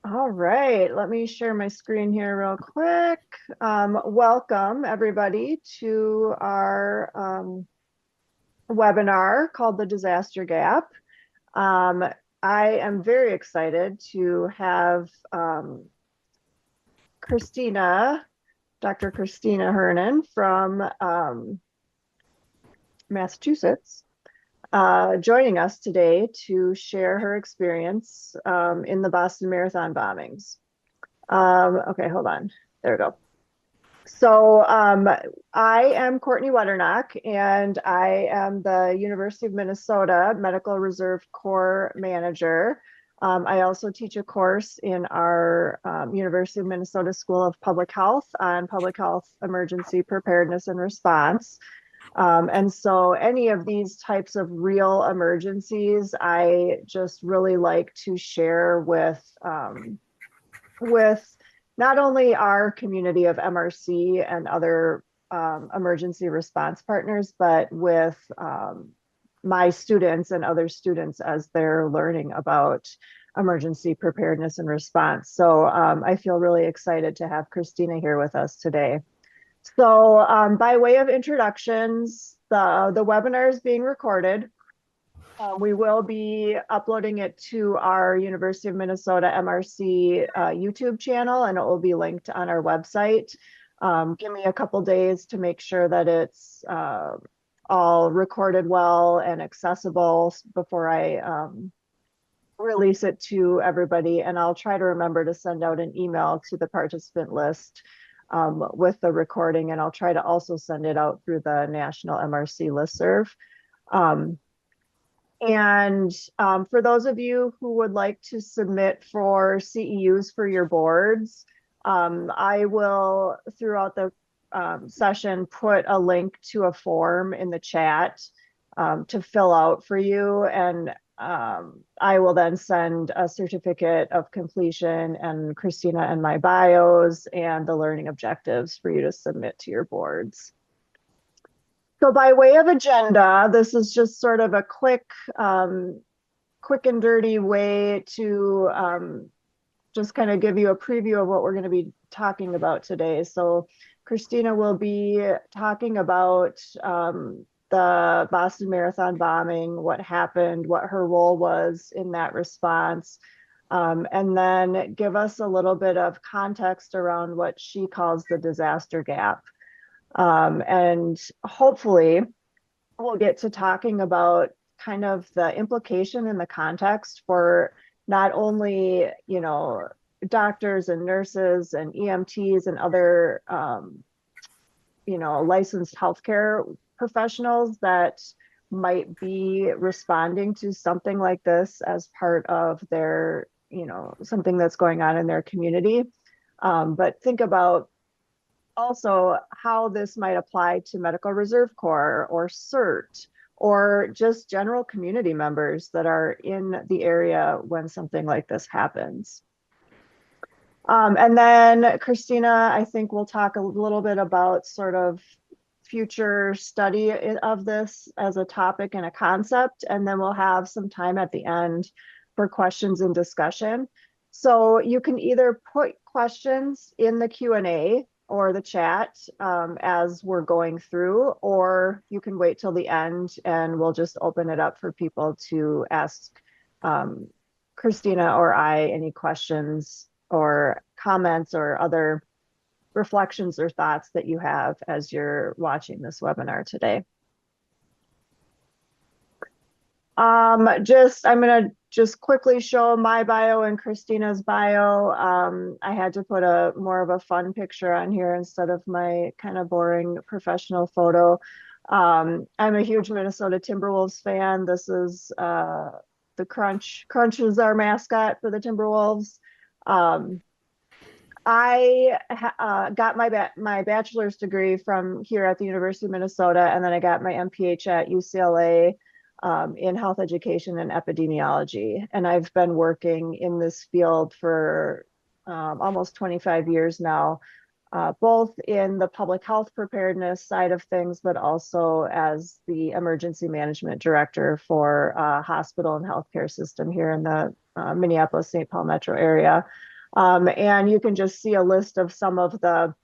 All right, let me share my screen here real quick. Welcome everybody to our webinar called The Disaster Gap. Um, I am very excited to have Christina, Dr. Christina Hernan from Massachusetts, joining us today to share her experience in the Boston Marathon bombings. Okay, hold on. There we go. So I am Courtney Weddernock, and I am the University of Minnesota Medical Reserve Corps Manager. I also teach a course in our University of Minnesota School of Public Health on public health emergency preparedness and response. And so any of these types of real emergencies, I just really like to share with not only our community of MRC and other emergency response partners, but with my students and other students as they're learning about emergency preparedness and response. So I feel really excited to have Christina here with us today. So by way of introductions, the webinar is being recorded. We will be uploading it to our University of Minnesota MRC YouTube channel, and it will be linked on our website. Give me a couple days to make sure that it's all recorded well and accessible before I release it to everybody. And I'll try to remember to send out an email to the participant list with the recording, and I'll try to also send it out through the National MRC listserv. For those of you who would like to submit for CEUs for your boards, I will, throughout the session, put a link to a form in the chat to fill out for you. And I will then send a certificate of completion and Christina and my bios and the learning objectives for you to submit to your boards. So by way of agenda, this is just sort of a quick and dirty way to just kind of give you a preview of what we're going to be talking about today. So Christina will be talking about the Boston Marathon bombing, what happened, what her role was in that response, and then give us a little bit of context around what she calls the disaster gap. And hopefully we'll get to talking about kind of the implication and the context for not only, doctors and nurses and EMTs and other, licensed healthcare professionals that might be responding to something like this as part of their, something that's going on in their community. But think about also how this might apply to Medical Reserve Corps or CERT or just general community members that are in the area when something like this happens. And then Christina, I think we'll talk a little bit about sort of future study of this as a topic and a concept, and then we'll have some time at the end for questions and discussion. So you can either put questions in the Q&A or the chat as we're going through, or you can wait till the end and we'll just open it up for people to ask Christina or I any questions or comments or other reflections or thoughts that you have as you're watching this webinar today. I'm going to just quickly show my bio and Christina's bio. I had to put more of a fun picture on here instead of my kind of boring professional photo. I'm a huge Minnesota Timberwolves fan. This is the Crunch. Crunch is our mascot for the Timberwolves. I got my bachelor's degree from here at the University of Minnesota, and then I got my MPH at UCLA in health education and epidemiology. And I've been working in this field for almost 25 years now, both in the public health preparedness side of things, but also as the emergency management director for a hospital and healthcare system here in the Minneapolis-St. Paul metro area. And you can just see a list of some of the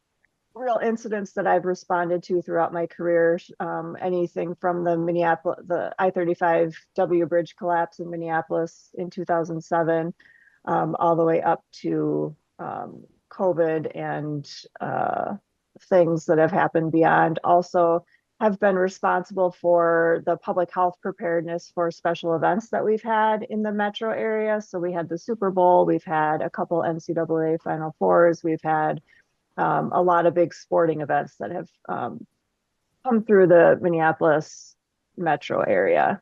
real incidents that I've responded to throughout my career. Anything from the I-35 W bridge collapse in Minneapolis in 2007, all the way up to COVID and things that have happened beyond. Also, have been responsible for the public health preparedness for special events that we've had in the metro area. So we had the Super Bowl, we've had a couple NCAA Final Fours, we've had a lot of big sporting events that have come through the Minneapolis metro area.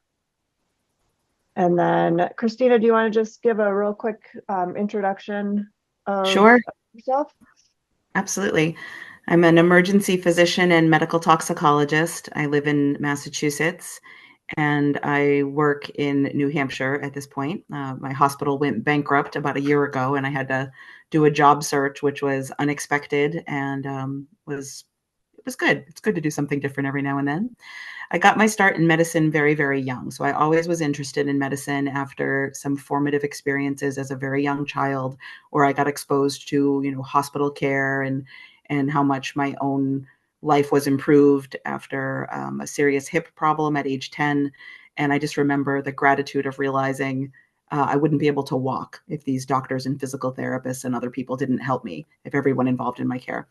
And then, Christina, do you want to just give a real quick introduction of Sure, yourself? absolutely. I'm an emergency physician and medical toxicologist. I live in Massachusetts and I work in New Hampshire at this point. My hospital went bankrupt about a year ago, and I had to do a job search, which was unexpected and was it was good. It's good to do something different every now and then. I got my start in medicine very, very young. So I always was interested in medicine after some formative experiences as a very young child, where I got exposed to, hospital care and how much my own life was improved after a serious hip problem at age 10. And I just remember the gratitude of realizing I wouldn't be able to walk if these doctors and physical therapists and other people didn't help me, if everyone involved in my care.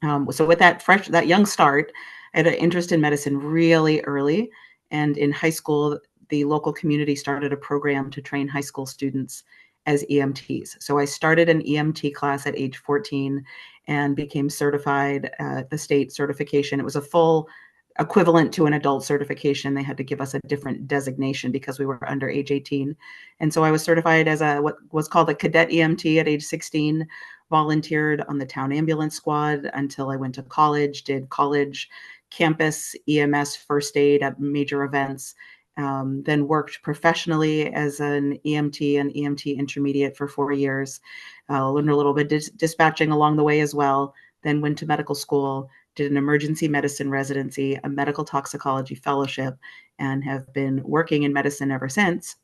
So with that young start, I had an interest in medicine really early. And in high school, the local community started a program to train high school students as EMTs. So I started an EMT class at age 14 and became certified at the state certification. It was a full equivalent to an adult certification. They had to give us a different designation because we were under age 18. And so I was certified as what was called a cadet EMT at age 16, volunteered on the town ambulance squad until I went to college, did college campus EMS first aid at major events, then worked professionally as an EMT and EMT intermediate for 4 years. Learned a little bit dispatching along the way as well. Then went to medical school, did an emergency medicine residency, a medical toxicology fellowship, and have been working in medicine ever since.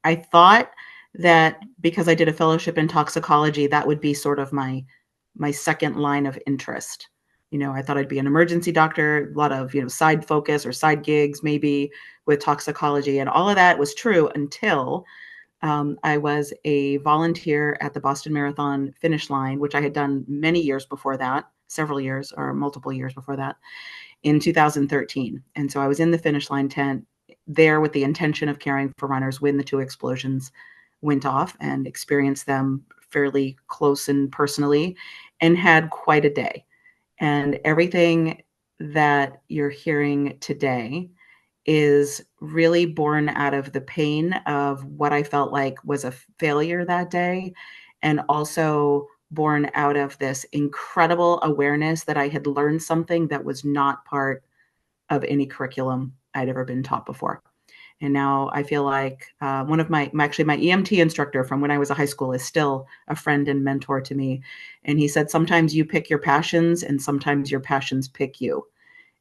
I thought that because I did a fellowship in toxicology, that would be sort of my second line of interest. I thought I'd be an emergency doctor, a lot of, side focus or side gigs maybe with toxicology. And all of that was true until I was a volunteer at the Boston Marathon finish line, which I had done many years before that, several years or multiple years before that, in 2013. And so I was in the finish line tent there with the intention of caring for runners when the two explosions went off, and experienced them fairly close and personally, and had quite a day. And everything that you're hearing today is really born out of the pain of what I felt like was a failure that day, and also born out of this incredible awareness that I had learned something that was not part of any curriculum I'd ever been taught before. And now I feel like one of actually my EMT instructor from when I was a high school is still a friend and mentor to me. And he said, sometimes you pick your passions and sometimes your passions pick you.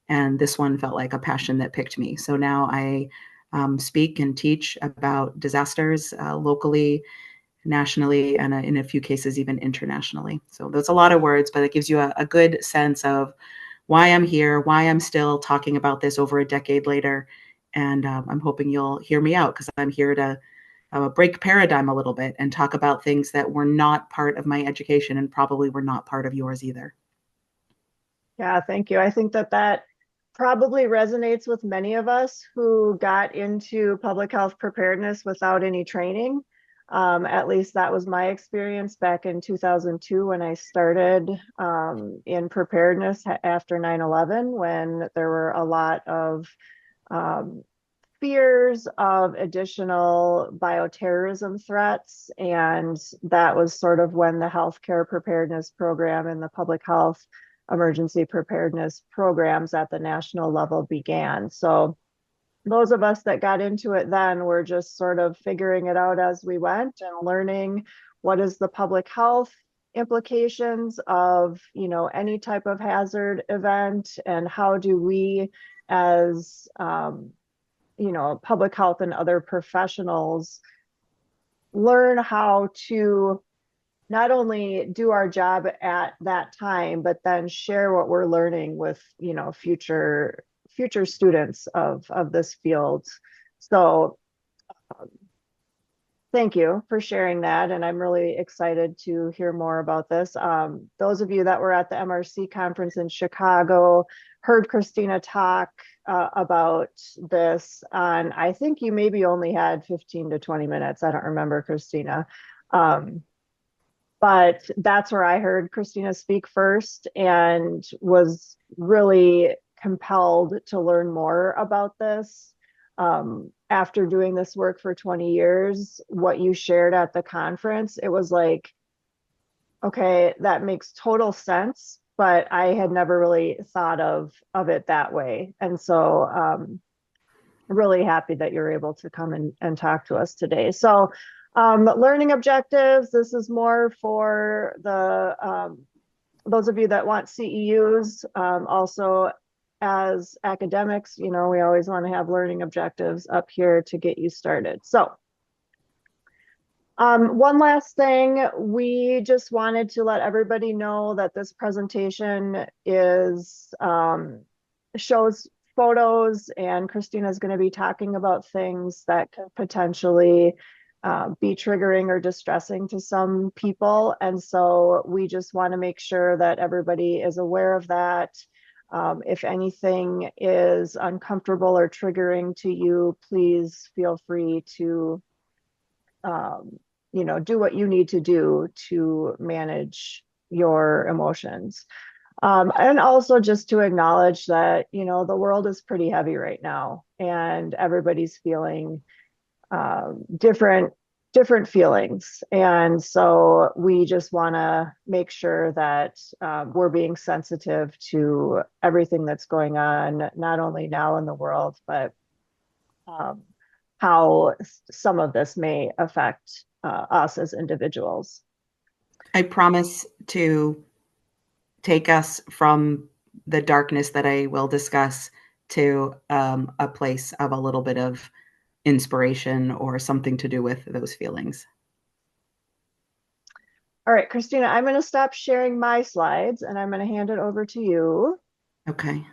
And this one felt like a passion that picked me. So now I speak and teach about disasters locally, nationally, and in a few cases, even internationally. So there's a lot of words, but it gives you a good sense of why I'm here, why I'm still talking about this over a decade later. And I'm hoping you'll hear me out, because I'm here to break paradigm a little bit and talk about things that were not part of my education and probably were not part of yours either. Yeah, thank you. I think that that probably resonates with many of us who got into public health preparedness without any training. At least that was my experience back in 2002 when I started in preparedness after 9/11, when there were a lot of um, fears of additional bioterrorism threats. And that was sort of when the healthcare preparedness program and the public health emergency preparedness programs at the national level began. So those of us that got into it then were just sort of figuring it out as we went and learning what is the public health implications of, any type of hazard event, and how do we as public health and other professionals learn how to not only do our job at that time, but then share what we're learning with, future students of this field. So thank you for sharing that. And I'm really excited to hear more about this. Those of you that were at the MRC conference in Chicago heard Christina talk about this. And I think you maybe only had 15 to 20 minutes. I don't remember, Christina. But that's where I heard Christina speak first and was really compelled to learn more about this. After doing this work for 20 years, what you shared at the conference, it was like, okay, that makes total sense, but I had never really thought of it that way. And so really happy that you're able to come and talk to us today. So learning objectives, this is more for the those of you that want CEUs. Also, as academics, we always want to have learning objectives up here to get you started. So one last thing, we just wanted to let everybody know that this presentation is shows photos, and Christina's going to be talking about things that could potentially be triggering or distressing to some people. And so we just want to make sure that everybody is aware of that. If anything is uncomfortable or triggering to you, please feel free to do what you need to do to manage your emotions. And also just to acknowledge that, the world is pretty heavy right now, and everybody's feeling different feelings. And so we just want to make sure that we're being sensitive to everything that's going on, not only now in the world, but how some of this may affect us as individuals. I promise to take us from the darkness that I will discuss to a place of a little bit of inspiration or something to do with those feelings. All right, Christina, I'm going to stop sharing my slides and I'm going to hand it over to you. Okay.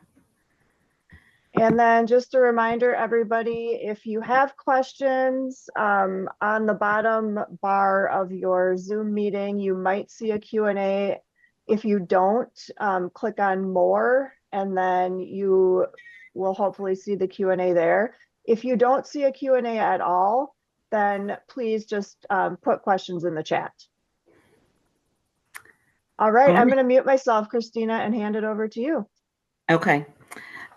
And then just a reminder, everybody, if you have questions, on the bottom bar of your Zoom meeting, you might see a Q&A. If you don't, click on more, and then you will hopefully see the Q&A there. If you don't see a Q&A at all, then please just put questions in the chat. All right, I'm going to mute myself, Christina, and hand it over to you. Okay.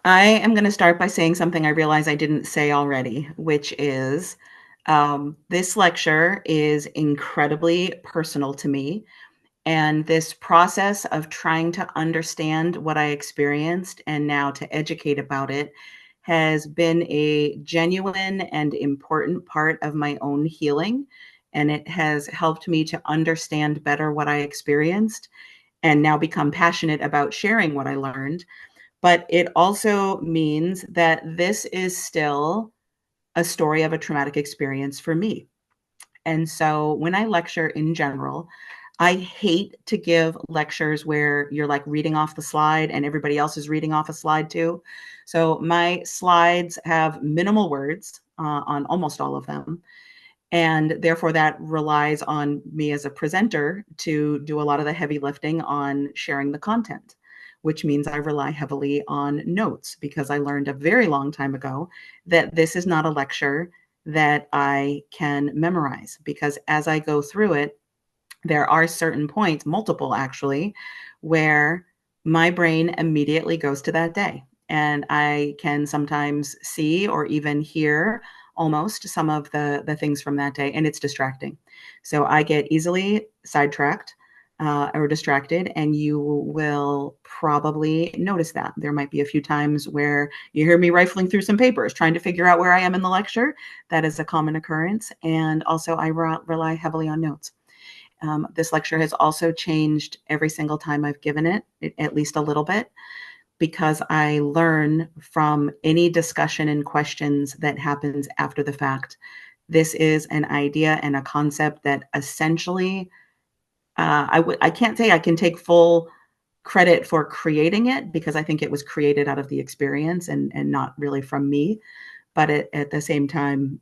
I am going to start by saying something I realize I didn't say already, which is this lecture is incredibly personal to me. And this process of trying to understand what I experienced and now to educate about it has been a genuine and important part of my own healing. And it has helped me to understand better what I experienced and now become passionate about sharing what I learned. But it also means that this is still a story of a traumatic experience for me. And so when I lecture in general, I hate to give lectures where you're like reading off the slide and everybody else is reading off a slide too. So my slides have minimal words on almost all of them. And therefore, that relies on me as a presenter to do a lot of the heavy lifting on sharing the content, which means I rely heavily on notes because I learned a very long time ago that this is not a lecture that I can memorize, because as I go through it, there are certain points, multiple actually, where my brain immediately goes to that day. And I can sometimes see or even hear almost some of the things from that day, and it's distracting. So I get easily sidetracked or distracted, and you will probably notice that. There might be a few times where you hear me rifling through some papers, trying to figure out where I am in the lecture. That is a common occurrence. And also I rely heavily on notes. This lecture has also changed every single time I've given it, at least a little bit, because I learn from any discussion and questions that happens after the fact. This is an idea and a concept that essentially I can't say I can take full credit for creating it because I think it was created out of the experience and not really from me. But at the same time,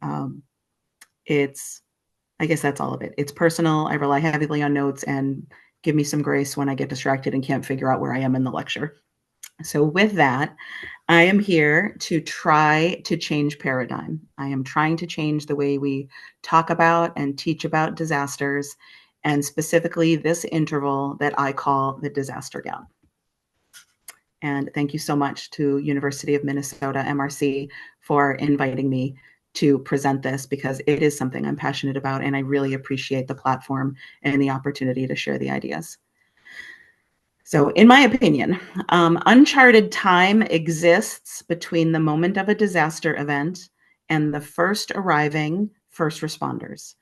it's, I guess that's all of it. It's personal. I rely heavily on notes, and give me some grace when I get distracted and can't figure out where I am in the lecture. So with that, I am here to try to change paradigm. I am trying to change the way we talk about and teach about disasters, and specifically this interval that I call the disaster gap. And thank you so much to University of Minnesota, MRC, for inviting me to present this, because it is something I'm passionate about, and I really appreciate the platform and the opportunity to share the ideas. So in my opinion, uncharted time exists between the moment of a disaster event and the first arriving first responders.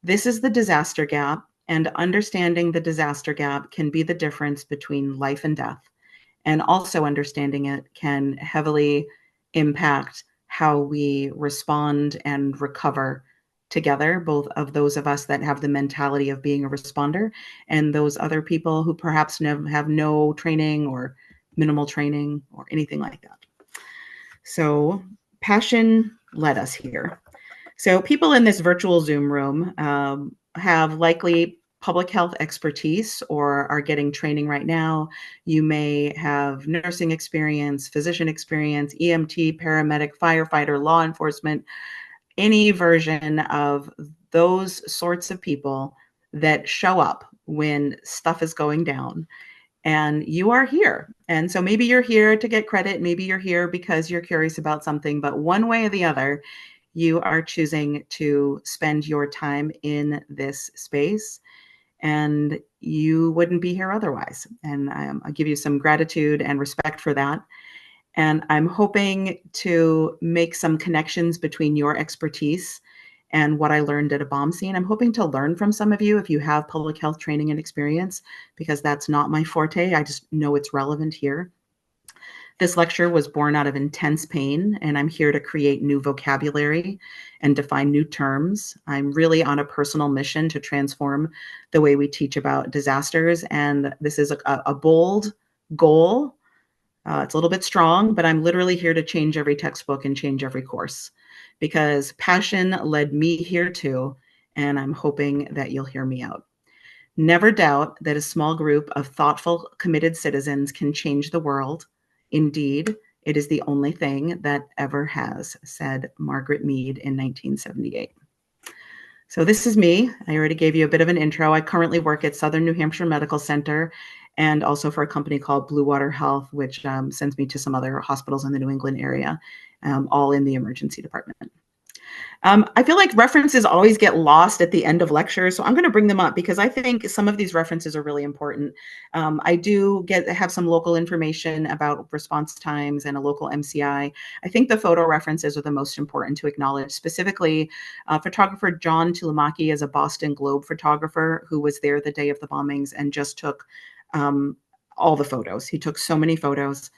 This is the disaster gap, and understanding the disaster gap can be the difference between life and death. And also understanding it can heavily impact how we respond and recover together, both of those of us that have the mentality of being a responder and those other people who perhaps have no training or minimal training or anything like that. So passion led us here. So people in this virtual Zoom room have likely public health expertise or are getting training right now. You may have nursing experience, physician experience, EMT, paramedic, firefighter, law enforcement, any version of those sorts of people that show up when stuff is going down. And you are here. And so maybe you're here to get credit. Maybe you're here because you're curious about something. But one way or the other, you are choosing to spend your time in this space, and you wouldn't be here otherwise. And I'll give you some gratitude and respect for that. And I'm hoping to make some connections between your expertise and what I learned at a bomb scene. I'm hoping to learn from some of you if you have public health training and experience, because that's not my forte. I just know it's relevant here. This lecture was born out of intense pain, and I'm here to create new vocabulary and define new terms. I'm really on a personal mission to transform the way we teach about disasters, and this is a bold goal. It's a little bit strong, but I'm literally here to change every textbook and change every course, because passion led me here too, and I'm hoping that you'll hear me out. Never doubt that a small group of thoughtful, committed citizens can change the world. Indeed, it is the only thing that ever has, said Margaret Mead in 1978. So this is me. I already gave you a bit of an intro. I currently work at Southern New Hampshire Medical Center, and also for a company called Blue Water Health, which sends me to some other hospitals in the New England area, all in the emergency department. I feel like references always get lost at the end of lectures, so I'm going to bring them up because I think some of these references are really important. I do have some local information about response times and a local MCI. I think the photo references are the most important to acknowledge. Specifically, photographer John Tulamaki is a Boston Globe photographer who was there the day of the bombings and just took all the photos. He took so many photos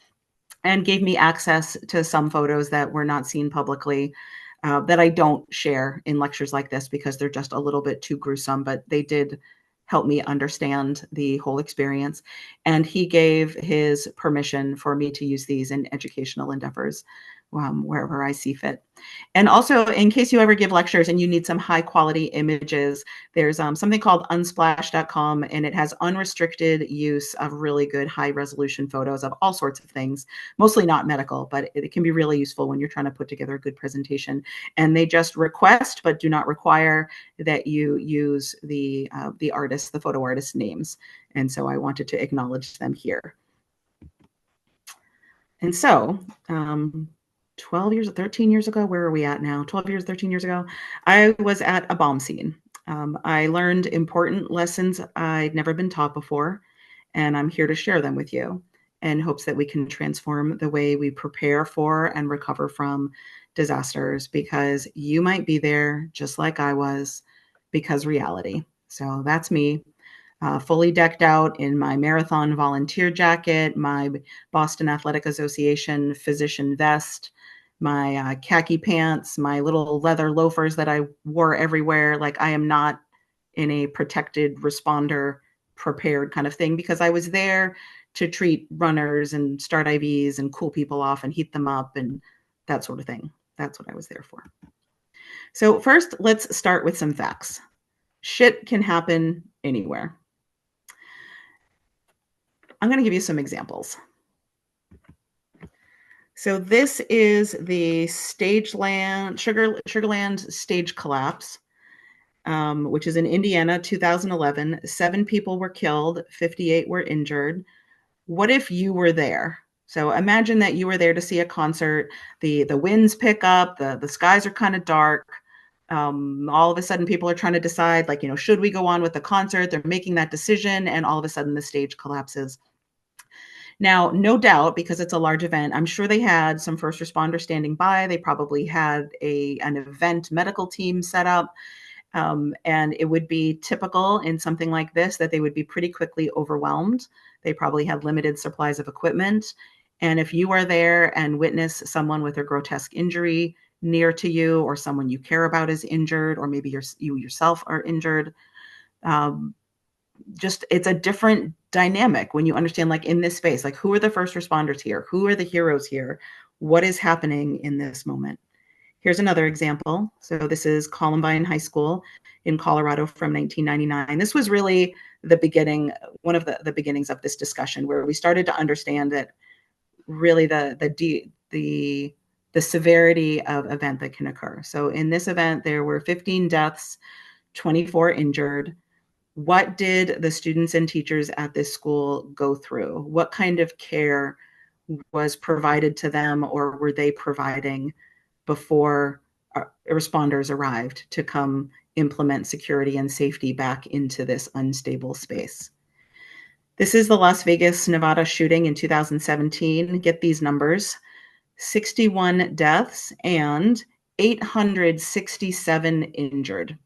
and gave me access to some photos that were not seen publicly. That I don't share in lectures like this because they're just a little bit too gruesome, but they did help me understand the whole experience. And he gave his permission for me to use these in educational endeavors wherever I see fit. And also, in case you ever give lectures and you need some high quality images, there's something called unsplash.com, and it has unrestricted use of really good high resolution photos of all sorts of things, mostly not medical, but it can be really useful when you're trying to put together a good presentation. And they just request, but do not require, that you use the photo artist names. And so I wanted to acknowledge them here. And so 13 years ago, where are we at now? 12 years, 13 years ago, I was at a bomb scene. I learned important lessons I'd never been taught before, and I'm here to share them with you in hopes that we can transform the way we prepare for and recover from disasters, because you might be there just like I was, because reality. So that's me. Fully decked out in my marathon volunteer jacket, my Boston Athletic Association physician vest, my khaki pants, my little leather loafers that I wore everywhere. Like, I am not in a protected responder prepared kind of thing, because I was there to treat runners and start IVs and cool people off and heat them up and that sort of thing. That's what I was there for. So first, let's start with some facts. Shit can happen anywhere. I'm going to give you some examples. So this is the Sugarland stage collapse, which is in Indiana, 2011. 7 people were killed, 58 were injured. What if you were there? So imagine that you were there to see a concert. The winds pick up, the skies are kind of dark. All of a sudden, people are trying to decide, like, should we go on with the concert? They're making that decision, and all of a sudden, the stage collapses. Now, no doubt, because it's a large event, I'm sure they had some first responders standing by. They probably had an event medical team set up. And it would be typical in something like this that they would be pretty quickly overwhelmed. They probably had limited supplies of equipment. And if you are there and witness someone with a grotesque injury near to you, or someone you care about is injured, or maybe you yourself are injured, it's a different dynamic when you understand, like, in this space, like, who are the first responders here? Who are the heroes here? What is happening in this moment? Here's another example. So this is Columbine High School in Colorado from 1999. This was really the beginning, one of the beginnings of this discussion, where we started to understand that really the severity of event that can occur. So in this event, there were 15 deaths, 24 injured. What did the students and teachers at this school go through? What kind of care was provided to them, or were they providing before responders arrived to come implement security and safety back into this unstable space? This is the Las Vegas, Nevada shooting in 2017. Get these numbers: 61 deaths and 867 injured.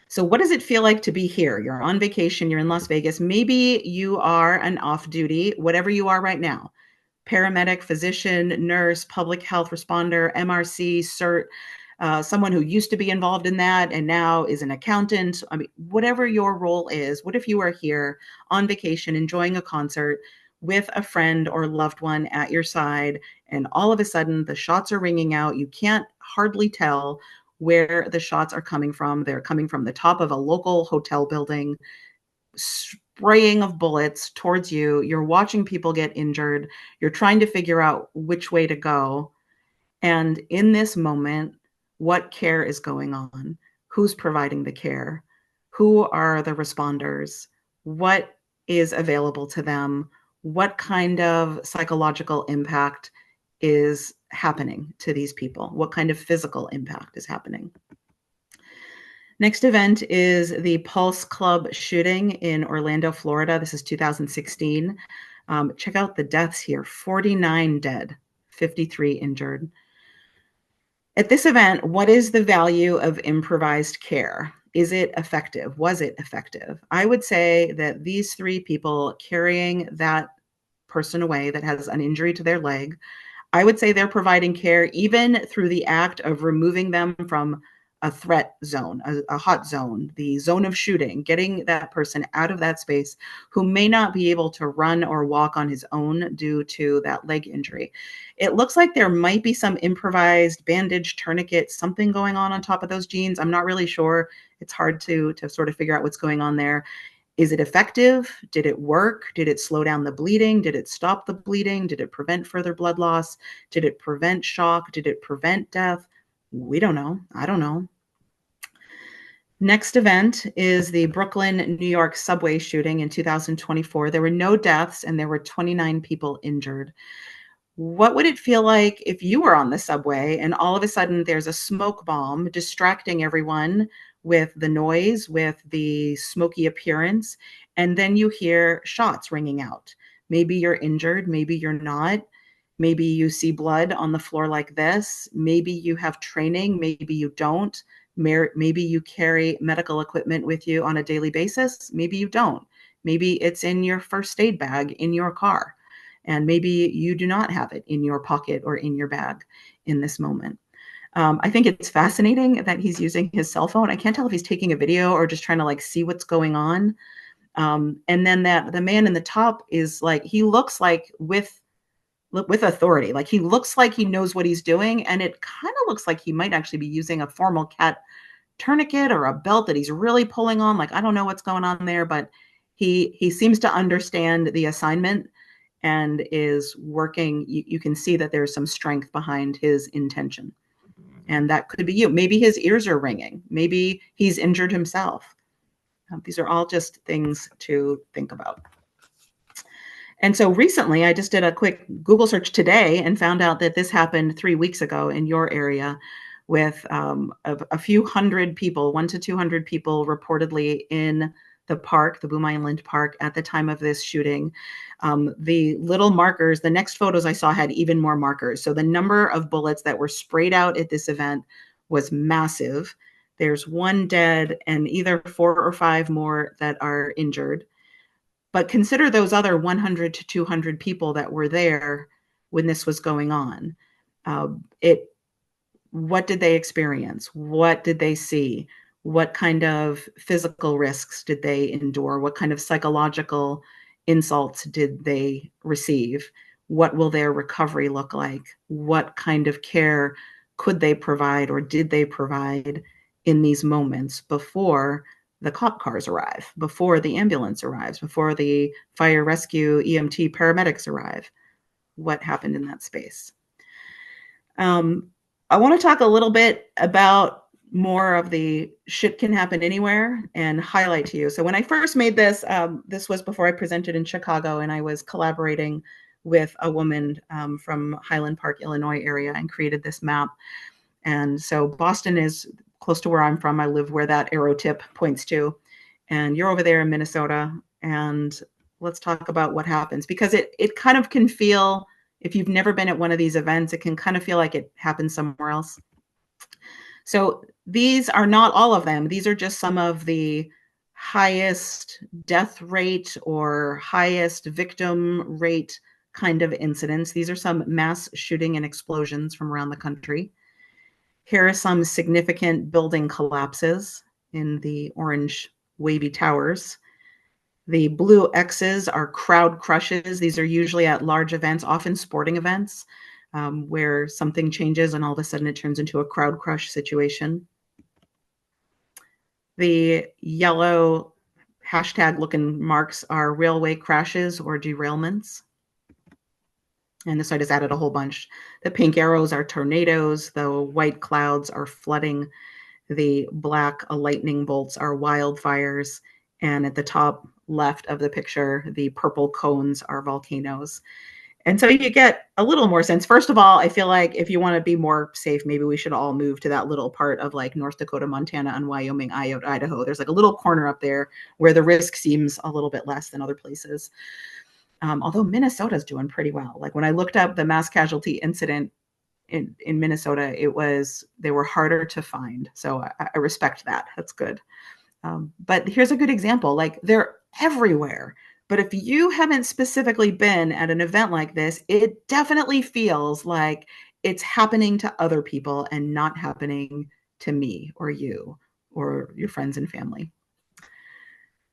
So what does it feel like to be here? You're on vacation, you're in Las Vegas. Maybe you are an off-duty, whatever you are right now, paramedic, physician, nurse, public health responder, MRC, CERT, someone who used to be involved in that and now is an accountant. I mean, whatever your role is, what if you are here on vacation, enjoying a concert with a friend or loved one at your side, and all of a sudden the shots are ringing out. You can't hardly tell where the shots are coming from. They're coming from the top of a local hotel building, spraying of bullets towards you. You're watching people get injured. You're trying to figure out which way to go. And in this moment, what care is going on? Who's providing the care? Who are the responders? What is available to them? What kind of psychological impact is happening to these people? What kind of physical impact is happening? Next event is the Pulse Club shooting in Orlando, Florida. This is 2016. Check out the deaths here: 49 dead, 53 injured. At this event, what is the value of improvised care? Is it effective? Was it effective? I would say that these 3 people carrying that person away that has an injury to their leg, I would say they're providing care even through the act of removing them from a threat zone, a hot zone, the zone of shooting, getting that person out of that space who may not be able to run or walk on his own due to that leg injury. It looks like there might be some improvised bandage, tourniquet, something going on top of those jeans. I'm not really sure. It's hard to sort of figure out what's going on there. Is it effective? Did it work? Did it slow down the bleeding? Did it stop the bleeding? Did it prevent further blood loss? Did it prevent shock? Did it prevent death? We don't know. I don't know. Next event is the Brooklyn, New York subway shooting in 2024. There were no deaths and there were 29 people injured. What would it feel like if you were on the subway and all of a sudden there's a smoke bomb distracting everyone with the noise, with the smoky appearance, and then you hear shots ringing out? Maybe you're injured, maybe you're not. Maybe you see blood on the floor like this. Maybe you have training, maybe you don't. Maybe you carry medical equipment with you on a daily basis. Maybe you don't. Maybe it's in your first aid bag in your car. And maybe you do not have it in your pocket or in your bag in this moment. I think it's fascinating that he's using his cell phone. I can't tell if he's taking a video or just trying to, like, see what's going on. And then the man in the top is like, he looks like with authority, like he looks like he knows what he's doing, and it kind of looks like he might actually be using a formal cat tourniquet or a belt that he's really pulling on. Like, I don't know what's going on there, but he seems to understand the assignment and is working. You can see that there's some strength behind his intention. And that could be you. Maybe his ears are ringing. Maybe he's injured himself. These are all just things to think about. And so recently, I just did a quick Google search today and found out that this happened 3 weeks ago in your area with a few hundred people, 100 to 200 people reportedly in the park, the Boom Island Park, at the time of this shooting. The little markers, the next photos I saw had even more markers. So the number of bullets that were sprayed out at this event was massive. There's 1 dead and either 4 or 5 more that are injured. But consider those other 100 to 200 people that were there when this was going on. What did they experience? What did they see? What kind of physical risks did they endure? What kind of psychological insults did they receive? What will their recovery look like? What kind of care could they provide or did they provide in these moments before the cop cars arrive, before the ambulance arrives, before the fire rescue EMT paramedics arrive? What happened in that space? I want to talk a little bit about more of the shit can happen anywhere and highlight to you. So when I first made this, this was before I presented in Chicago, and I was collaborating with a woman from Highland Park, Illinois area, and created this map. And so Boston is close to where I'm from. I live where that arrow tip points to. And you're over there in Minnesota. And let's talk about what happens, because it kind of can feel, if you've never been at one of these events, it can kind of feel like it happens somewhere else. So these are not all of them. These are just some of the highest death rate or highest victim rate kind of incidents. These are some mass shooting and explosions from around the country. Here are some significant building collapses in the orange wavy towers. The blue X's are crowd crushes. These are usually at large events, often sporting events, where something changes and all of a sudden it turns into a crowd crush situation. The yellow hashtag looking marks are railway crashes or derailments. And this side has added a whole bunch. The pink arrows are tornadoes. The white clouds are flooding. The black lightning bolts are wildfires. And at the top left of the picture, the purple cones are volcanoes. And so you get a little more sense. First of all, I feel like if you want to be more safe, maybe we should all move to that little part of like North Dakota, Montana, and Wyoming, Idaho. There's like a little corner up there where the risk seems a little bit less than other places. Although Minnesota's doing pretty well. Like when I looked up the mass casualty incident in Minnesota, they were harder to find. So I respect that. That's good. But here's a good example. Like they're everywhere. But if you haven't specifically been at an event like this, it definitely feels like it's happening to other people and not happening to me or you or your friends and family.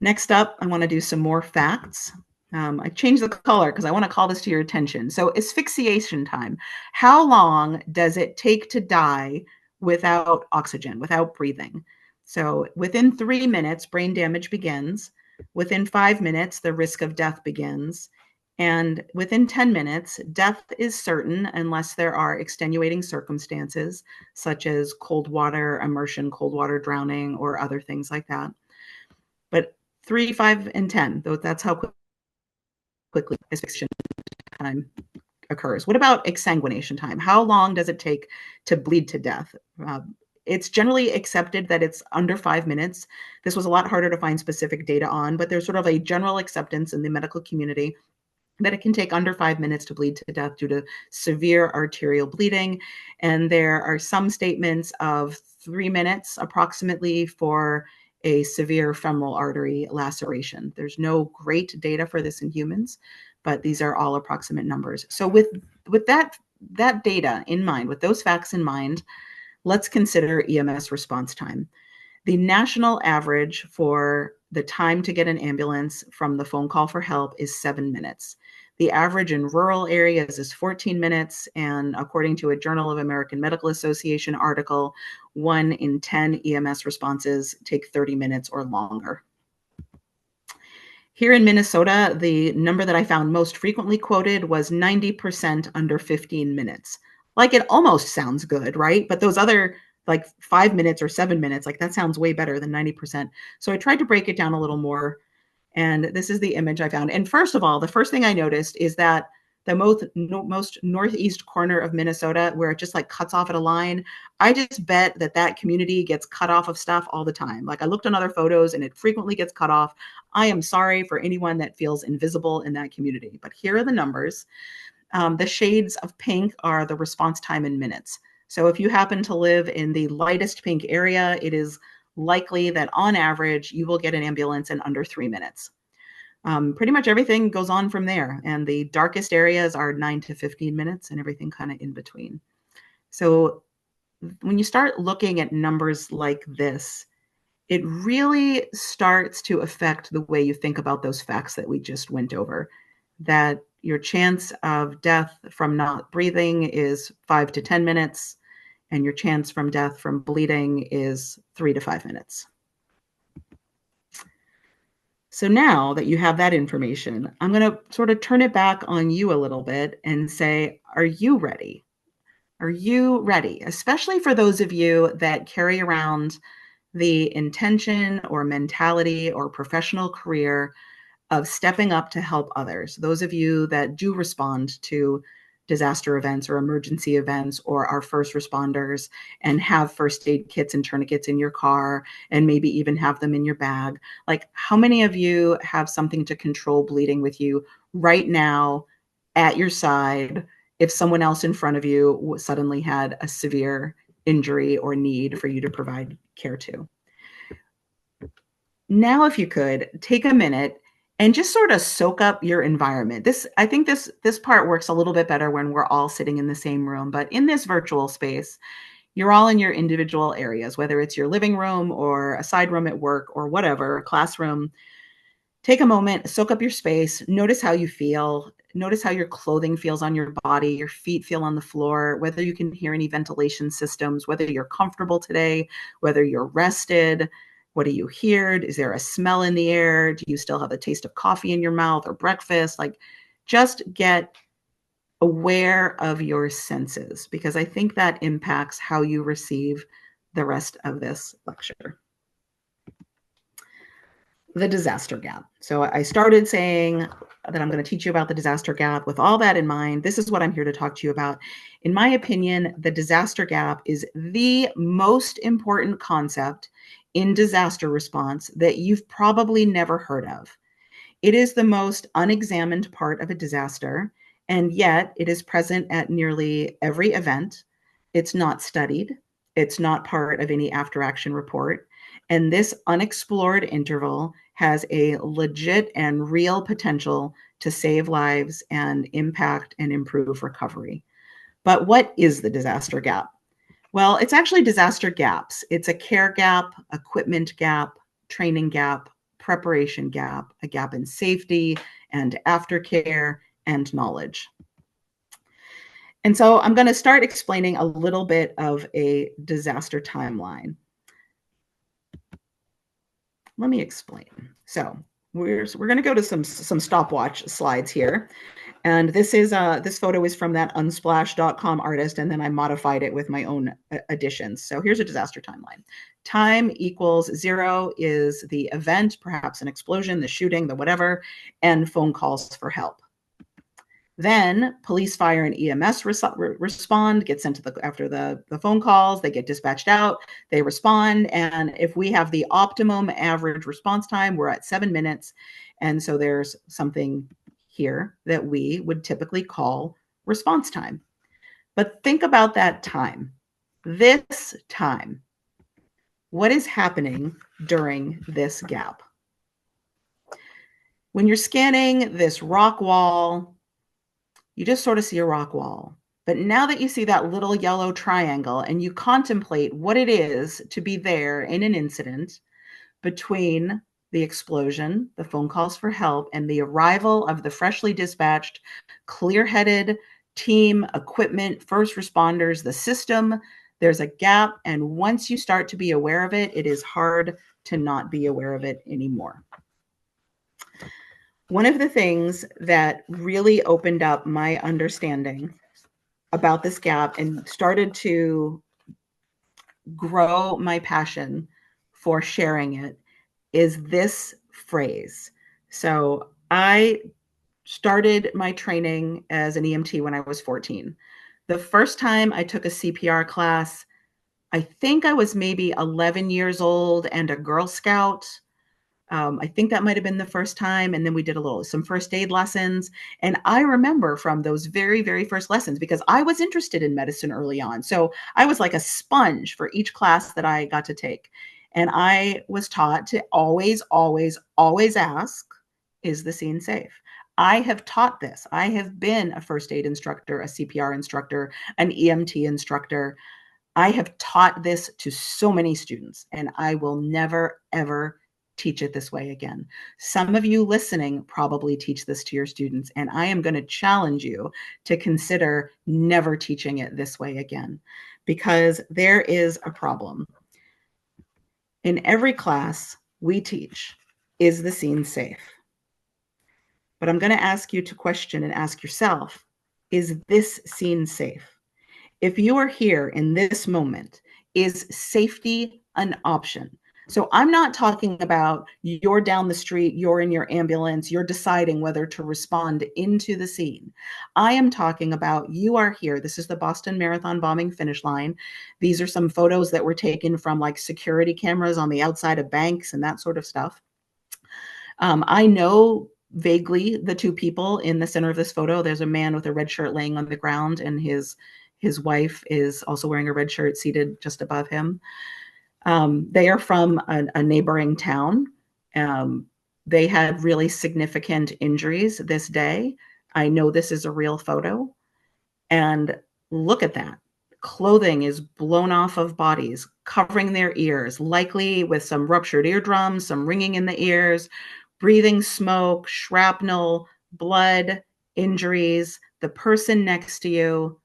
Next up, I want to do some more facts. I changed the color because I want to call this to your attention. So asphyxiation time. How long does it take to die without oxygen, without breathing? So within 3 minutes, brain damage begins. Within 5 minutes, the risk of death begins. And within 10 minutes, death is certain unless there are extenuating circumstances, such as cold water immersion, cold water drowning, or other things like that. But 3, 5, and 10, that's how quickly asphyxiation time occurs. What about exsanguination time? How long does it take to bleed to death? It's generally accepted that it's under 5 minutes. This was a lot harder to find specific data on, but there's sort of a general acceptance in the medical community that it can take under 5 minutes to bleed to death due to severe arterial bleeding. And there are some statements of 3 minutes approximately for a severe femoral artery laceration. There's no great data for this in humans, but these are all approximate numbers. So with that data in mind, with those facts in mind, let's consider EMS response time. The national average for the time to get an ambulance from the phone call for help is 7 minutes. The average in rural areas is 14 minutes. And according to a Journal of American Medical Association article, 1 in 10 EMS responses take 30 minutes or longer. Here in Minnesota, the number that I found most frequently quoted was 90% under 15 minutes. Like, it almost sounds good, right? But those other like 5 minutes or 7 minutes, like that sounds way better than 90%. So I tried to break it down a little more. And this is the image I found. And first of all, the first thing I noticed is that the most northeast corner of Minnesota, where it just like cuts off at a line, I just bet that that community gets cut off of stuff all the time. Like, I looked on other photos and it frequently gets cut off. I am sorry for anyone that feels invisible in that community, but here are the numbers. The shades of pink are the response time in minutes. So if you happen to live in the lightest pink area, it is likely that on average, you will get an ambulance in under 3 minutes. Pretty much everything goes on from there. And the darkest areas are 9 to 15 minutes and everything kind of in between. So when you start looking at numbers like this, it really starts to affect the way you think about those facts that we just went over, that your chance of death from not breathing is 5 to 10 minutes, and your chance from death from bleeding is 3 to 5 minutes. So now that you have that information, I'm going to sort of turn it back on you a little bit and say, are you ready? Are you ready? Especially for those of you that carry around the intention or mentality or professional career of stepping up to help others. Those of you that do respond to disaster events or emergency events or are first responders and have first aid kits and tourniquets in your car and maybe even have them in your bag. Like, how many of you have something to control bleeding with you right now at your side if someone else in front of you suddenly had a severe injury or need for you to provide care to? Now, if you could take a minute and just sort of soak up your environment. I think this part works a little bit better when we're all sitting in the same room, but in this virtual space, you're all in your individual areas, whether it's your living room or a side room at work or whatever, a classroom. Take a moment, soak up your space, notice how you feel, notice how your clothing feels on your body, your feet feel on the floor, whether you can hear any ventilation systems, whether you're comfortable today, whether you're rested. What do you hear? Is there a smell in the air? Do you still have the taste of coffee in your mouth or breakfast? Like, just get aware of your senses, because I think that impacts how you receive the rest of this lecture. The disaster gap. So I started saying that I'm going to teach you about the disaster gap. With all that in mind, this is what I'm here to talk to you about. In my opinion, the disaster gap is the most important concept in disaster response that you've probably never heard of. It is the most unexamined part of a disaster, and yet it is present at nearly every event. It's not studied. It's not part of any after-action report. And this unexplored interval has a legit and real potential to save lives and impact and improve recovery. But what is the disaster gap? Well, it's actually disaster gaps. It's a care gap, equipment gap, training gap, preparation gap, a gap in safety and aftercare and knowledge. And so I'm going to start explaining a little bit of a disaster timeline. Let me explain. So we're going to go to some stopwatch slides here. And this photo is from that unsplash.com artist, and then I modified it with my own additions. So here's a disaster timeline. Time equals 0 is the event, perhaps an explosion, the shooting, the whatever, and phone calls for help. Then police, fire, and EMS respond, get sent to after the phone calls, they get dispatched out, they respond. And if we have the optimum average response time, we're at 7 minutes. And so there's something here that we would typically call response time. But think about that time. This time. What is happening during this gap? When you're scanning this rock wall, you just sort of see a rock wall. But now that you see that little yellow triangle and you contemplate what it is to be there in an incident between the explosion, the phone calls for help, and the arrival of the freshly dispatched, clear-headed team, equipment, first responders, the system, there's a gap. And once you start to be aware of it, it is hard to not be aware of it anymore. One of the things that really opened up my understanding about this gap and started to grow my passion for sharing it is this phrase. So I started my training as an EMT when I was 14. The first time I took a CPR class, I think I was maybe 11 years old and a Girl Scout. I think that might have been the first time. And then we did some first aid lessons. And I remember from those very, very first lessons, because I was interested in medicine early on. So I was like a sponge for each class that I got to take. And I was taught to always, always, always ask, is the scene safe? I have taught this. I have been a first aid instructor, a CPR instructor, an EMT instructor. I have taught this to so many students, and I will never, ever teach it this way again. Some of you listening probably teach this to your students, and I am going to challenge you to consider never teaching it this way again, because there is a problem. In every class we teach, is the scene safe? But I'm going to ask you to question and ask yourself, is this scene safe? If you are here in this moment, is safety an option? So I'm not talking about you're down the street, you're in your ambulance, you're deciding whether to respond into the scene. I am talking about you are here. This is the Boston Marathon bombing finish line. These are some photos that were taken from like security cameras on the outside of banks and that sort of stuff. I know vaguely the two people in the center of this photo. There's a man with a red shirt laying on the ground, and his wife is also wearing a red shirt seated just above him. They are from a neighboring town. They had really significant injuries this day. I know this is a real photo. And look at that. Clothing is blown off of bodies, covering their ears, likely with some ruptured eardrums, some ringing in the ears, breathing smoke, shrapnel, blood, injuries. The person next to you,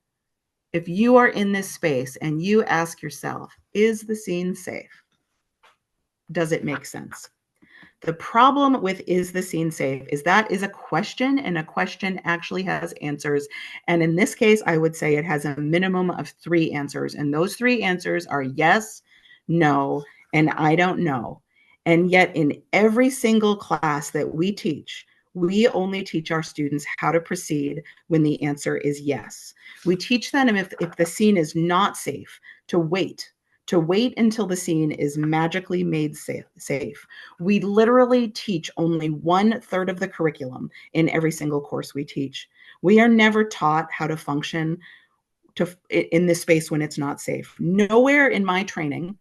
if you are in this space and you ask yourself, is the scene safe? Does it make sense? The problem with is the scene safe is that is a question, and a question actually has answers. And in this case, I would say it has a minimum of 3 answers. And those 3 answers are yes, no, and I don't know. And yet in every single class that we teach, we only teach our students how to proceed when the answer is yes. We teach them if the scene is not safe, to wait until the scene is magically made safe. We literally teach only 1/3 of the curriculum in every single course we teach. We are never taught how to function in this space when it's not safe. Nowhere in my training,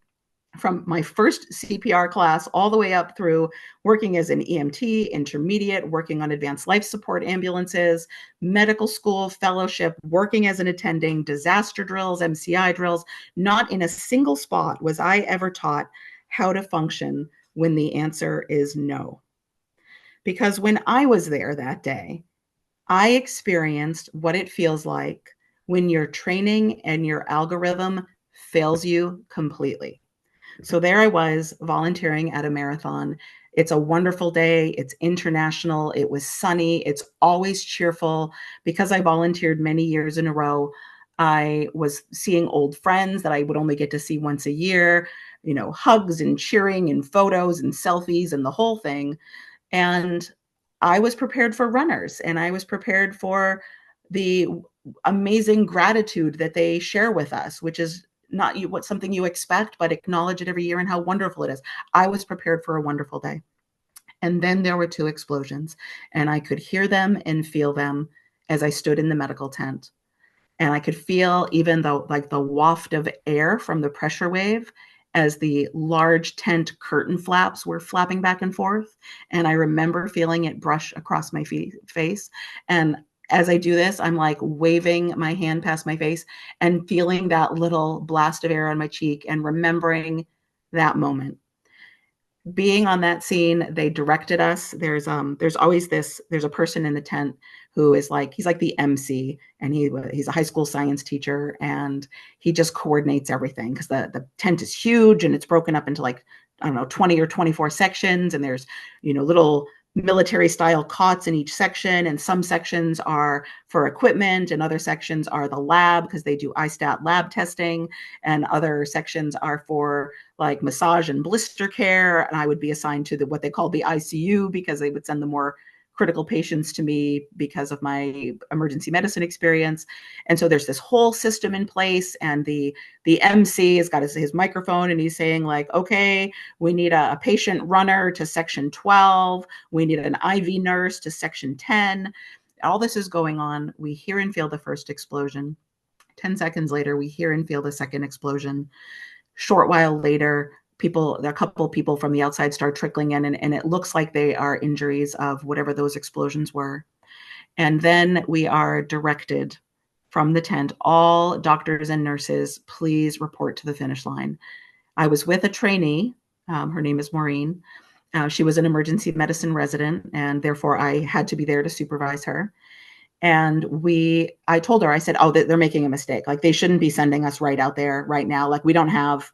from my first CPR class all the way up through working as an EMT, intermediate, working on advanced life support ambulances, medical school, fellowship, working as an attending, disaster drills, MCI drills, not in a single spot was I ever taught how to function when the answer is no. Because when I was there that day, I experienced what it feels like when your training and your algorithm fails you completely. So there I was volunteering at a marathon. It's a wonderful day. It's international. It was sunny. It's always cheerful. Because I volunteered many years in a row, I was seeing old friends that I would only get to see once a year, hugs and cheering and photos and selfies and the whole thing. And I was prepared for runners, and I was prepared for the amazing gratitude that they share with us, which is not something you expect, but acknowledge it every year and how wonderful it is. I was prepared for a wonderful day. And then there were 2 explosions, and I could hear them and feel them as I stood in the medical tent. And I could feel even though like the waft of air from the pressure wave as the large tent curtain flaps were flapping back and forth. And I remember feeling it brush across my face. And as I do this, I'm like waving my hand past my face and feeling that little blast of air on my cheek and remembering that moment. being on that scene, they directed us. There's always there's a person in the tent who is like, he's like the MC, and he's a high school science teacher, and he just coordinates everything because the tent is huge and it's broken up into like, I don't know, 20 or 24 sections, and there's, little military style cots in each section, and some sections are for equipment and other sections are the lab because they do ISTAT lab testing, and other sections are for like massage and blister care, and I would be assigned to what they call the ICU because they would send the more critical patients to me because of my emergency medicine experience. And so there's this whole system in place, and the MC has got his microphone, and he's saying like, okay, we need a patient runner to section 12, we need an IV nurse to section 10. All this is going on. We hear and feel the first explosion. 10 seconds later, we hear and feel the second explosion. Short while later, a couple of people from the outside start trickling in, and it looks like they are injuries of whatever those explosions were. And then we are directed from the tent, all doctors and nurses, please report to the finish line. I was with a trainee. Her name is Maureen. She was an emergency medicine resident, and therefore I had to be there to supervise her. And I told her, I said, oh, they're making a mistake. Like, they shouldn't be sending us right out there right now. Like, we don't have,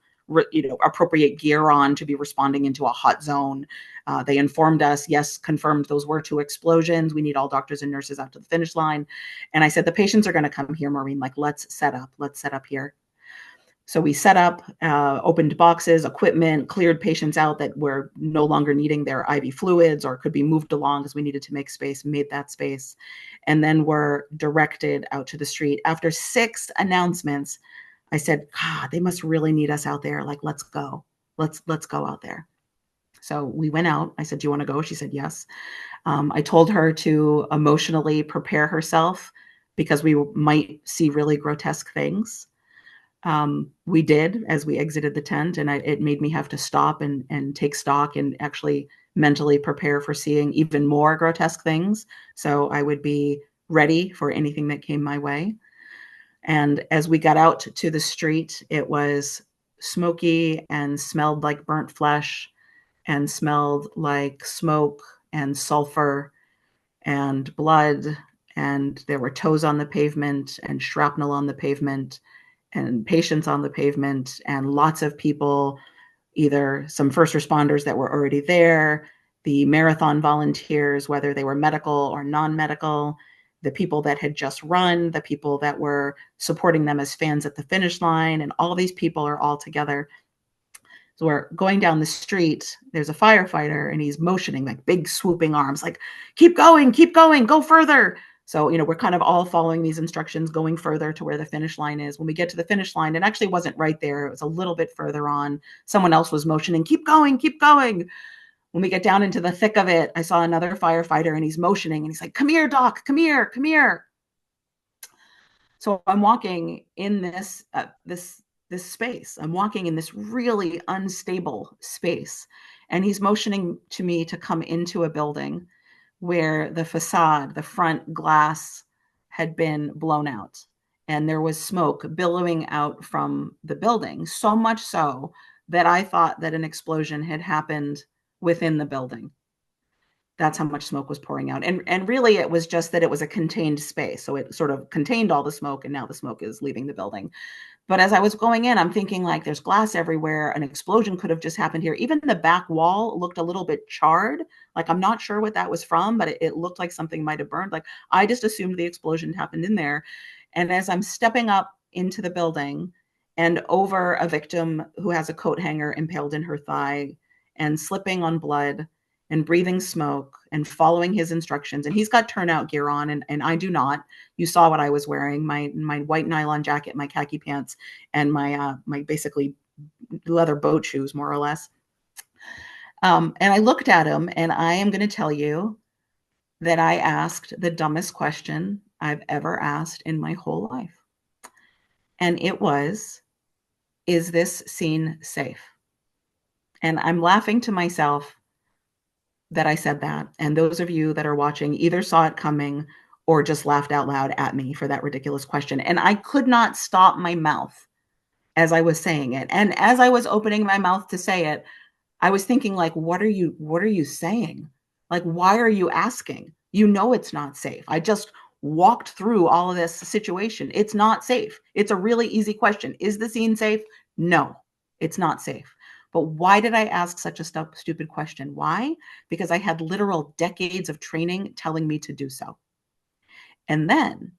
appropriate gear on to be responding into a hot zone. They informed us, yes, confirmed those were 2 explosions. We need all doctors and nurses out to the finish line. And I said, the patients are going to come here, Maureen. Like, let's set up here. So we set up, opened boxes, equipment, cleared patients out that were no longer needing their IV fluids or could be moved along because we needed to make space, made that space. And then were directed out to the street. After 6 announcements, I said, God, they must really need us out there. Like, let's go. Let's go out there. So we went out. I said, do you want to go? She said, yes. I told her to emotionally prepare herself because we might see really grotesque things. We did as we exited the tent, and it made me have to stop and take stock and actually mentally prepare for seeing even more grotesque things. So I would be ready for anything that came my way. And as we got out to the street, it was smoky and smelled like burnt flesh and smelled like smoke and sulfur and blood. And there were toes on the pavement and shrapnel on the pavement and patients on the pavement, and lots of people, either some first responders that were already there, the marathon volunteers, whether they were medical or non-medical, the people that had just run, the people that were supporting them as fans at the finish line, and all these people are all together. So we're going down the street, there's a firefighter, and he's motioning like big swooping arms, like, keep going, go further. So, we're kind of all following these instructions, going further to where the finish line is. When we get to the finish line, it actually wasn't right there. It was a little bit further on. Someone else was motioning, keep going, keep going. When we get down into the thick of it, I saw another firefighter, and he's motioning, and he's like, come here, doc, come here, come here. So I'm walking in this space. I'm walking in this really unstable space, and he's motioning to me to come into a building where the facade, the front glass, had been blown out, and there was smoke billowing out from the building, so much so that I thought that an explosion had happened within the building. That's how much smoke was pouring out. And really, it was just that it was a contained space. So it sort of contained all the smoke, and now the smoke is leaving the building. But as I was going in, I'm thinking, like, there's glass everywhere. An explosion could have just happened here. Even the back wall looked a little bit charred. Like, I'm not sure what that was from, but it looked like something might have burned. Like, I just assumed the explosion happened in there. And as I'm stepping up into the building and over a victim who has a coat hanger impaled in her thigh and slipping on blood and breathing smoke and following his instructions, and he's got turnout gear on, and I do not. You saw what I was wearing, my white nylon jacket, my khaki pants, and my basically leather boat shoes, more or less. And I looked at him, and I am going to tell you that I asked the dumbest question I've ever asked in my whole life. And it was, is this scene safe? And I'm laughing to myself that I said that. And those of you that are watching either saw it coming or just laughed out loud at me for that ridiculous question. And I could not stop my mouth as I was saying it. And as I was opening my mouth to say it, I was thinking, like, what are you saying? Like, why are you asking? You know it's not safe. I just walked through all of this situation. It's not safe. It's a really easy question. Is the scene safe? No, it's not safe. But why did I ask such a stupid question? Why? Because I had literal decades of training telling me to do so. And then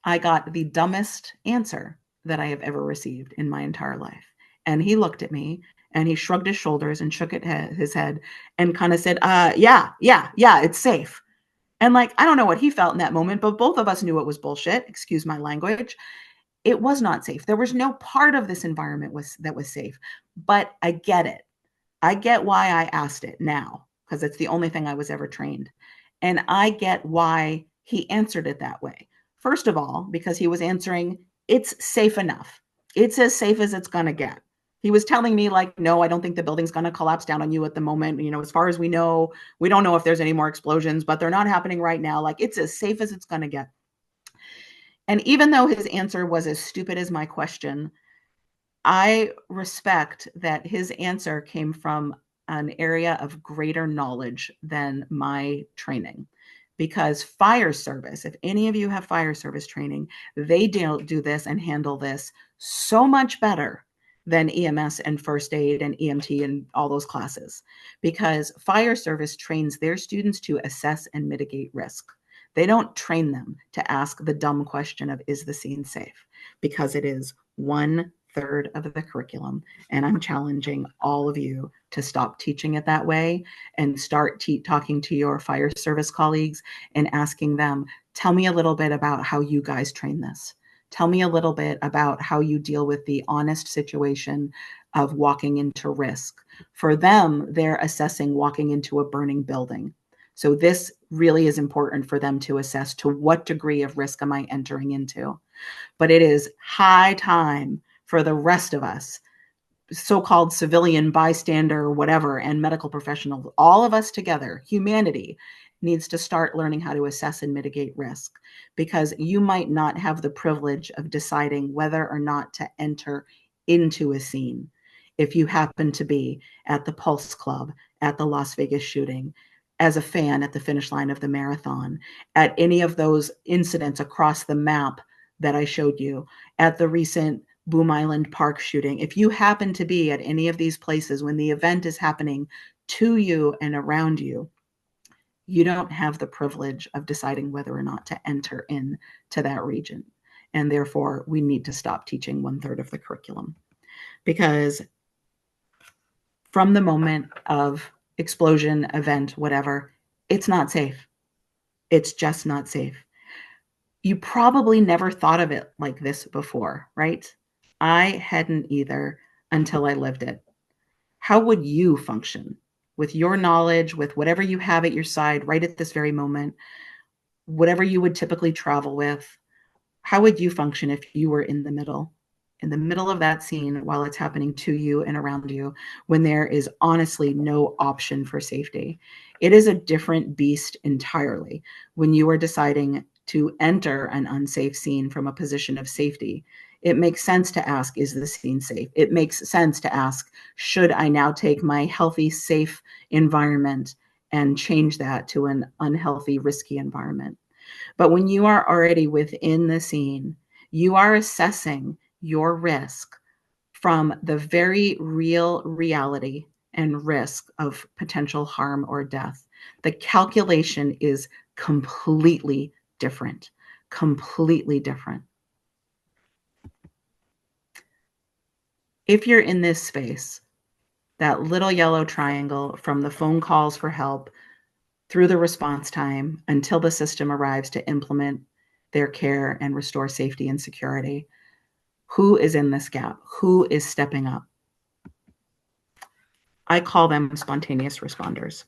I got the dumbest answer that I have ever received in my entire life. And he looked at me and he shrugged his shoulders and shook his head and kind of said, yeah, it's safe. And like, I don't know what he felt in that moment, but both of us knew it was bullshit. Excuse my language. It was not safe. There was no part of this environment that was safe, but I get it. I get why I asked it now because it's the only thing I was ever trained. And I get why he answered it that way. First of all, because he was answering, it's safe enough. It's as safe as it's going to get. He was telling me, like, no, I don't think the building's going to collapse down on you at the moment. You know, as far as we know, we don't know if there's any more explosions, but they're not happening right now. Like, it's as safe as it's going to get. And even though his answer was as stupid as my question, I respect that his answer came from an area of greater knowledge than my training. Because fire service, if any of you have fire service training, they do this and handle this so much better than EMS and first aid and EMT and all those classes. Because fire service trains their students to assess and mitigate risk. They don't train them to ask the dumb question of, is the scene safe? Because it is 1/3 of the curriculum. And I'm challenging all of you to stop teaching it that way and start talking to your fire service colleagues and asking them, tell me a little bit about how you guys train this. Tell me a little bit about how you deal with the honest situation of walking into risk. For them, they're assessing walking into a burning building. So this really is important for them to assess, to what degree of risk am I entering into. But it is high time for the rest of us, so-called civilian, bystander, whatever, and medical professionals, all of us together, humanity needs to start learning how to assess and mitigate risk, because you might not have the privilege of deciding whether or not to enter into a scene. If you happen to be at the Pulse Club, at the Las Vegas shooting, as a fan at the finish line of the marathon, at any of those incidents across the map that I showed you, at the recent Boom Island Park shooting, if you happen to be at any of these places when the event is happening to you and around you, you don't have the privilege of deciding whether or not to enter into that region. And therefore, we need to stop teaching 1/3 of the curriculum. Because from the moment of explosion, event, whatever, it's not safe. It's just not safe. You probably never thought of it like this before, right? I hadn't either until I lived it. How would you function with your knowledge, with whatever you have at your side right at this very moment, whatever you would typically travel with? How would you function if you were in the middle of that scene while it's happening to you and around you, when there is honestly no option for safety? It is a different beast entirely when you are deciding to enter an unsafe scene from a position of safety. It makes sense to ask, is the scene safe? It makes sense to ask, should I now take my healthy, safe environment and change that to an unhealthy, risky environment? But when you are already within the scene, you are assessing your risk from the very real reality and risk of potential harm or death. The calculation is completely different, completely different. If you're in this space, that little yellow triangle from the phone calls for help through the response time until the system arrives to implement their care and restore safety and security, who is in this gap? Who is stepping up? I call them spontaneous responders.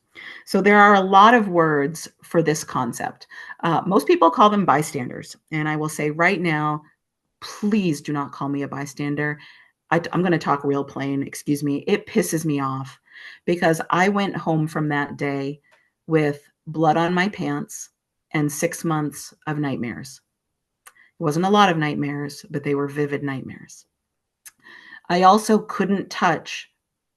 So there are a lot of words for this concept. Most people call them bystanders. And I will say right now, please do not call me a bystander. I'm going to talk real plain. Excuse me. It pisses me off because I went home from that day with blood on my pants and 6 months of nightmares. It wasn't a lot of nightmares, but they were vivid nightmares. I also couldn't touch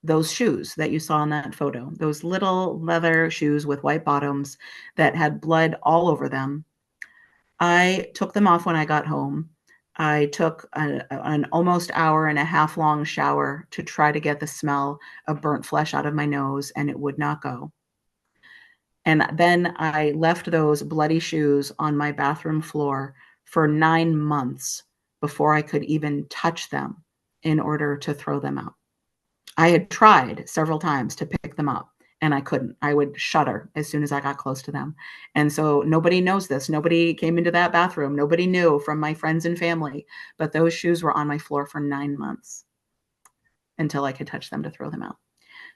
those shoes that you saw in that photo, those little leather shoes with white bottoms that had blood all over them. I took them off when I got home. I took an almost hour and a half long shower to try to get the smell of burnt flesh out of my nose, and it would not go. And then I left those bloody shoes on my bathroom floor for 9 months before I could even touch them in order to throw them out. I had tried several times to pick them up and I couldn't. I would shudder as soon as I got close to them. And so nobody knows this. Nobody came into that bathroom. Nobody knew from my friends and family, but those shoes were on my floor for 9 months until I could touch them to throw them out.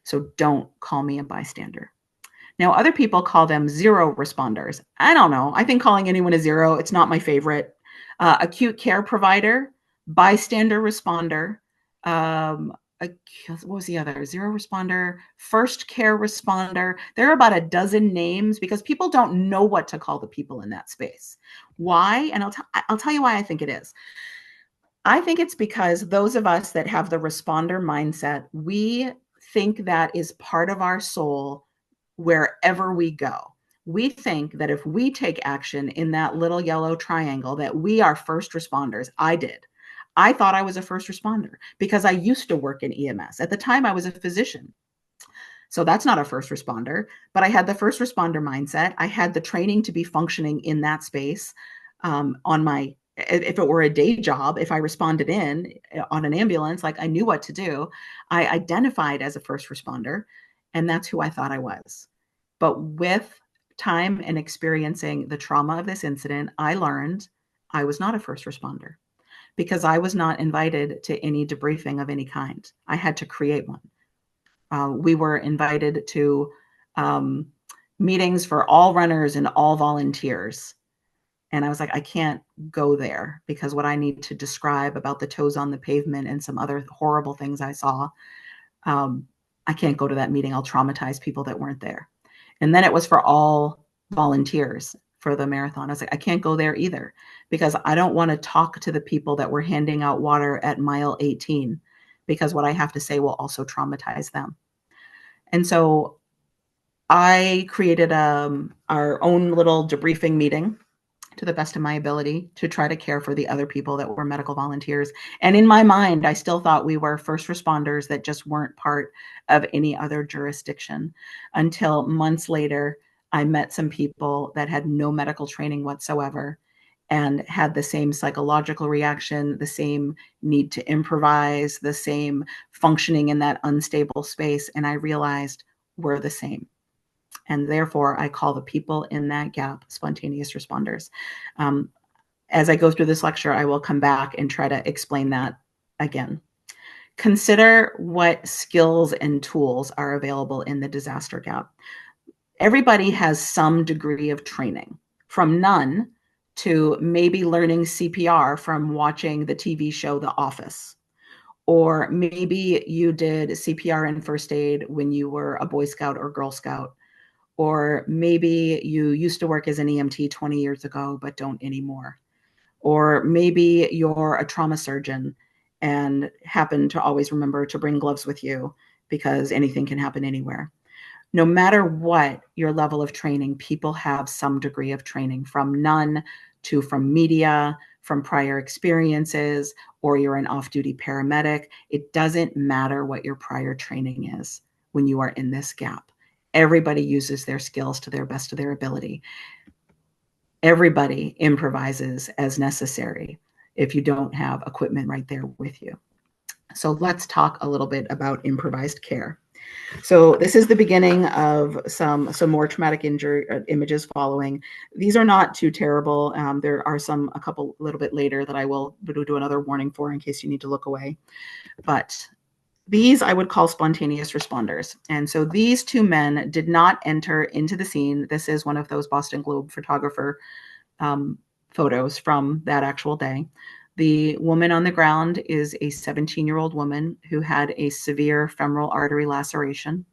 So don't call me a bystander. Now, other people call them zero responders. I don't know. I think calling anyone a zero, it's not my favorite. Acute care provider, bystander responder, what was the other? Zero responder, first care responder. There are about a dozen names because people don't know what to call the people in that space. Why? And I'll tell you why I think it is. I think it's because those of us that have the responder mindset, we think that is part of our soul wherever we go. We think that if we take action in that little yellow triangle, that we are first responders. I did. I thought I was a first responder because I used to work in EMS. At the time, I was a physician. So that's not a first responder, but I had the first responder mindset. I had the training to be functioning in that space on my, if it were a day job, if I responded in on an ambulance, like I knew what to do. I identified as a first responder, and that's who I thought I was. But with time and experiencing the trauma of this incident, I learned I was not a first responder because I was not invited to any debriefing of any kind. I had to create one. We were invited to meetings for all runners and all volunteers. And I was like, I can't go there because what I need to describe about the toes on the pavement and some other horrible things I saw, I can't go to that meeting. I'll traumatize people that weren't there. And then it was for all volunteers for the marathon. I was like, I can't go there either because I don't want to talk to the people that were handing out water at mile 18 because what I have to say will also traumatize them. And so I created our own little debriefing meeting to the best of my ability to try to care for the other people that were medical volunteers. And in my mind, I still thought we were first responders that just weren't part of any other jurisdiction until months later, I met some people that had no medical training whatsoever and had the same psychological reaction, the same need to improvise, the same functioning in that unstable space. And I realized we're the same. And therefore, I call the people in that gap spontaneous responders. As I go through this lecture, I will come back and try to explain that again. Consider what skills and tools are available in the disaster gap. Everybody has some degree of training, from none to maybe learning CPR from watching the TV show The Office. Or maybe you did CPR and first aid when you were a Boy Scout or Girl Scout. Or maybe you used to work as an EMT 20 years ago, but don't anymore. Or maybe you're a trauma surgeon and happen to always remember to bring gloves with you because anything can happen anywhere. No matter what your level of training, people have some degree of training, from none to from media, from prior experiences, or you're an off-duty paramedic. It doesn't matter what your prior training is when you are in this gap. Everybody uses their skills to their best of their ability. Everybody improvises as necessary if you don't have equipment right there with you. So let's talk a little bit about improvised care. So this is the beginning of some more traumatic injury images following. These are not too terrible. There are a couple a little bit later that I will do another warning for in case you need to look away. But these I would call spontaneous responders. And so these two men did not enter into the scene. This is one of those Boston Globe photographer photos from that actual day. The woman on the ground is a 17-year-old woman who had a severe femoral artery laceration.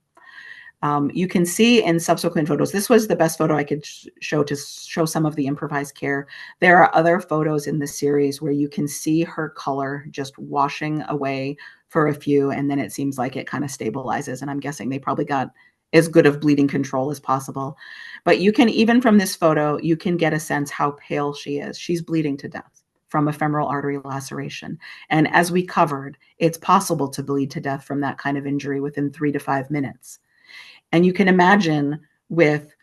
You can see in subsequent photos, this was the best photo I could show to show some of the improvised care. There are other photos in the series where you can see her color just washing away for a few, and then it seems like it kind of stabilizes. And I'm guessing they probably got as good of bleeding control as possible. But you can, even from this photo, you can get a sense how pale she is. She's bleeding to death from a femoral artery laceration. And as we covered, it's possible to bleed to death from that kind of injury within 3 to 5 minutes. And you can imagine with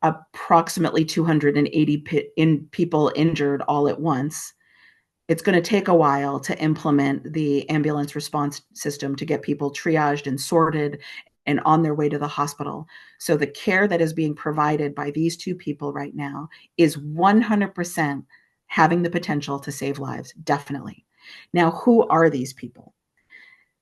approximately 280 people injured all at once, it's going to take a while to implement the ambulance response system to get people triaged and sorted and on their way to the hospital. So the care that is being provided by these two people right now is 100% having the potential to save lives, definitely. Now, who are these people?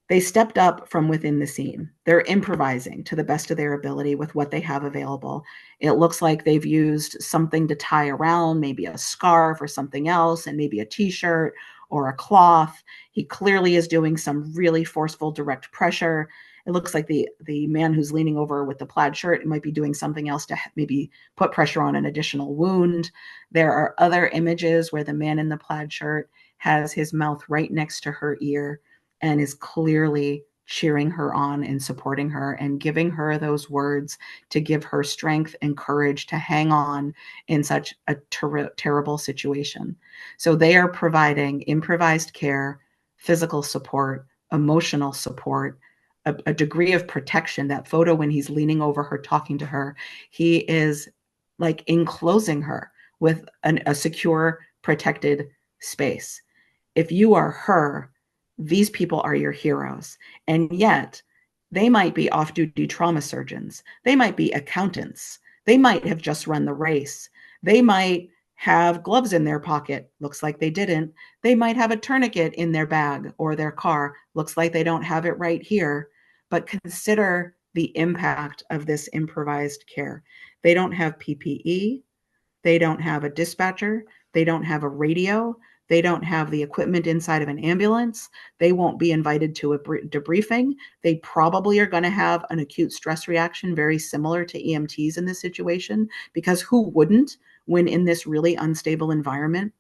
They stepped up from within the scene. They're improvising to the best of their ability with what they have available. It looks like they've used something to tie around, maybe a scarf or something else, and maybe a t-shirt or a cloth. He clearly is doing some really forceful direct pressure. It looks like the man who's leaning over with the plaid shirt might be doing something else to maybe put pressure on an additional wound. There are other images where the man in the plaid shirt has his mouth right next to her ear and is clearly cheering her on and supporting her and giving her those words to give her strength and courage to hang on in such a terrible situation. So they are providing improvised care, physical support, emotional support, a degree of protection. That photo when he's leaning over her, talking to her, he is like enclosing her with a secure, protected space. If you are her, these people are your heroes. And yet, they might be off duty trauma surgeons. They might be accountants. They might have just run the race. They might have gloves in their pocket. Looks like they didn't. They might have a tourniquet in their bag or their car. Looks like they don't have it right here. But consider the impact of this improvised care. They don't have PPE. They don't have a dispatcher. They don't have a radio. They don't have the equipment inside of an ambulance. They won't be invited to a debriefing. They probably are going to have an acute stress reaction very similar to EMTs in this situation, because who wouldn't when in this really unstable environment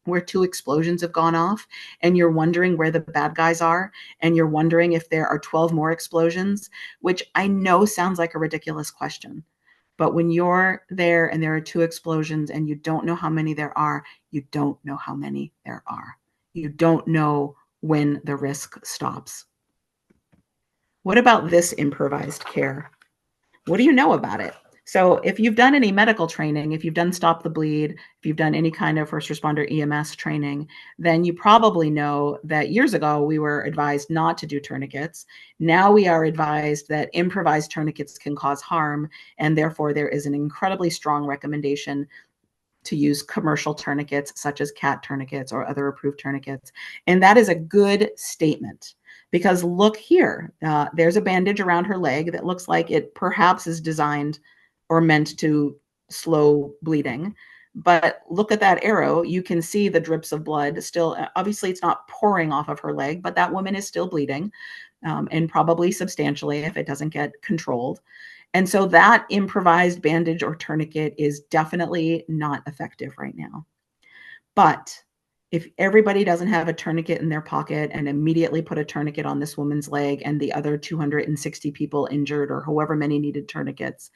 where 2 explosions have gone off and you're wondering where the bad guys are and you're wondering if there are 12 more explosions, which I know sounds like a ridiculous question. But when you're there and there are 2 explosions and you don't know how many there are, you don't know how many there are. You don't know when the risk stops. What about this improvised care? What do you know about it? So if you've done any medical training, if you've done Stop the Bleed, if you've done any kind of first responder EMS training, then you probably know that years ago we were advised not to do tourniquets. Now we are advised that improvised tourniquets can cause harm, and therefore there is an incredibly strong recommendation to use commercial tourniquets such as CAT tourniquets or other approved tourniquets. And that is a good statement, because look here, there's a bandage around her leg that looks like it perhaps is designed or meant to slow bleeding. But look at that arrow. You can see the drips of blood still. Obviously, it's not pouring off of her leg, but that woman is still bleeding, and probably substantially if it doesn't get controlled. And so that improvised bandage or tourniquet is definitely not effective right now. But if everybody doesn't have a tourniquet in their pocket and immediately put a tourniquet on this woman's leg and the other 260 people injured or however many needed tourniquets,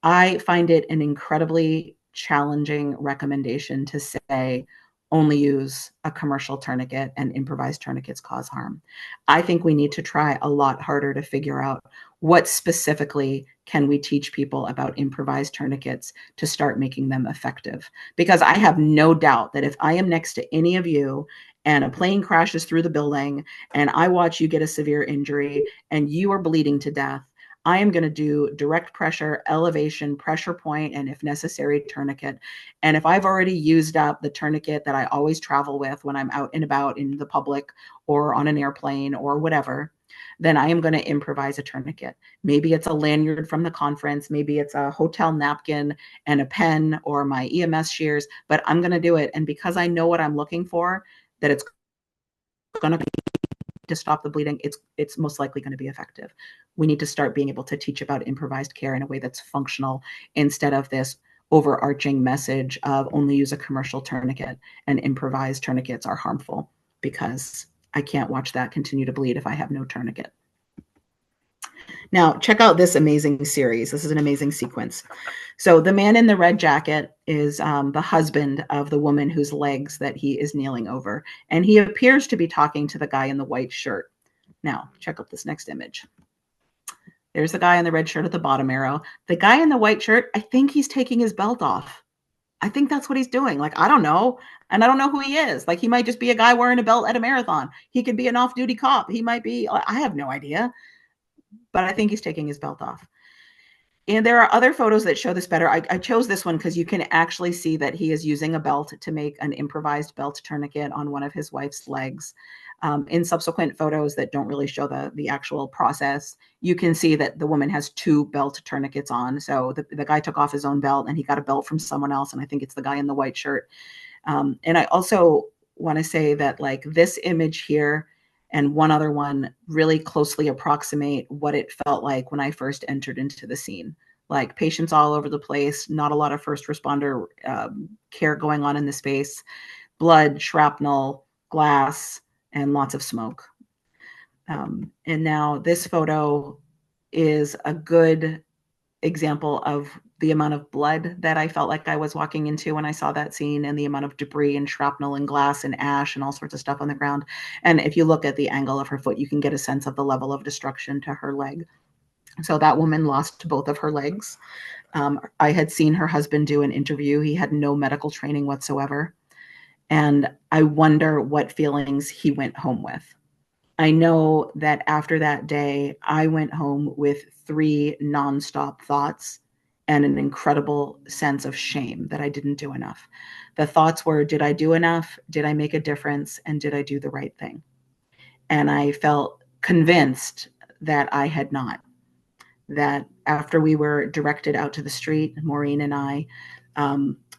I find it an incredibly challenging recommendation to say only use a commercial tourniquet and improvised tourniquets cause harm. I think we need to try a lot harder to figure out what specifically can we teach people about improvised tourniquets to start making them effective. Because I have no doubt that if I am next to any of you and a plane crashes through the building and I watch you get a severe injury and you are bleeding to death, I am going to do direct pressure, elevation, pressure point, and if necessary, tourniquet. And if I've already used up the tourniquet that I always travel with when I'm out and about in the public or on an airplane or whatever, then I am going to improvise a tourniquet. Maybe it's a lanyard from the conference. Maybe it's a hotel napkin and a pen or my EMS shears, but I'm going to do it. And because I know what I'm looking for, that it's going to be to stop the bleeding, it's most likely going to be effective. We need to start being able to teach about improvised care in a way that's functional instead of this overarching message of only use a commercial tourniquet and improvised tourniquets are harmful, because I can't watch that continue to bleed if I have no tourniquet. Now, check out this amazing series. This is an amazing sequence. So the man in the red jacket is the husband of the woman whose legs that he is kneeling over. And he appears to be talking to the guy in the white shirt. Now, check out this next image. There's the guy in the red shirt at the bottom arrow. The guy in the white shirt, I think he's taking his belt off. I think that's what he's doing. Like, I don't know. And I don't know who he is. Like, he might just be a guy wearing a belt at a marathon. He could be an off-duty cop. He might be, I have no idea. But I think he's taking his belt off. And there are other photos that show this better. I chose this one because you can actually see that he is using a belt to make an improvised belt tourniquet on one of his wife's legs. In subsequent photos that don't really show the actual process, you can see that the woman has two belt tourniquets on. So the guy took off his own belt and he got a belt from someone else. And I think it's the guy in the white shirt. And I also want to say that, like, this image here and one other one really closely approximate what it felt like when I first entered into the scene. Like, patients all over the place, not a lot of first responder care going on in the space, blood, shrapnel, glass, and lots of smoke. And now this photo is a good example of the amount of blood that I felt like I was walking into when I saw that scene, and the amount of debris and shrapnel and glass and ash and all sorts of stuff on the ground. And if you look at the angle of her foot, you can get a sense of the level of destruction to her leg. So that woman lost both of her legs. I had seen her husband do an interview. He had no medical training whatsoever. And I wonder what feelings he went home with. I know that after that day, I went home with 3 nonstop thoughts and an incredible sense of shame that I didn't do enough. The thoughts were, did I do enough? Did I make a difference? And did I do the right thing? And I felt convinced that I had not. That after we were directed out to the street, Maureen and I,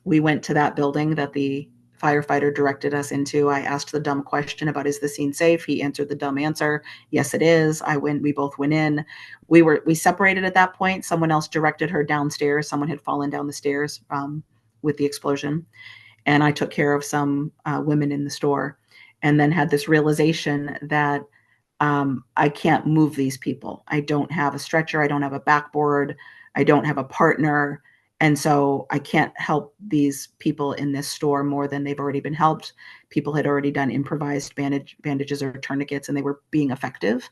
we went to that building that the firefighter directed us into. I asked the dumb question about, is the scene safe? He answered the dumb answer. Yes, it is. We both went in. We separated at that point. Someone else directed her downstairs. Someone had fallen down the stairs with the explosion. And I took care of some women in the store, and then had this realization that I can't move these people. I don't have a stretcher. I don't have a backboard. I don't have a partner. And so I can't help these people in this store more than they've already been helped. People had already done improvised bandages or tourniquets, and they were being effective.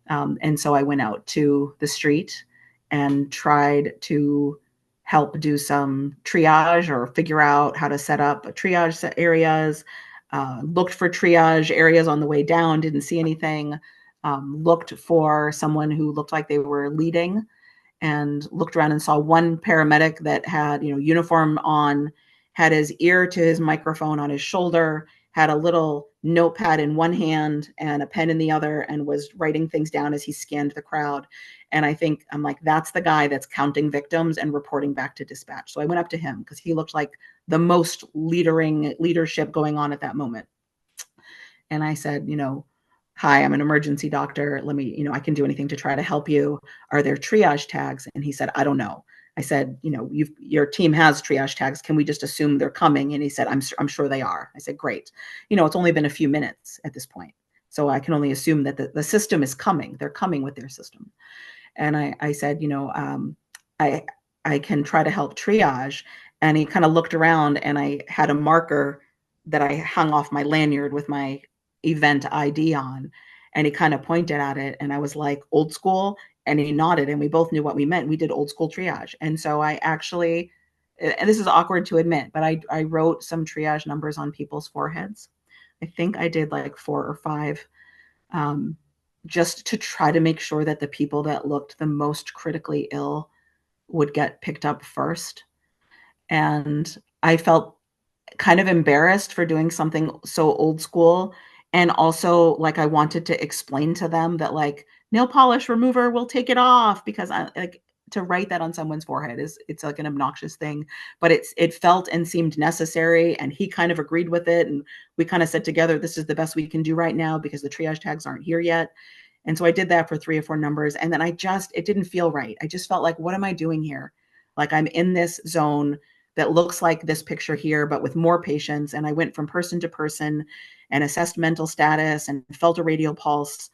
And so I went out to the street and tried to help do some triage or figure out how to set up triage areas. Looked for triage areas on the way down, didn't see anything. Looked for someone who looked like they were leading, and looked around and saw one paramedic that had, uniform on, had his ear to his microphone on his shoulder, had a little notepad in one hand and a pen in the other, and was writing things down as he scanned the crowd. And I'm like, that's the guy that's counting victims and reporting back to dispatch. So I went up to him because he looked like the most leadership going on at that moment. And I said, hi, I'm an emergency doctor. Let me, I can do anything to try to help you. Are there triage tags? And he said, I don't know. I said, your team has triage tags. Can we just assume they're coming? And he said, I'm sure they are. I said, great. It's only been a few minutes at this point. So I can only assume that the system is coming. They're coming with their system. And I said, I can try to help triage. And he kind of looked around, and I had a marker that I hung off my lanyard with my event ID on. And he kind of pointed at it, and I was like, old school. And he nodded, and we both knew what we meant. We did old school triage. And so I actually, and this is awkward to admit, but I wrote some triage numbers on people's foreheads. I think I did like 4 or 5, just to try to make sure that the people that looked the most critically ill would get picked up first. And I felt kind of embarrassed for doing something so old school. And also, like, I wanted to explain to them that, like, nail polish remover will take it off, because to write that on someone's forehead is, it's like an obnoxious thing, but it felt and seemed necessary, and he kind of agreed with it, and we kind of said together, this is the best we can do right now because the triage tags aren't here yet. And so I did that for 3 or 4 numbers, and then it didn't feel right. I just felt like, what am I doing here? Like, I'm in this zone that looks like this picture here, but with more patients. And I went from person to person and assessed mental status and felt a radial pulse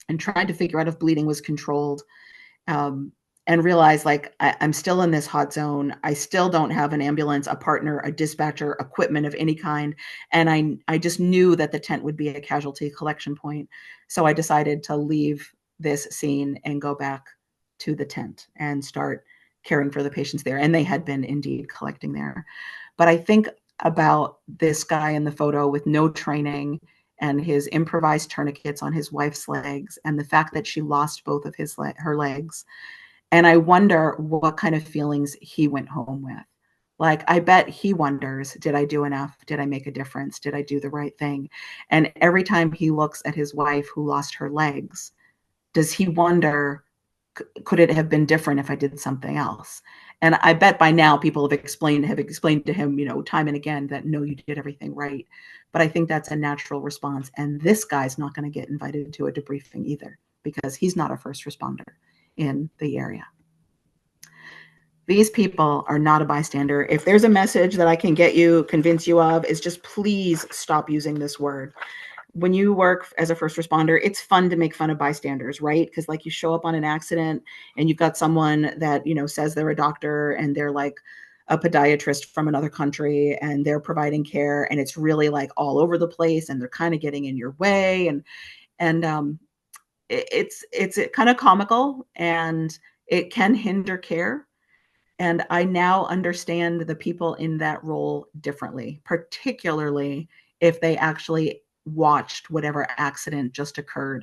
and tried to figure out if bleeding was controlled. And realized, like, I'm still in this hot zone. I still don't have an ambulance, a partner, a dispatcher, equipment of any kind. And I just knew that the tent would be a casualty collection point. So I decided to leave this scene and go back to the tent and start caring for the patients there. And they had been indeed collecting there. But I think about this guy in the photo with no training and his improvised tourniquets on his wife's legs, and the fact that she lost both of her legs. And I wonder what kind of feelings he went home with. Like, I bet he wonders, did I do enough? Did I make a difference? Did I do the right thing? And every time he looks at his wife who lost her legs, does he wonder, could it have been different if I did something else? And I bet by now people have explained to him, time and again, that no, you did everything right. But I think that's a natural response. And this guy's not going to get invited to a debriefing either, because he's not a first responder in the area. These people are not a bystander. If there's a message that I can convince you of, is just please stop using this word. When you work as a first responder, it's fun to make fun of bystanders, right? Because, like, you show up on an accident and you've got someone that, says they're a doctor and they're like a podiatrist from another country and they're providing care, and it's really like all over the place and they're kind of getting in your way. And it's kind of comical, and it can hinder care. And I now understand the people in that role differently, particularly if they actually watched whatever accident just occur.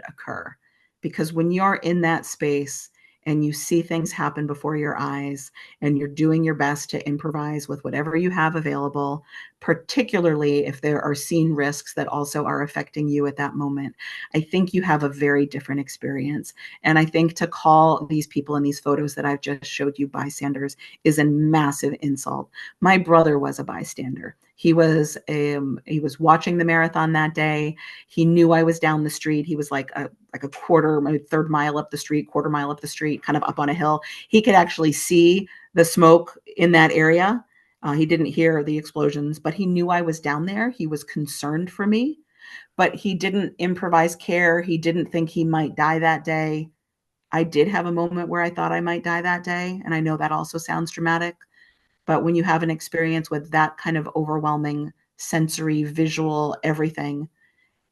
Because when you're in that space and you see things happen before your eyes and you're doing your best to improvise with whatever you have available, particularly if there are seen risks that also are affecting you at that moment, I think you have a very different experience. And I think to call these people in these photos that I've just showed you bystanders is a massive insult. My brother was a bystander. He was watching the marathon that day. He knew I was down the street. He was like a third mile up the street, quarter mile up the street, kind of up on a hill. He could actually see the smoke in that area. He didn't hear the explosions, but he knew I was down there. He was concerned for me, but he didn't improvise care. He didn't think he might die that day. I did have a moment where I thought I might die that day, and I know that also sounds dramatic. But when you have an experience with that kind of overwhelming sensory, visual, everything,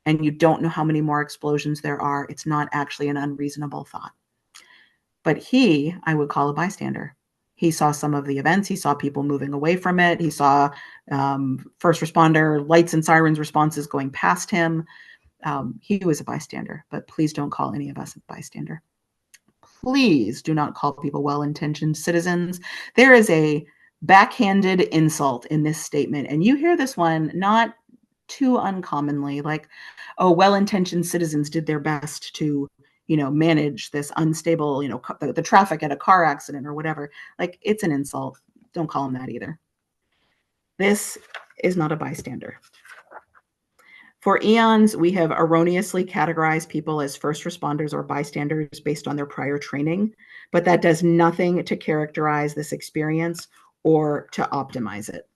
and you don't know how many more explosions there are, it's not actually an unreasonable thought. But I would call a bystander. He saw some of the events. He saw people moving away from it. He saw first responder lights and sirens responses going past him. He was a bystander, but please don't call any of us a bystander. Please do not call people well-intentioned citizens. There is a backhanded insult in this statement, and you hear this one not too uncommonly, like, oh, well-intentioned citizens did their best to, manage this unstable, the traffic at a car accident or whatever. Like, it's an insult. Don't call them that either. This is not a bystander. For eons, we have erroneously categorized people as first responders or bystanders based on their prior training, but that does nothing to characterize this experience or to optimize it.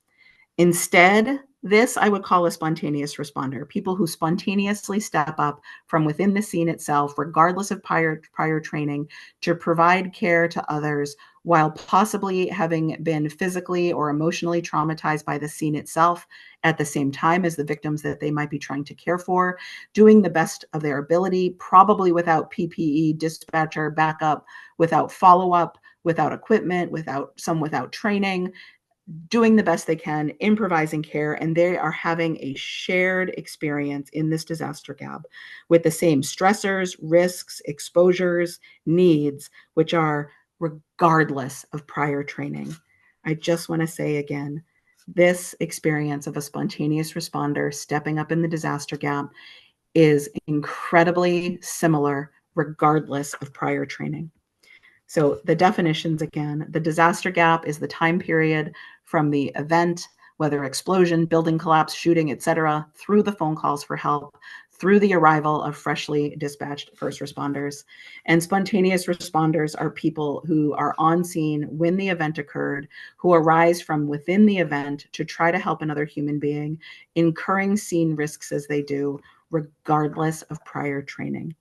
Instead, this I would call a spontaneous responder, people who spontaneously step up from within the scene itself, regardless of prior training, to provide care to others while possibly having been physically or emotionally traumatized by the scene itself at the same time as the victims that they might be trying to care for, doing the best of their ability, probably without PPE, dispatcher, backup, without follow-up, without equipment, without training, doing the best they can, improvising care, and they are having a shared experience in this disaster gap with the same stressors, risks, exposures, needs, which are regardless of prior training. I just want to say again, this experience of a spontaneous responder stepping up in the disaster gap is incredibly similar regardless of prior training. So the definitions again, the disaster gap is the time period from the event, whether explosion, building collapse, shooting, etc., through the phone calls for help, through the arrival of freshly dispatched first responders. And spontaneous responders are people who are on scene when the event occurred, who arise from within the event to try to help another human being, incurring scene risks as they do, regardless of prior training.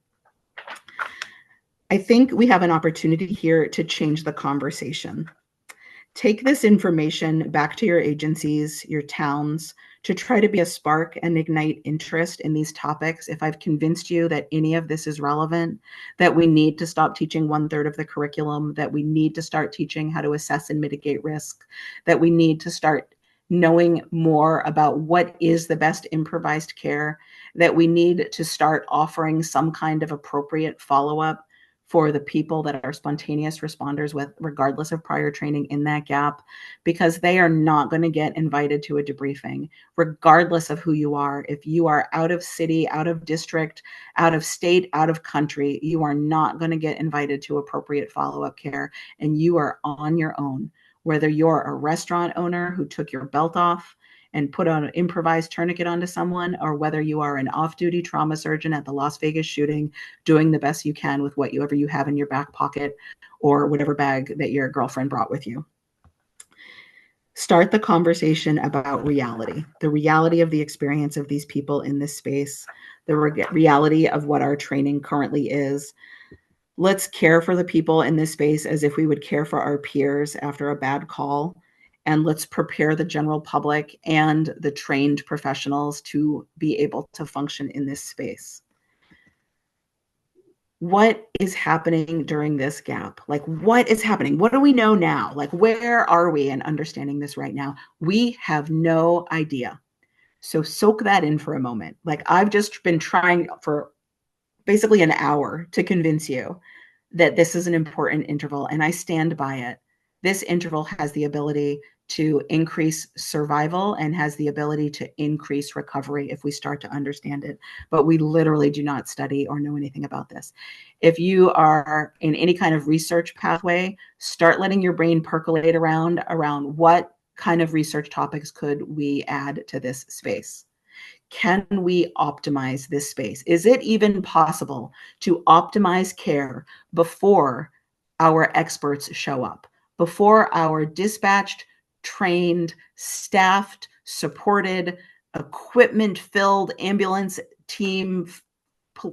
I think we have an opportunity here to change the conversation. Take this information back to your agencies, your towns, to try to be a spark and ignite interest in these topics. If I've convinced you that any of this is relevant, that we need to stop teaching 1/3 of the curriculum, that we need to start teaching how to assess and mitigate risk, that we need to start knowing more about what is the best improvised care, that we need to start offering some kind of appropriate follow-up for the people that are spontaneous responders with, regardless of prior training in that gap, because they are not going to get invited to a debriefing, regardless of who you are. If you are out of city, out of district, out of state, out of country, you are not going to get invited to appropriate follow-up care, and you are on your own. Whether you're a restaurant owner who took your belt off and put on an improvised tourniquet onto someone, or whether you are an off-duty trauma surgeon at the Las Vegas shooting, doing the best you can with whatever you have in your back pocket or whatever bag that your girlfriend brought with you. Start the conversation about reality, the reality of the experience of these people in this space, the reality of what our training currently is. Let's care for the people in this space as if we would care for our peers after a bad call. And let's prepare the general public and the trained professionals to be able to function in this space. What is happening during this gap? Like, what is happening? What do we know now? Like, where are we in understanding this right now? We have no idea. So soak that in for a moment. Like, I've just been trying for basically an hour to convince you that this is an important interval, and I stand by it. This interval has the ability to increase survival and has the ability to increase recovery if we start to understand it. But we literally do not study or know anything about this. If you are in any kind of research pathway, start letting your brain percolate around what kind of research topics could we add to this space. Can we optimize this space? Is it even possible to optimize care before our experts show up, before our dispatched, trained, staffed, supported, equipment-filled ambulance team,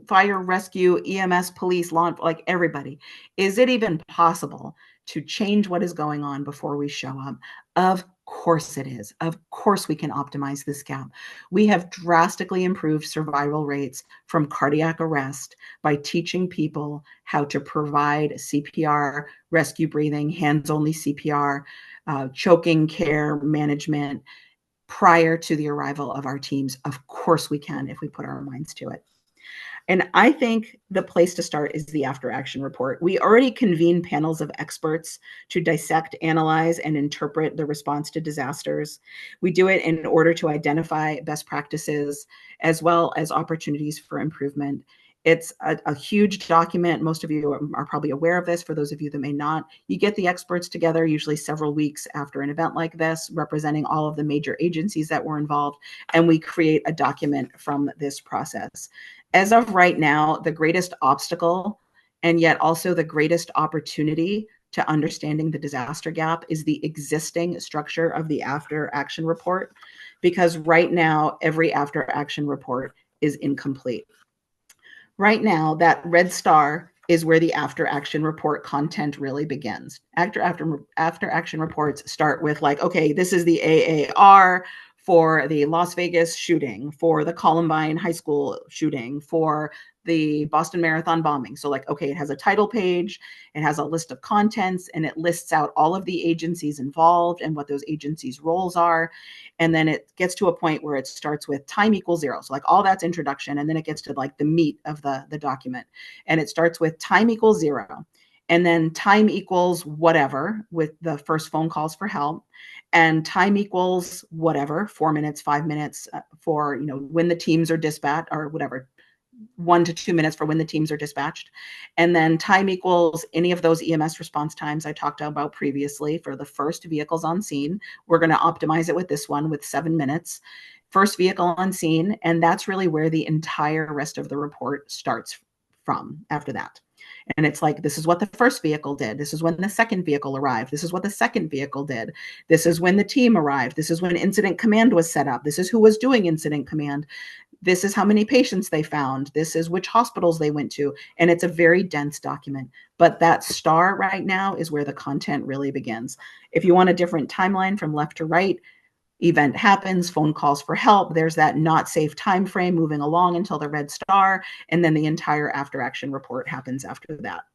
fire rescue, EMS, police, law, like everybody? Is it even possible to change what is going on before we show up? Of course it is. Of course we can optimize this gap. We have drastically improved survival rates from cardiac arrest by teaching people how to provide CPR, rescue breathing, hands-only CPR, choking care management prior to the arrival of our teams. Of course we can if we put our minds to it. And I think the place to start is the after action report. We already convene panels of experts to dissect, analyze, and interpret the response to disasters. We do it in order to identify best practices as well as opportunities for improvement. It's a huge document. Most of you are probably aware of this. For those of you that may not, you get the experts together usually several weeks after an event like this, representing all of the major agencies that were involved, and we create a document from this process. As of right now, the greatest obstacle and yet also the greatest opportunity to understanding the disaster gap is the existing structure of the after action report, because right now, every after action report is incomplete. Right now, that red star is where the after action report content really begins. After action reports start with like, okay, this is the AAR for the Las Vegas shooting, for the Columbine High School shooting, for the Boston Marathon bombing. So like, okay, it has a title page, it has a list of contents, and it lists out all of the agencies involved and what those agencies' roles are. And then it gets to a point where it starts with time equals 0. So like all that's introduction. And then it gets to like the meat of the document. And it starts with time equals 0. And then time equals whatever with the first phone calls for help. And time equals whatever, 4 minutes, 5 minutes for, when the teams are dispatched or whatever, 1 to 2 minutes for when the teams are dispatched. And then time equals any of those EMS response times I talked about previously for the first vehicles on scene. We're going to optimize it with this one with 7 minutes. First vehicle on scene, and that's really where the entire rest of the report starts from after that. And it's like, this is what the first vehicle did. This is when the second vehicle arrived. This is what the second vehicle did. This is when the team arrived. This is when incident command was set up. This is who was doing incident command. This is how many patients they found. This is which hospitals they went to. And it's a very dense document. But that star right now is where the content really begins. If you want a different timeline from left to right, event happens, phone calls for help, there's that not safe time frame moving along until the red star, and then the entire after action report happens after that.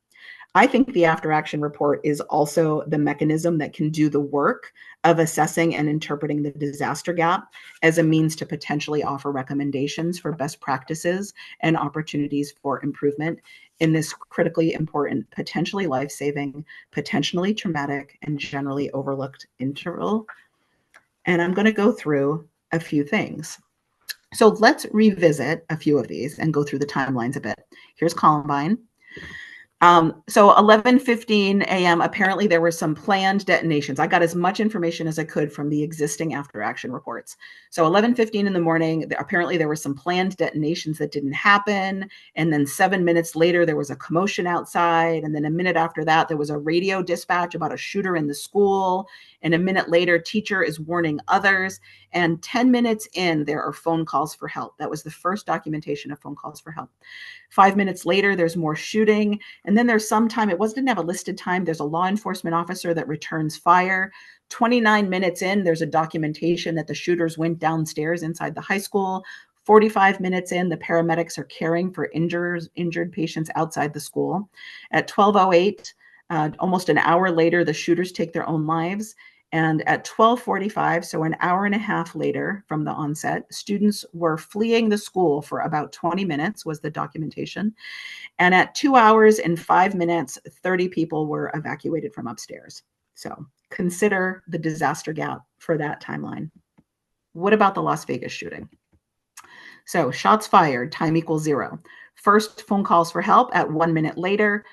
I think the after action report is also the mechanism that can do the work of assessing and interpreting the disaster gap as a means to potentially offer recommendations for best practices and opportunities for improvement in this critically important, potentially life-saving, potentially traumatic, and generally overlooked interval. And I'm going to go through a few things. So let's revisit a few of these and go through the timelines a bit. Here's Columbine. So 11:15 a.m., apparently there were some planned detonations. I got as much information as I could from the existing after action reports. So 11:15 in the morning, apparently there were some planned detonations that didn't happen. And then 7 minutes later, there was a commotion outside. And then a minute after that, there was a radio dispatch about a shooter in the school. And a minute later, teacher is warning others. And 10 minutes in, there are phone calls for help. That was the first documentation of phone calls for help. 5 minutes later, there's more shooting. And then there's some time, didn't have a listed time. There's a law enforcement officer that returns fire. 29 minutes in, there's a documentation that the shooters went downstairs inside the high school. 45 minutes in, the paramedics are caring for injured patients outside the school. At 12:08, almost an hour later, the shooters take their own lives. And at 12:45, so an hour and a half later from the onset, students were fleeing the school for about 20 minutes, was the documentation. And at 2 hours and 5 minutes, 30 people were evacuated from upstairs. So consider the disaster gap for that timeline. What about the Las Vegas shooting? So shots fired, time equals 0. First phone calls for help at 1 minute later.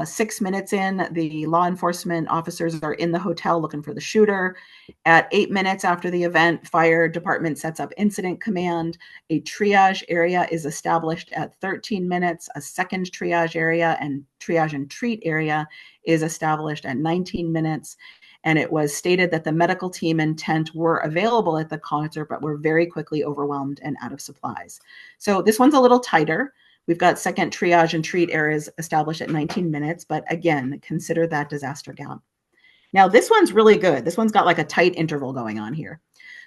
6 minutes in, the law enforcement officers are in the hotel looking for the shooter. At 8 minutes after the event, fire department sets up incident command. A triage area is established at 13 minutes. A second triage area and triage and treat area is established at 19 minutes. And it was stated that the medical team and tent were available at the concert, but were very quickly overwhelmed and out of supplies. So this one's a little tighter. We've got second triage and treat areas established at 19 minutes, but again, consider that disaster gap. Now, this one's really good. This one's got like a tight interval going on here.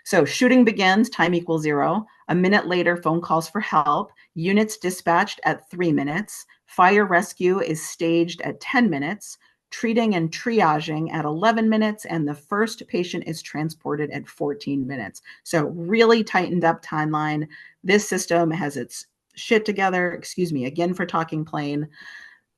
So shooting begins, time equals 0. A minute later, phone calls for help. Units dispatched at 3 minutes. Fire rescue is staged at 10 minutes. Treating and triaging at 11 minutes, and the first patient is transported at 14 minutes. So really tightened up timeline. This system has its shit together, excuse me again for talking plain.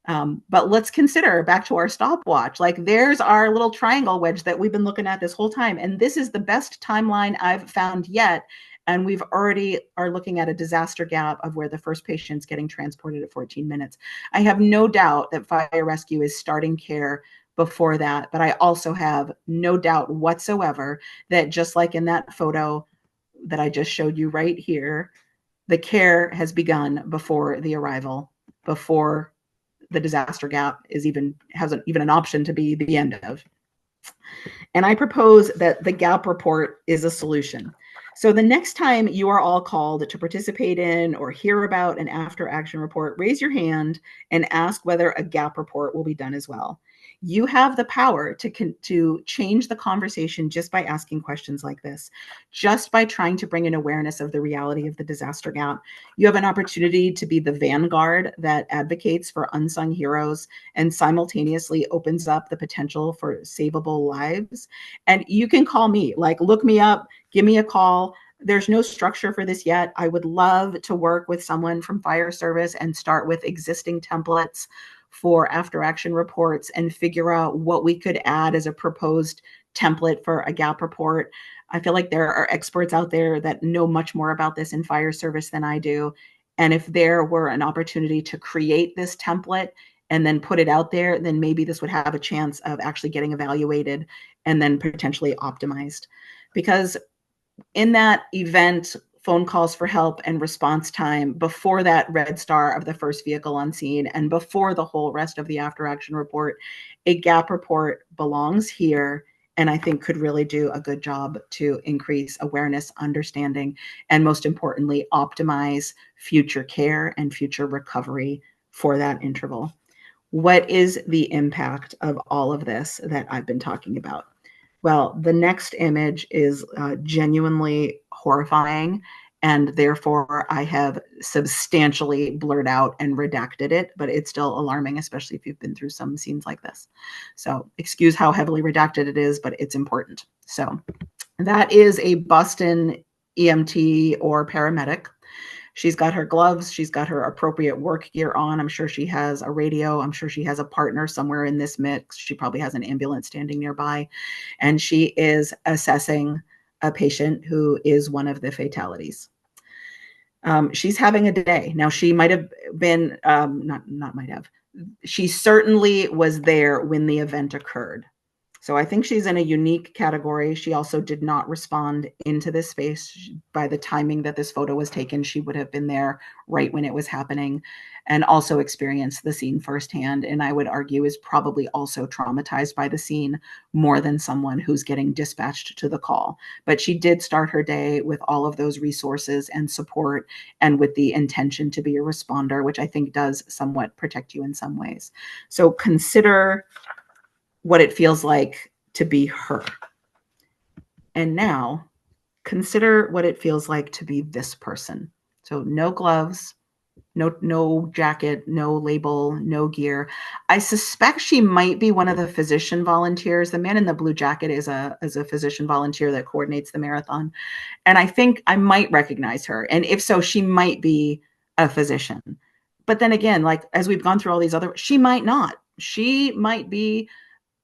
But let's consider back to our stopwatch. Like there's our little triangle wedge that we've been looking at this whole time. And this is the best timeline I've found yet. And we've already are looking at a disaster gap of where the first patient's getting transported at 14 minutes. I have no doubt that fire rescue is starting care before that, but I also have no doubt whatsoever that just like in that photo that I just showed you right here, the care has begun before the arrival, before the disaster gap has even an option to be the end of. And I propose that the gap report is a solution. So the next time you are all called to participate in or hear about an after action report, raise your hand and ask whether a gap report will be done as well. You have the power to change the conversation just by asking questions like this, just by trying to bring an awareness of the reality of the disaster gap. You have an opportunity to be the vanguard that advocates for unsung heroes and simultaneously opens up the potential for savable lives. And you can call me, like look me up, give me a call. There's no structure for this yet. I would love to work with someone from fire service and start with existing templates for after action reports and figure out what we could add as a proposed template for a gap report. I feel like there are experts out there that know much more about this in fire service than I do. And if there were an opportunity to create this template and then put it out there, then maybe this would have a chance of actually getting evaluated and then potentially optimized. Because in that event, phone calls for help and response time, before that red star of the first vehicle on scene, and before the whole rest of the after action report, a gap report belongs here, and I think could really do a good job to increase awareness, understanding, and most importantly, optimize future care and future recovery for that interval. What is the impact of all of this that I've been talking about? Well, the next image is genuinely horrifying, and therefore I have substantially blurred out and redacted it, but it's still alarming, especially if you've been through some scenes like this. So excuse how heavily redacted it is, but it's important. So that is a Boston EMT or paramedic. She's got her gloves. She's got her appropriate work gear on. I'm sure she has a radio. I'm sure she has a partner somewhere in this mix. She probably has an ambulance standing nearby. And she is assessing a patient who is one of the fatalities. She's having a day. Now, she might have been, not might have, she certainly was there when the event occurred. So I think she's in a unique category. She also did not respond into this space. By the timing that this photo was taken, she would have been there right when it was happening and also experienced the scene firsthand. And I would argue is probably also traumatized by the scene more than someone who's getting dispatched to the call. But she did start her day with all of those resources and support and with the intention to be a responder, which I think does somewhat protect you in some ways. So consider what it feels like to be her. And now consider what it feels like to be this person. So no gloves, no jacket, no label, no gear. I suspect she might be one of the physician volunteers. The man in the blue jacket is a physician volunteer that coordinates the marathon. And I think I might recognize her. And if so, she might be a physician. But then again, like as we've gone through all these other, she might not. She might be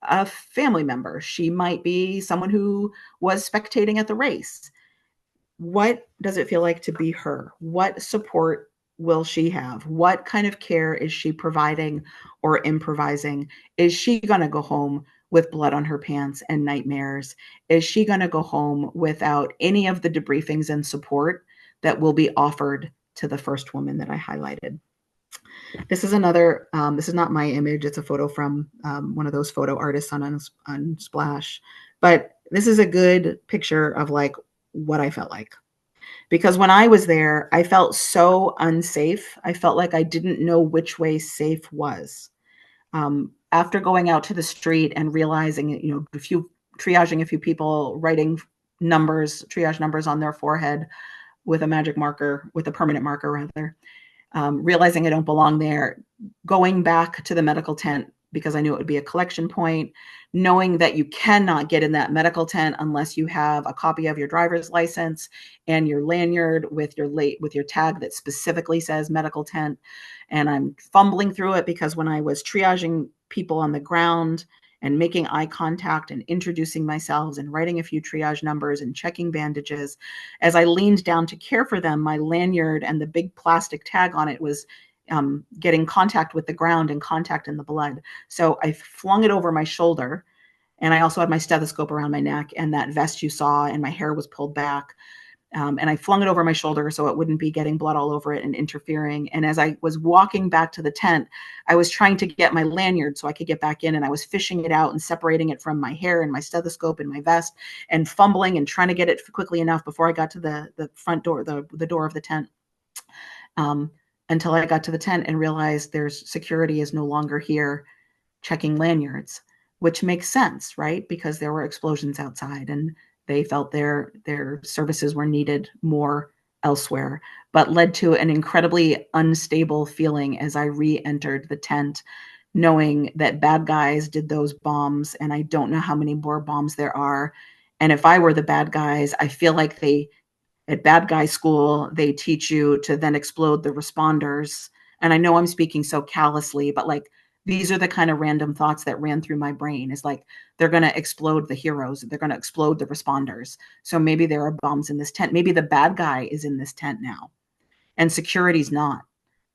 a family member. She might be someone who was spectating at the race. What does it feel like to be her? What support will she have? What kind of care is she providing or improvising? Is she going to go home with blood on her pants and nightmares? Is she going to go home without any of the debriefings and support that will be offered to the first woman that I highlighted? This is another, this is not my image. It's a photo from one of those photo artists on Splash. But this is a good picture of like what I felt like. Because when I was there, I felt so unsafe. I felt like I didn't know which way safe was. After going out to the street and realizing, triaging a few people, writing triage numbers on their forehead with a magic marker, with a permanent marker rather, realizing I don't belong there, going back to the medical tent because I knew it would be a collection point, knowing that you cannot get in that medical tent unless you have a copy of your driver's license and your lanyard with your tag that specifically says medical tent. And I'm fumbling through it because when I was triaging people on the ground and making eye contact and introducing myself and writing a few triage numbers and checking bandages, as I leaned down to care for them, my lanyard and the big plastic tag on it was getting contact with the ground and contact in the blood. So I flung it over my shoulder, and I also had my stethoscope around my neck and that vest you saw, and my hair was pulled back. And I flung it over my shoulder so it wouldn't be getting blood all over it and interfering. And as I was walking back to the tent, I was trying to get my lanyard so I could get back in, and I was fishing it out and separating it from my hair and my stethoscope and my vest and fumbling and trying to get it quickly enough before I got to the front door, the door of the tent. Until I got to the tent and realized there's security is no longer here checking lanyards, which makes sense, right? Because there were explosions outside and they felt their services were needed more elsewhere, but led to an incredibly unstable feeling as I re-entered the tent, knowing that bad guys did those bombs, and I don't know how many more bombs there are. And if I were the bad guys, I feel like at bad guy school, they teach you to then explode the responders. And I know I'm speaking so callously, but like these are the kind of random thoughts that ran through my brain. Is like, they're going to explode the heroes. They're going to explode the responders. So maybe there are bombs in this tent. Maybe the bad guy is in this tent now. and security's not.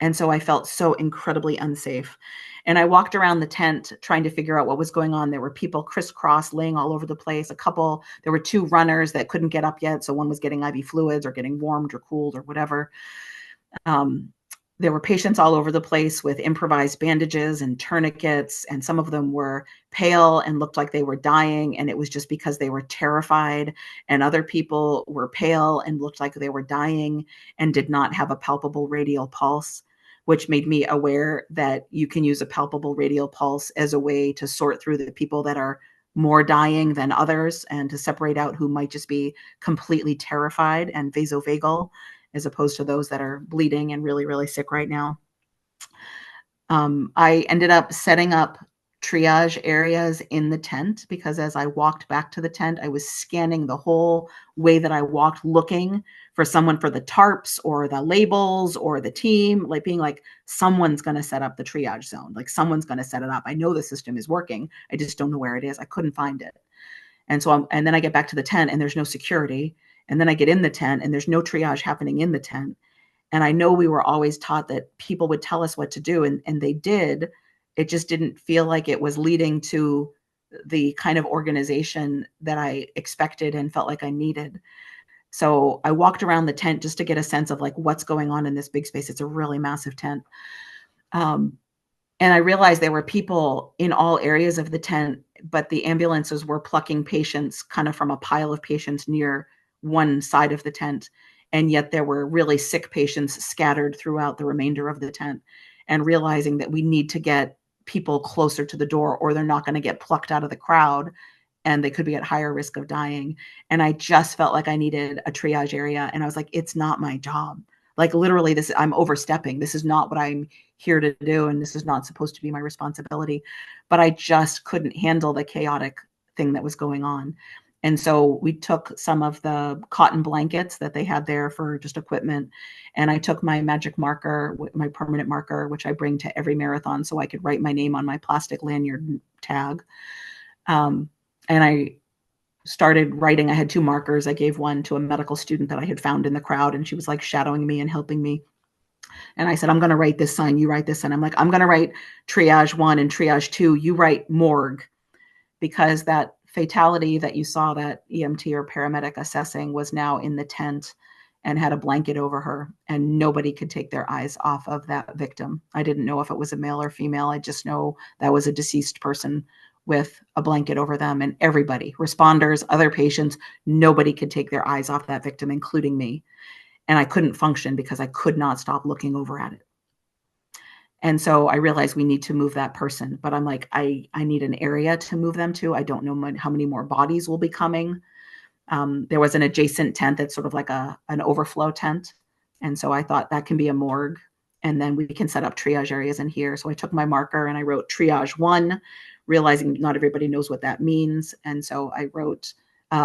And so I felt so incredibly unsafe. And I walked around the tent trying to figure out what was going on. There were people crisscross laying all over the place. There were two runners that couldn't get up yet. So one was getting IV fluids or getting warmed or cooled or whatever. Um, there were patients all over the place with improvised bandages and tourniquets, and some of them were pale and looked like they were dying, and it was just because they were terrified. And other people were pale and looked like they were dying and did not have a palpable radial pulse, which made me aware that you can use a palpable radial pulse as a way to sort through the people that are more dying than others and to separate out who might just be completely terrified and vasovagal as opposed to those that are bleeding and really, really sick right now. I ended up setting up triage areas in the tent because as I walked back to the tent, I was scanning the whole way that I walked, looking for someone for the tarps or the labels or the team, like being like, someone's going to set up the triage zone. Like someone's going to set it up. I know the system is working. I just don't know where it is. I couldn't find it. And then I get back to the tent and there's no security. And then I get in the tent and there's no triage happening in the tent. And I know we were always taught that people would tell us what to do, and they did. It just didn't feel like it was leading to the kind of organization that I expected and felt like I needed. So I walked around the tent just to get a sense of like what's going on in this big space. It's a really massive tent. And I realized there were people in all areas of the tent, but the ambulances were plucking patients kind of from a pile of patients near one side of the tent. And yet there were really sick patients scattered throughout the remainder of the tent. And realizing that we need to get people closer to the door or they're not going to get plucked out of the crowd and they could be at higher risk of dying. And I just felt like I needed a triage area. And I was like, it's not my job. Like literally I'm overstepping. This is not what I'm here to do. And this is not supposed to be my responsibility. But I just couldn't handle the chaotic thing that was going on. And so we took some of the cotton blankets that they had there for just equipment. And I took my magic marker, my permanent marker, which I bring to every marathon so I could write my name on my plastic lanyard tag. And I started writing. I had two markers. I gave one to a medical student that I had found in the crowd, and she was like shadowing me and helping me. And I said, I'm going to write this sign. You write this sign. I'm like, I'm going to write triage 1 and triage 2. You write morgue, because that fatality that you saw that EMT or paramedic assessing was now in the tent and had a blanket over her, and nobody could take their eyes off of that victim. I didn't know if it was a male or female. I just know that was a deceased person with a blanket over them, and everybody, responders, other patients, nobody could take their eyes off that victim, including me. And I couldn't function because I could not stop looking over at it. And so I realized we need to move that person, but I'm like, I need an area to move them to. I don't know how many more bodies will be coming. There was an adjacent tent that's sort of like an overflow tent. And so I thought that can be a morgue, and then we can set up triage areas in here. So I took my marker and I wrote triage 1, realizing not everybody knows what that means. And so I wrote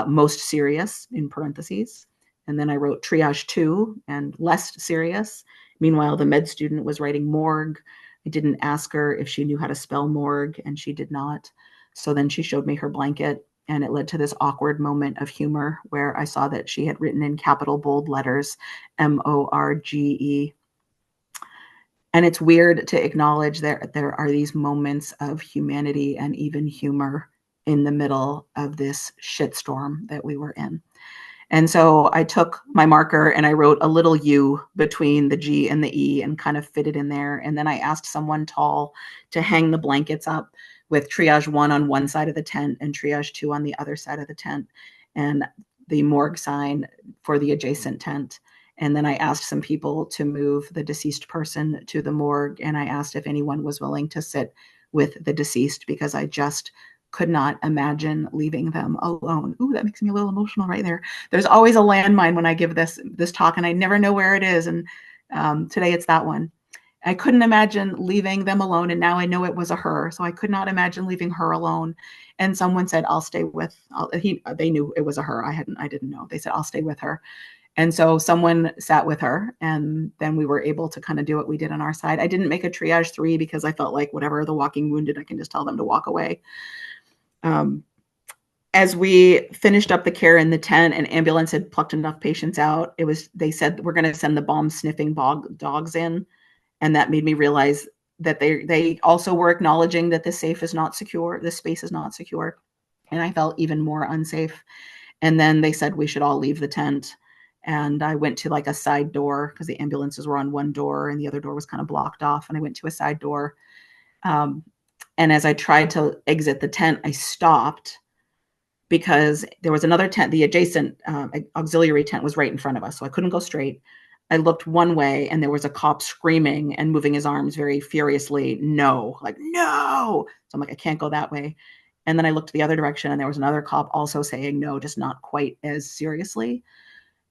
most serious in parentheses. And then I wrote triage 2 and less serious. Meanwhile, the med student was writing morgue. I didn't ask her if she knew how to spell morgue, and she did not. So then she showed me her blanket, and it led to this awkward moment of humor where I saw that she had written in capital bold letters, MORGE. And it's weird to acknowledge there are these moments of humanity and even humor in the middle of this shitstorm that we were in. And so I took my marker and I wrote a little U between the G and the E and kind of fit it in there. And then I asked someone tall to hang the blankets up with triage 1 on one side of the tent and triage 2 on the other side of the tent, and the morgue sign for the adjacent tent. And then I asked some people to move the deceased person to the morgue. And I asked if anyone was willing to sit with the deceased, because I just could not imagine leaving them alone. Ooh, that makes me a little emotional right there. There's always a landmine when I give this talk, and I never know where it is. And today it's that one. I couldn't imagine leaving them alone, and now I know it was a her, so I could not imagine leaving her alone. And someone said, "I'll stay with." They knew it was a her. I didn't know. They said, "I'll stay with her." And so someone sat with her, and then we were able to kind of do what we did on our side. I didn't make a triage 3 because I felt like whatever the walking wounded, I can just tell them to walk away. And as we finished up the care in the tent, an ambulance had plucked enough patients out. They said, we're going to send the bomb sniffing dogs in. And that made me realize that they also were acknowledging that the safe is not secure. The space is not secure. And I felt even more unsafe. And then they said we should all leave the tent. And I went to like a side door because the ambulances were on one door and the other door was kind of blocked off. And I went to a side door. Um, and as I tried to exit the tent, I stopped because there was another tent. The adjacent auxiliary tent was right in front of us. So I couldn't go straight. I looked one way and there was a cop screaming and moving his arms very furiously. No, like, no. So I'm like, I can't go that way. And then I looked the other direction and there was another cop also saying no, just not quite as seriously.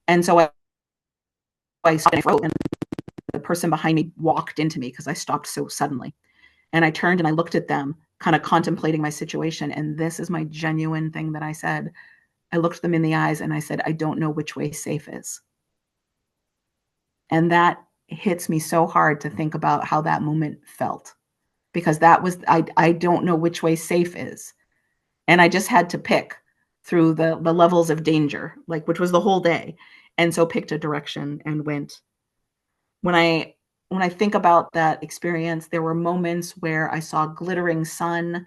And so I stopped and the person behind me walked into me because I stopped so suddenly. And I turned and I looked at them, kind of contemplating my situation. And this is my genuine thing that I said. I looked them in the eyes and I said, I don't know which way safe is. And that hits me so hard to think about how that moment felt, because that was, I don't know which way safe is. And I just had to pick through the levels of danger, like, which was the whole day. And so picked a direction and went. When I think about that experience, there were moments where I saw glittering sun.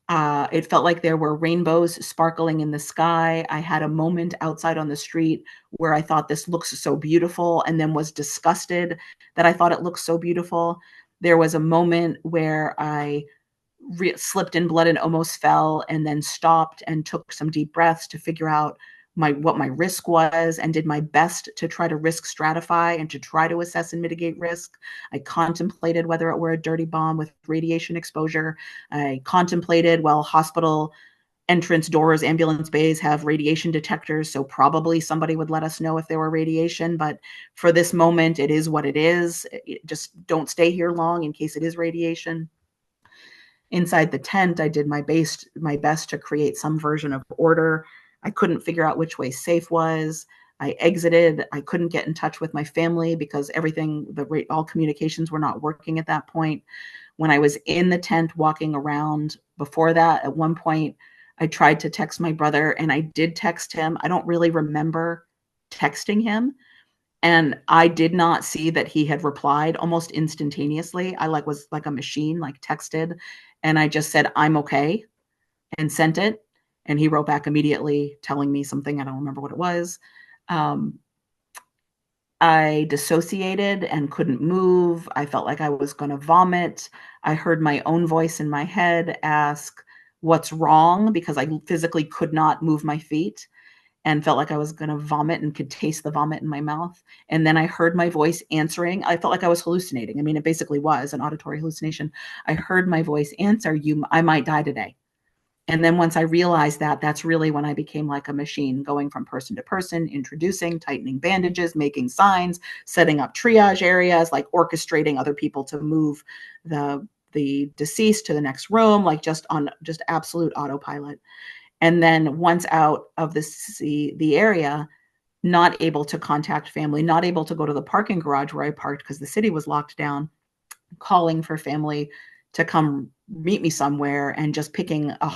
It felt like there were rainbows sparkling in the sky. I had a moment outside on the street where I thought this looks so beautiful, and then was disgusted that I thought it looked so beautiful. There was a moment where I slipped in blood and almost fell, and then stopped and took some deep breaths to figure out what my risk was, and did my best to try to risk stratify and to try to assess and mitigate risk. I contemplated whether it were a dirty bomb with radiation exposure. I contemplated, well, hospital entrance doors, ambulance bays have radiation detectors, so probably somebody would let us know if there were radiation. But for this moment, it is what it is. Just don't stay here long in case it is radiation. Inside the tent, I did my best to create some version of order. I couldn't figure out which way safe was. I exited. I couldn't get in touch with my family because all communications were not working at that point. When I was in the tent walking around before that, at one point, I tried to text my brother, and I did text him. I don't really remember texting him. And I did not see that he had replied almost instantaneously. I was like a machine, like texted, and I just said, I'm okay, and sent it. And he wrote back immediately telling me something. I don't remember what it was. I dissociated and couldn't move. I felt like I was going to vomit. I heard my own voice in my head ask, what's wrong? Because I physically could not move my feet and felt like I was going to vomit and could taste the vomit in my mouth. And then I heard my voice answering. I felt like I was hallucinating. I mean, it basically was an auditory hallucination. I heard my voice answer, I might die today. And then once I realized that, that's really when I became like a machine, going from person to person, introducing, tightening bandages, making signs, setting up triage areas, like orchestrating other people to move the deceased to the next room, like just absolute autopilot. And then once out of the area, not able to contact family, not able to go to the parking garage where I parked because the city was locked down, calling for family to come meet me somewhere, and just picking a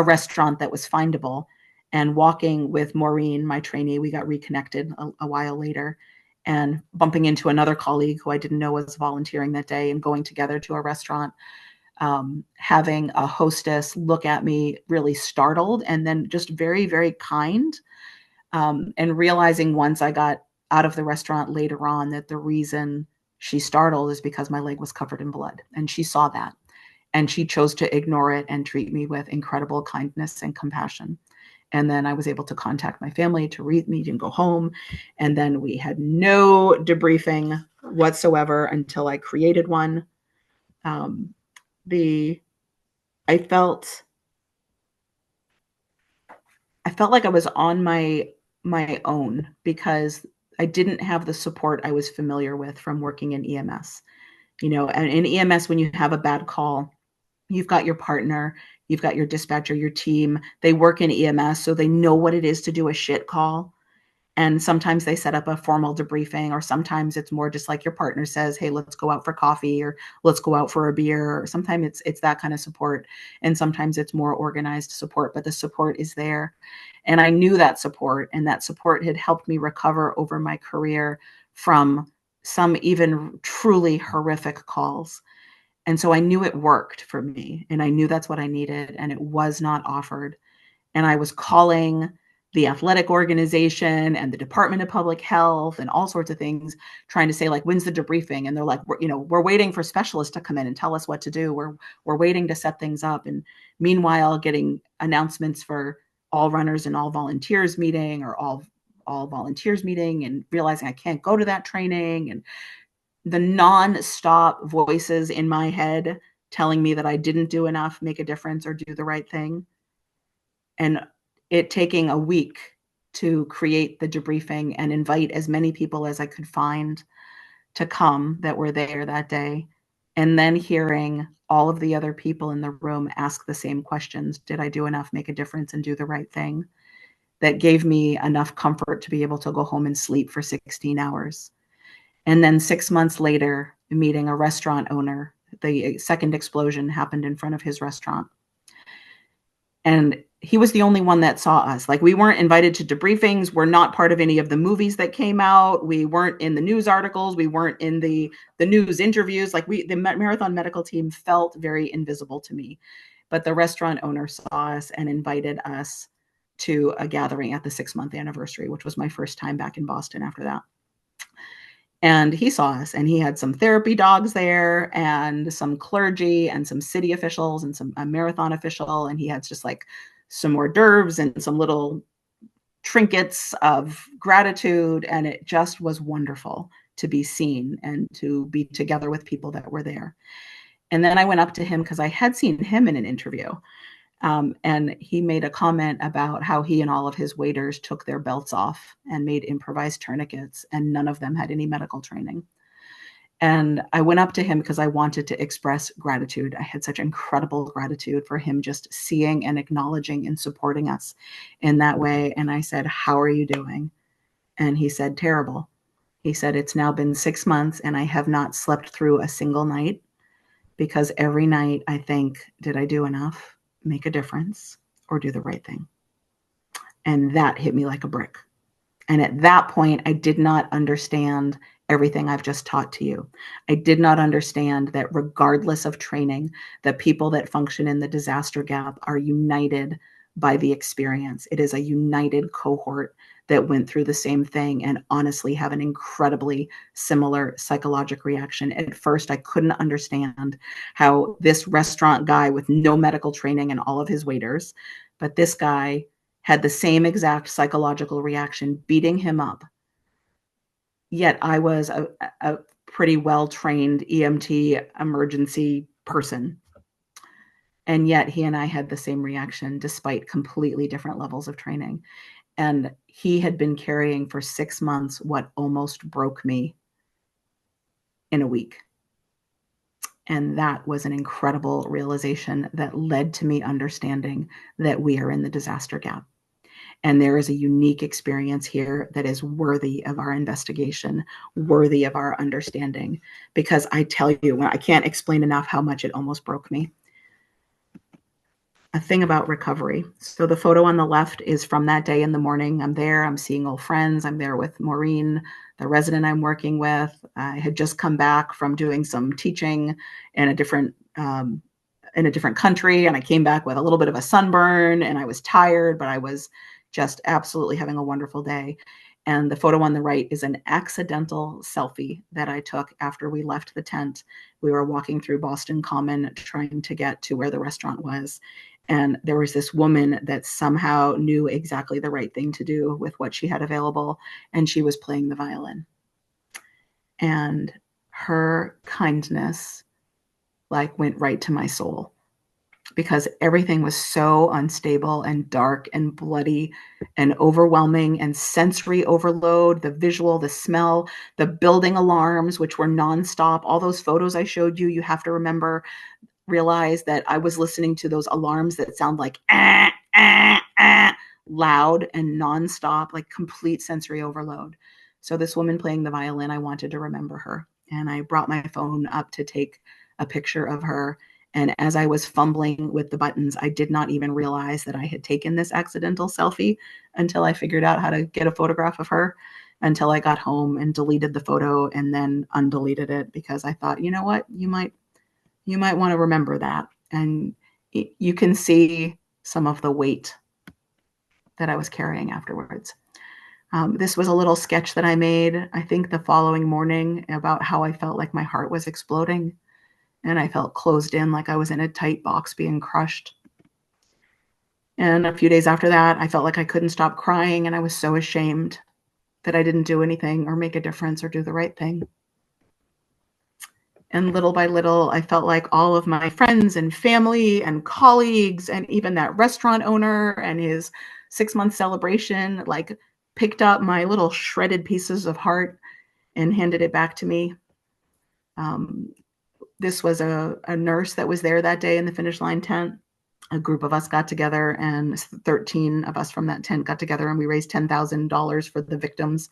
restaurant that was findable, and walking with Maureen, my trainee. We got reconnected a while later, and bumping into another colleague who I didn't know was volunteering that day, and going together to a restaurant. Having a hostess look at me really startled, and then just very, very kind. And realizing once I got out of the restaurant later on that the reason she startled is because my leg was covered in blood. And she saw that. And she chose to ignore it and treat me with incredible kindness and compassion. And then I was able to contact my family to meet and go home. And then we had no debriefing whatsoever until I created one. I felt like I was on my own because I didn't have the support I was familiar with from working in EMS. And in EMS, when you have a bad call, you've got your partner, you've got your dispatcher, your team. They work in EMS, so they know what it is to do a shit call. And sometimes they set up a formal debriefing, or sometimes it's more just like your partner says, hey, let's go out for coffee, or let's go out for a beer. Or sometimes it's that kind of support. And sometimes it's more organized support, but the support is there. And I knew that support, and that support had helped me recover over my career from some even truly horrific calls. And so I knew it worked for me, and I knew that's what I needed, and it was not offered. And I was calling the athletic organization and the Department of Public Health and all sorts of things, trying to say, like, when's the debriefing? And they're like, we're waiting for specialists to come in and tell us what to do. We're waiting to set things up. And meanwhile, getting announcements for all runners and all volunteers meeting, or all volunteers meeting, and realizing I can't go to that training, and the nonstop voices in my head telling me that I didn't do enough, make a difference, or do the right thing. And it taking a week to create the debriefing and invite as many people as I could find to come that were there that day. And then hearing all of the other people in the room ask the same questions. Did I do enough, make a difference, and do the right thing? That gave me enough comfort to be able to go home and sleep for 16 hours. And then 6 months later, meeting a restaurant owner, the second explosion happened in front of his restaurant. And he was the only one that saw us. Like, we weren't invited to debriefings. We're not part of any of the movies that came out. We weren't in the news articles. We weren't in the news interviews. Like, the marathon medical team felt very invisible to me. But the restaurant owner saw us and invited us to a gathering at the 6-month anniversary, which was my first time back in Boston after that. And he saw us, and he had some therapy dogs there, and some clergy, and some city officials, and a marathon official. And he had just like some hors d'oeuvres and some little trinkets of gratitude. And it just was wonderful to be seen and to be together with people that were there. And then I went up to him because I had seen him in an interview. And he made a comment about how he and all of his waiters took their belts off and made improvised tourniquets, and none of them had any medical training. And I went up to him because I wanted to express gratitude. I had such incredible gratitude for him just seeing and acknowledging and supporting us in that way. And I said, how are you doing? And he said, terrible. He said, it's now been 6 months and I have not slept through a single night, because every night I think, did I do enough, make a difference, or do the right thing? And that hit me like a brick. And at that point, I did not understand everything I've just taught to you. I did not understand that regardless of training, the people that function in the disaster gap are united by the experience. It is a united cohort that went through the same thing and honestly have an incredibly similar psychological reaction. At first, I couldn't understand how this restaurant guy with no medical training and all of his waiters, but this guy had the same exact psychological reaction, beating him up. Yet I was a pretty well-trained EMT emergency person. And yet he and I had the same reaction despite completely different levels of training. And he had been carrying for 6 months what almost broke me in a week. And that was an incredible realization that led to me understanding that we are in the disaster gap. And there is a unique experience here that is worthy of our investigation, worthy of our understanding. Because I tell you, I can't explain enough how much it almost broke me. A thing about recovery. So the photo on the left is from that day in the morning. I'm there, I'm seeing old friends. I'm there with Maureen, the resident I'm working with. I had just come back from doing some teaching in a different country. And I came back with a little bit of a sunburn, and I was tired, but I was just absolutely having a wonderful day. And the photo on the right is an accidental selfie that I took after we left the tent. We were walking through Boston Common trying to get to where the restaurant was. And there was this woman that somehow knew exactly the right thing to do with what she had available. And she was playing the violin. And her kindness went right to my soul, because everything was so unstable and dark and bloody and overwhelming and sensory overload, the visual, the smell, the building alarms, which were nonstop. All those photos I showed you, you have to realize that I was listening to those alarms that sound like, loud and nonstop, like complete sensory overload. So this woman playing the violin, I wanted to remember her. And I brought my phone up to take a picture of her. And as I was fumbling with the buttons, I did not even realize that I had taken this accidental selfie until I figured out how to get a photograph of her, until I got home and deleted the photo and then undeleted it, because I thought, you know what, you might want to remember that. And you can see some of the weight that I was carrying afterwards. This was a little sketch that I made, I think the following morning, about how I felt like my heart was exploding and I felt closed in, like I was in a tight box being crushed. And a few days after that, I felt like I couldn't stop crying, and I was so ashamed that I didn't do anything or make a difference or do the right thing. And little by little, I felt like all of my friends and family and colleagues, and even that restaurant owner and his 6-month celebration, like picked up my little shredded pieces of heart and handed it back to me. This was a nurse that was there that day in the finish line tent. A group of us got together, and 13 of us from that tent got together, and we raised $10,000 for the victims.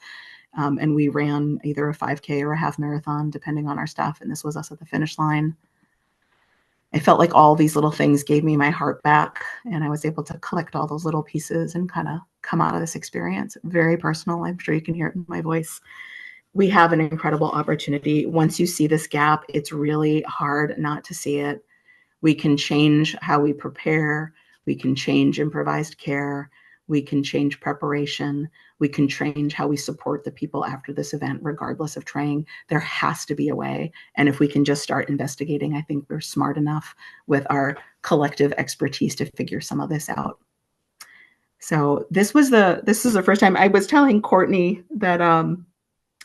And we ran either a 5K or a half marathon, depending on our stuff. And this was us at the finish line. I felt like all these little things gave me my heart back, and I was able to collect all those little pieces and kind of come out of this experience. Very personal. I'm sure you can hear it in my voice. We have an incredible opportunity. Once you see this gap, it's really hard not to see it. We can change how we prepare. We can change improvised care. We can change preparation. We can change how we support the people after this event, regardless of training. There has to be a way. And if we can just start investigating, I think we're smart enough with our collective expertise to figure some of this out. So this is the first time. I was telling Courtney that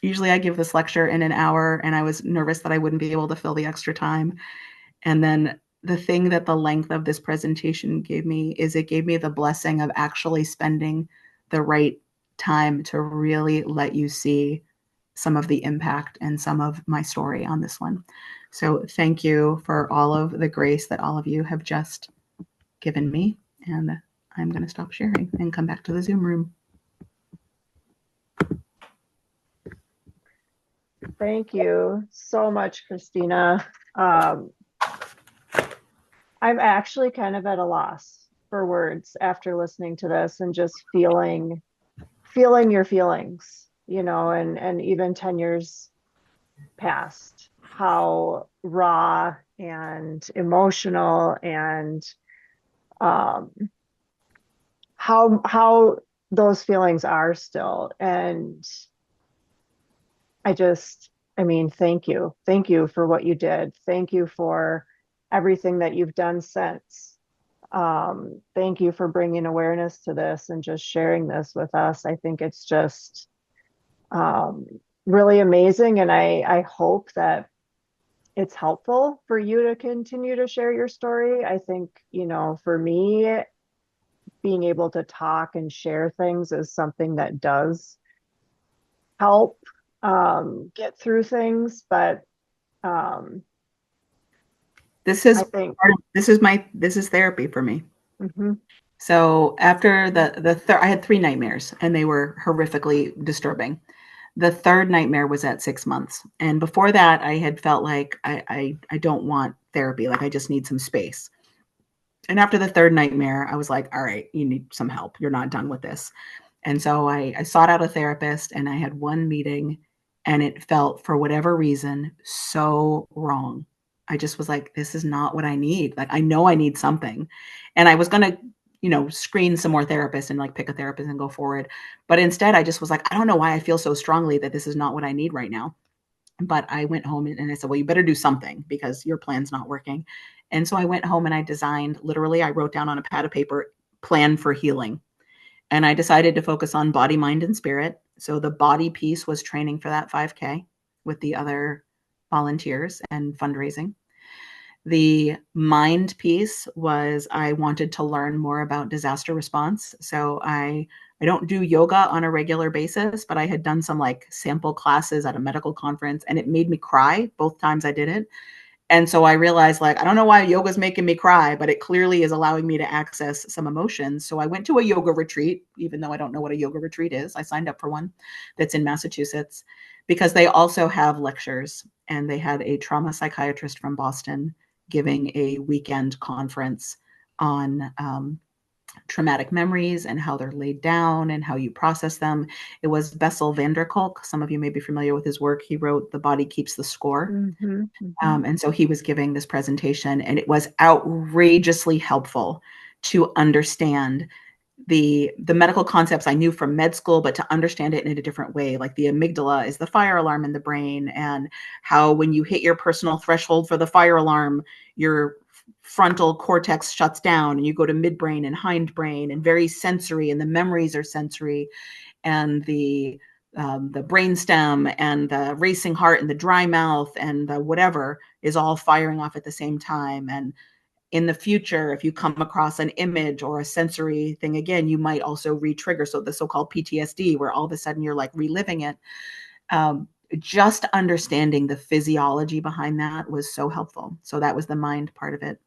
usually I give this lecture in an hour, and I was nervous that I wouldn't be able to fill the extra time. And then the thing that the length of this presentation gave me is it gave me the blessing of actually spending the right time to really let you see some of the impact and some of my story on this one. So thank you for all of the grace that all of you have just given me. And I'm going to stop sharing and come back to the Zoom room. Thank you so much, Christina. I'm actually kind of at a loss for words after listening to this and just feeling your feelings, and even 10 years past, how raw and emotional and how those feelings are still. And thank you. Thank you for what you did. Thank you for everything that you've done since. Thank you for bringing awareness to this and just sharing this with us. I think it's just really amazing. And I hope that it's helpful for you to continue to share your story. I think, for me, being able to talk and share things is something that does help get through things. But this I think is therapy for me. mm-hmm. So after I had 3 nightmares, and they were horrifically disturbing. The third nightmare was at 6 months. And before that, I had felt like I don't want therapy. Like I just need some space. And after the third nightmare, I was like, all right, you need some help. You're not done with this. And so I sought out a therapist, and I had one meeting, and it felt, for whatever reason, so wrong. I just was like, this is not what I need. Like, I know I need something. And I was going to, screen some more therapists and like pick a therapist and go forward. But instead, I just was like, I don't know why I feel so strongly that this is not what I need right now. But I went home and I said, well, you better do something because your plan's not working. And so I went home and I designed, literally, I wrote down on a pad of paper, plan for healing. And I decided to focus on body, mind, and spirit. So the body piece was training for that 5K with the other volunteers and fundraising. The mind piece was I wanted to learn more about disaster response. So I don't do yoga on a regular basis, but I had done some like sample classes at a medical conference, and it made me cry both times I did it. And so I realized, like, I don't know why yoga's making me cry, but it clearly is allowing me to access some emotions. So I went to a yoga retreat, even though I don't know what a yoga retreat is. I signed up for one that's in Massachusetts because they also have lectures. And they had a trauma psychiatrist from Boston giving a weekend conference on traumatic memories and how they're laid down and how you process them. It was Bessel van der Kolk. Some of you may be familiar with his work. He wrote The Body Keeps the Score. Mm-hmm, mm-hmm. And so he was giving this presentation, and it was outrageously helpful to understand the medical concepts I knew from med school, but to understand it in a different way. Like the amygdala is the fire alarm in the brain, and how when you hit your personal threshold for the fire alarm, your frontal cortex shuts down and you go to midbrain and hindbrain, and very sensory, and the memories are sensory, and the brainstem and the racing heart and the dry mouth and the whatever is all firing off at the same time. And in the future, if you come across an image or a sensory thing again, you might also re-trigger. So the so-called PTSD, where all of a sudden you're like reliving it. Just understanding the physiology behind that was so helpful. So that was the mind part of it.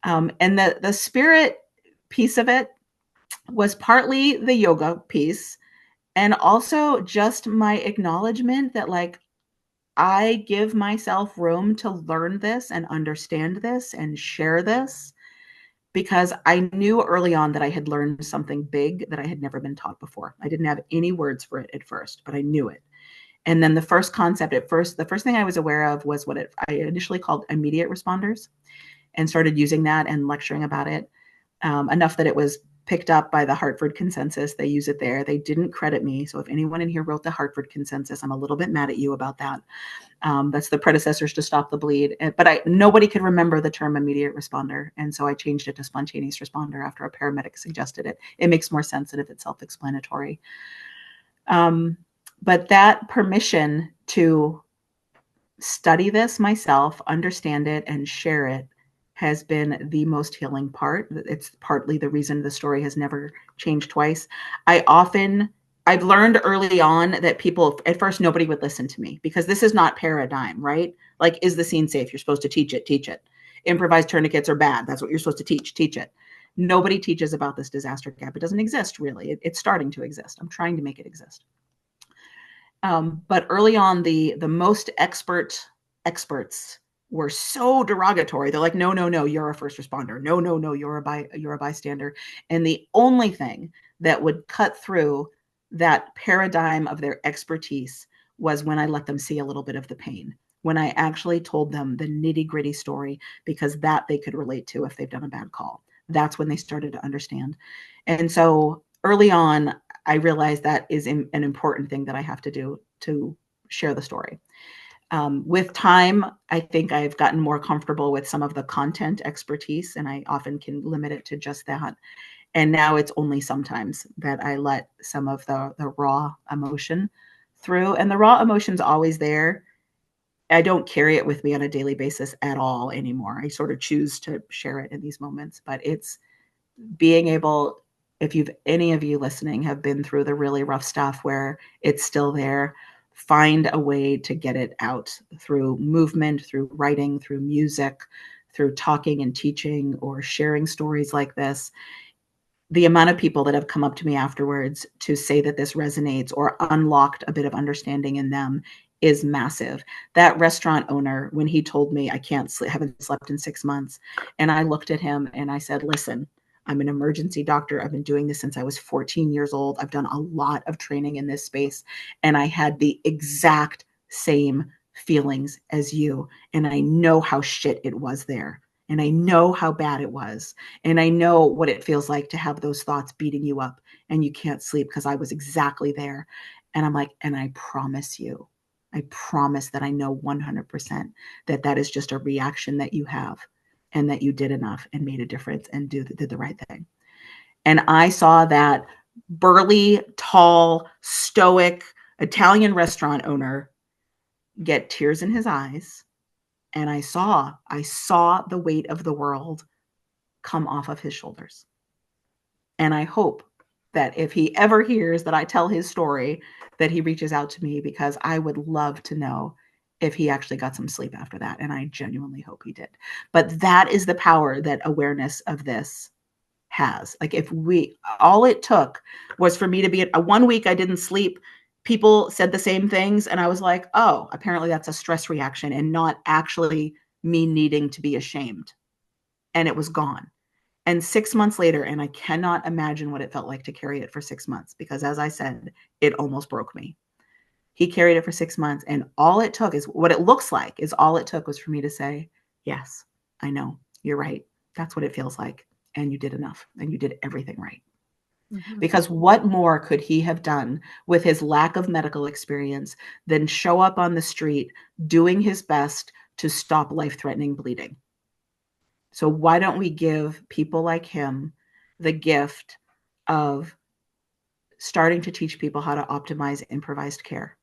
And the spirit piece of it was partly the yoga piece, and also just my acknowledgement that, like, I give myself room to learn this and understand this and share this, because I knew early on that I had learned something big that I had never been taught before. I didn't have any words for it at first, but I knew it. And then the first concept the first thing I was aware of was what I initially called immediate responders, and started using that and lecturing about it, enough that it was picked up by the Hartford Consensus. They use it there. They didn't credit me. So if anyone in here wrote the Hartford Consensus, I'm a little bit mad at you about that. That's the predecessors to Stop the Bleed. But nobody could remember the term immediate responder. And so I changed it to spontaneous responder after a paramedic suggested it. It makes more sense than if it's self-explanatory. But that permission to study this myself, understand it, and share it has been the most healing part. It's partly the reason the story has never changed twice. I've learned early on that people, at first, nobody would listen to me because this is not paradigm, right? Like, is the scene safe? You're supposed to teach it, teach it. Improvised tourniquets are bad. That's what you're supposed to teach, teach it. Nobody teaches about this disaster gap. It doesn't exist, really. It's starting to exist. I'm trying to make it exist. But early on, the most experts were so derogatory. They're like, no, no, no, you're a first responder. No, no, no, you're a bystander. And the only thing that would cut through that paradigm of their expertise was when I let them see a little bit of the pain, when I actually told them the nitty gritty story, because that they could relate to if they've done a bad call. That's when they started to understand. And so early on, I realized that is an important thing that I have to do to share the story. With time, I think I've gotten more comfortable with some of the content expertise, and I often can limit it to just that. And now it's only sometimes that I let some of the raw emotion through. And the raw emotion's always there. I don't carry it with me on a daily basis at all anymore. I sort of choose to share it in these moments, but it's being able, if you've any of you listening have been through the really rough stuff where it's still there, find a way to get it out through movement, through writing, through music, through talking and teaching, or sharing stories like this. The amount of people that have come up to me afterwards to say that this resonates or unlocked a bit of understanding in them is massive. That restaurant owner, when he told me I can't sleep, haven't slept in 6 months, and I looked at him and I said, listen, I'm an emergency doctor. I've been doing this since I was 14 years old. I've done a lot of training in this space, and I had the exact same feelings as you. And I know how shit it was there. And I know how bad it was. And I know what it feels like to have those thoughts beating you up and you can't sleep, because I was exactly there. And I'm like, and I promise you, I promise that I know 100% that that is just a reaction that you have, and that you did enough and made a difference and did the right thing. And I saw that burly, tall, stoic Italian restaurant owner get tears in his eyes. And I saw the weight of the world come off of his shoulders. And I hope that if he ever hears that I tell his story, that he reaches out to me, because I would love to know if he actually got some sleep after that. And I genuinely hope he did. But that is the power that awareness of this has. Like, if we, all it took was for me to be a 1 week I didn't sleep, people said the same things, and I was like, oh, apparently that's a stress reaction and not actually me needing to be ashamed. And it was gone. And 6 months later, and I cannot imagine what it felt like to carry it for 6 months, because as I said, it almost broke me. He carried it for 6 months, and all it took is what it looks like is all it took was for me to say, yes, I know, you're right. That's what it feels like. And you did enough, and you did everything right. Mhm. Because what more could he have done with his lack of medical experience than show up on the street doing his best to stop life threatening bleeding? So, why don't we give people like him the gift of starting to teach people how to optimize improvised care,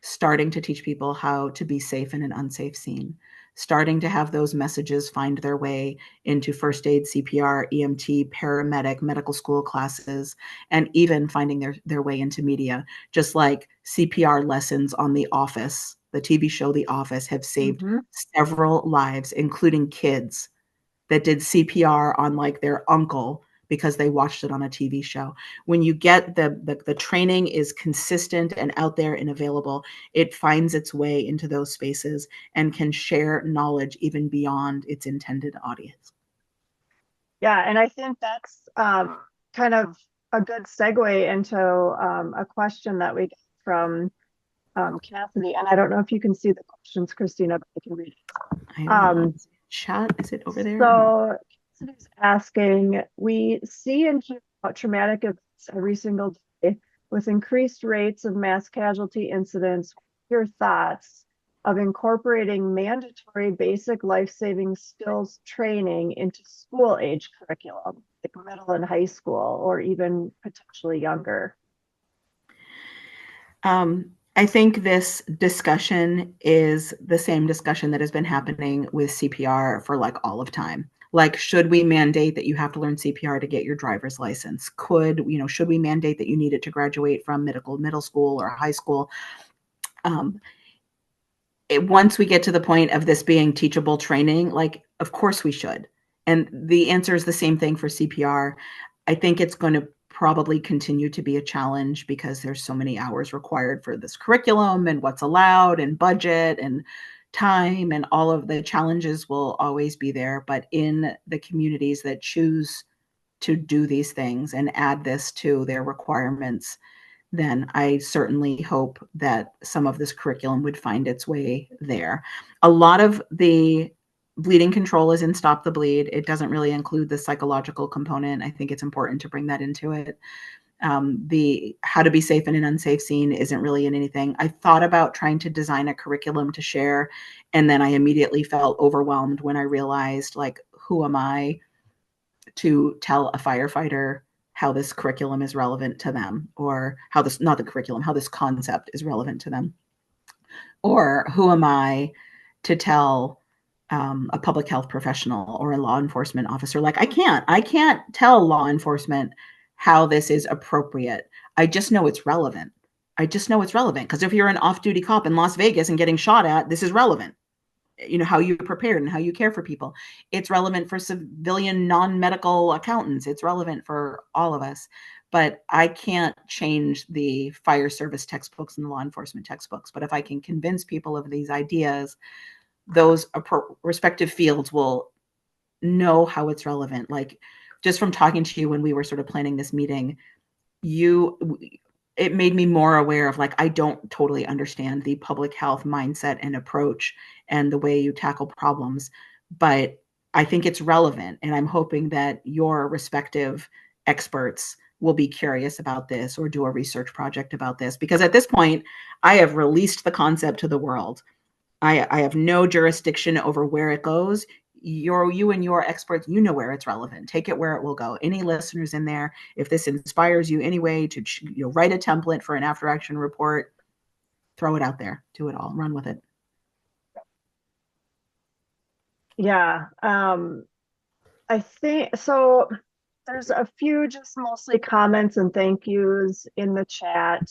starting to teach people how to be safe in an unsafe scene, starting to have those messages find their way into first aid, CPR, EMT, paramedic, medical school classes, and even finding their way into media, just like CPR lessons on The Office, the TV show The Office, have saved Mhm. several lives, including kids that did CPR on like their uncle because they watched it on a TV show. When you get the training is consistent and out there and available, it finds its way into those spaces and can share knowledge even beyond its intended audience. Yeah, and I think that's kind of a good segue into a question that we get from Cassidy. And I don't know if you can see the questions, Christina, but I can read I it. don't know. Chat, is it over there? So Cassidy's asking, we see and hear about traumatic events every single day with increased rates of mass casualty incidents. What are your thoughts of incorporating mandatory basic life-saving skills training into school age curriculum, like middle and high school, or even potentially younger? I think this discussion is the same discussion that has been happening with CPR for like all of time. Like, should we mandate that you have to learn CPR to get your driver's license? Should we mandate that you need it to graduate from middle school or high school? Um, Once we get to the point of this being teachable training, like, of course we should. And the answer is the same thing for CPR. I think it's going to probably continue to be a challenge because there's so many hours required for this curriculum and what's allowed and budget and time, and all of the challenges will always be there. But in the communities that choose to do these things and add this to their requirements, then I certainly hope that some of this curriculum would find its way there. A lot of the bleeding control is in Stop the Bleed. It doesn't really include the psychological component. I think it's important to bring that into it. The how to be safe in an unsafe scene isn't really in anything. I thought about trying to design a curriculum to share, and then I immediately felt overwhelmed when I realized, like, who am I to tell a firefighter how this curriculum is relevant to them, or how this, not the curriculum, how this concept is relevant to them? Or who am I to tell a public health professional or a law enforcement officer? Like, I can't tell law enforcement how this is appropriate. I just know it's relevant. I just know it's relevant because if you're an off-duty cop in Las Vegas and getting shot at, this is relevant. How you prepare and how you care for people. It's relevant for civilian non-medical accountants. It's relevant for all of us. But I can't change the fire service textbooks and the law enforcement textbooks. But if I can convince people of these ideas, those respective fields will know how it's relevant. Like, just from talking to you when we were sort of planning this meeting, you it made me more aware of, like, I don't totally understand the public health mindset and approach and the way you tackle problems, but I think it's relevant, and I'm hoping that your respective experts will be curious about this or do a research project about this, because at this point I have released the concept to the world. I have no jurisdiction over where it goes. You and your experts, you know where it's relevant. Take it where it will go. Any listeners in there, if this inspires you anyway to write a template for an after action report, throw it out there. Do it all. Run with it. Yeah, I think so. There's a few just mostly comments and thank yous in the chat.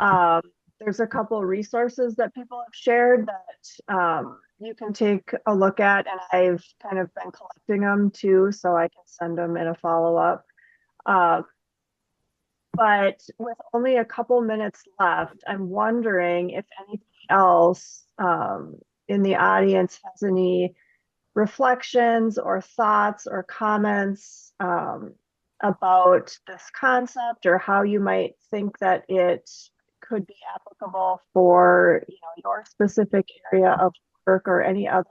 Um, there's a couple resources that people have shared that you can take a look at, and I've kind of been collecting them too, so I can send them in a follow-up. Uh, but with only a couple minutes left, I'm wondering if anything else in the audience has any reflections or thoughts or comments about this concept, or how you might think that it could be applicable for, your specific area of work, or any other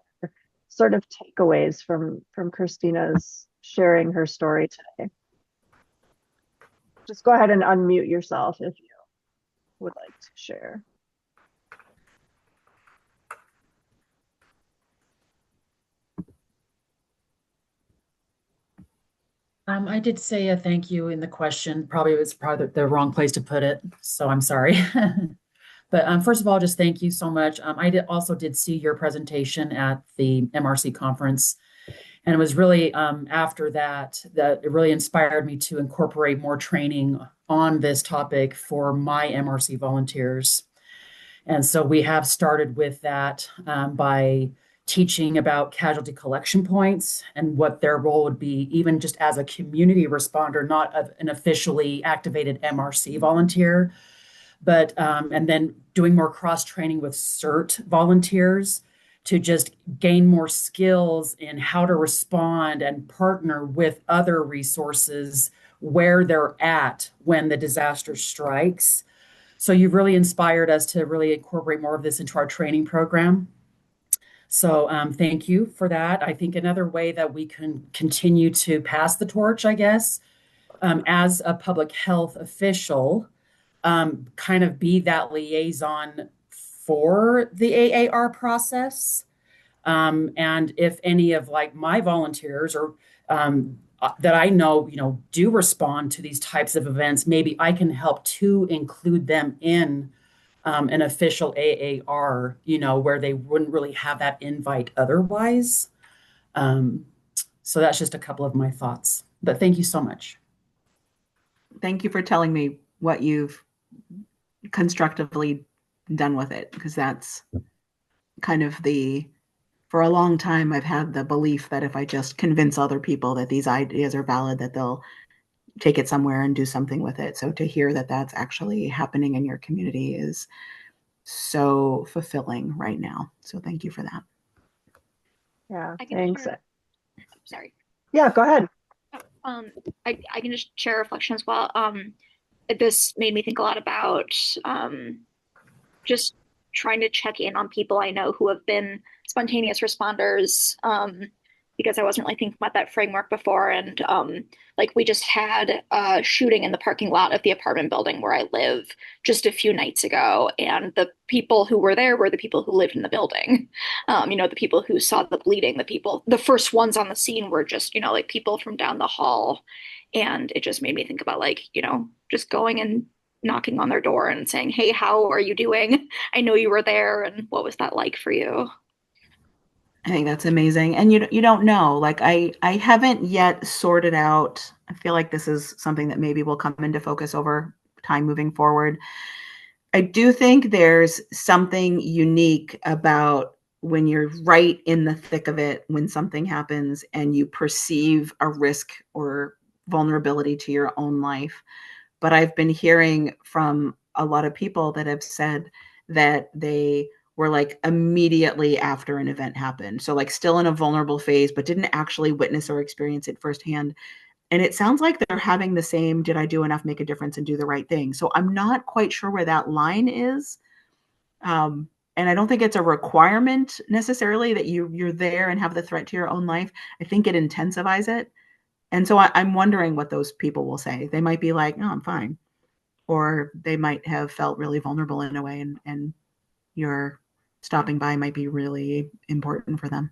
sort of takeaways from Christina's sharing her story today. Just go ahead and unmute yourself if you would like to share. I did say a thank you in the question. Probably was probably the wrong place to put it, so I'm sorry. But first of all, just thank you so much. Also did see your presentation at the MRC conference, and it was really after that it really inspired me to incorporate more training on this topic for my MRC volunteers. And so we have started with that by teaching about casualty collection points and what their role would be, even just as a community responder, not an officially activated MRC volunteer, but and then doing more cross training with CERT volunteers to just gain more skills in how to respond and partner with other resources where they're at when the disaster strikes. So you've really inspired us to really incorporate more of this into our training program. So thank you for that. I think another way that we can continue to pass the torch, I guess, as a public health official, kind of be that liaison for the AAR process. And if any of like my volunteers or that I know, do respond to these types of events, maybe I can help to include them in an official AAR, where they wouldn't really have that invite otherwise. So that's just a couple of my thoughts. But thank you so much. Thank you for telling me what you've constructively done with it, because that's kind of for a long time, I've had the belief that if I just convince other people that these ideas are valid, that they'll take it somewhere and do something with it. So to hear that that's actually happening in your community is so fulfilling right now. So thank you for that. Yeah, thanks. Sorry. Yeah, go ahead. I can just share a reflection as well. This made me think a lot about just trying to check in on people I know who have been spontaneous responders, because I wasn't really thinking about that framework before. And like we just had a shooting in the parking lot of the apartment building where I live just a few nights ago. And the people who were there were the people who lived in the building. The people who saw the bleeding, the first ones on the scene were just, like people from down the hall. And it just made me think about like, just going and knocking on their door and saying, hey, how are you doing? I know you were there. And what was that like for you? I think that's amazing. And you don't know, like I haven't yet sorted out. I feel like this is something that maybe will come into focus over time moving forward. I do think there's something unique about when you're right in the thick of it, when something happens and you perceive a risk or vulnerability to your own life. But I've been hearing from a lot of people that have said that they were like immediately after an event happened. So like still in a vulnerable phase, but didn't actually witness or experience it firsthand. And it sounds like they're having the same, did I do enough, make a difference and do the right thing? So I'm not quite sure where that line is. And I don't think it's a requirement necessarily that you're there and have the threat to your own life. I think it intensifies it. And so I'm wondering what those people will say. They might be like, no, I'm fine. Or they might have felt really vulnerable in a way, and your stopping by might be really important for them.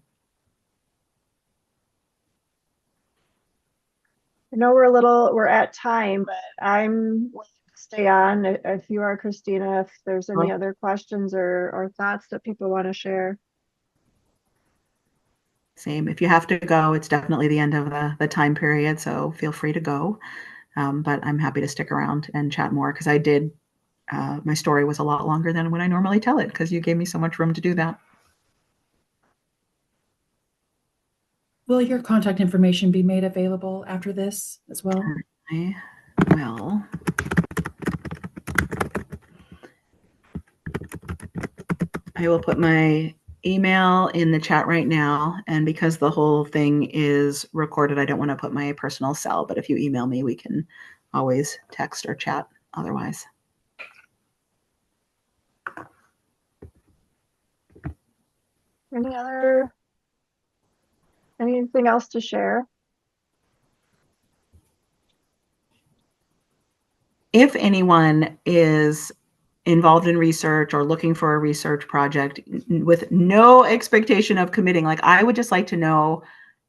I know we're at time, but I'm willing to stay on if you are, Christina, if there's any other questions or thoughts that people want to share. Same. If you have to go, it's definitely the end of the time period, so feel free to go. But I'm happy to stick around and chat more because I my story was a lot longer than when I normally tell it because you gave me so much room to do that. Will your contact information be made available after this as well? I will. I will put my email in the chat right now. And because the whole thing is recorded, I don't want to put my personal cell, but if you email me, we can always text or chat otherwise. Anything else to share? If anyone is involved in research or looking for a research project with no expectation of committing, like I would just like to know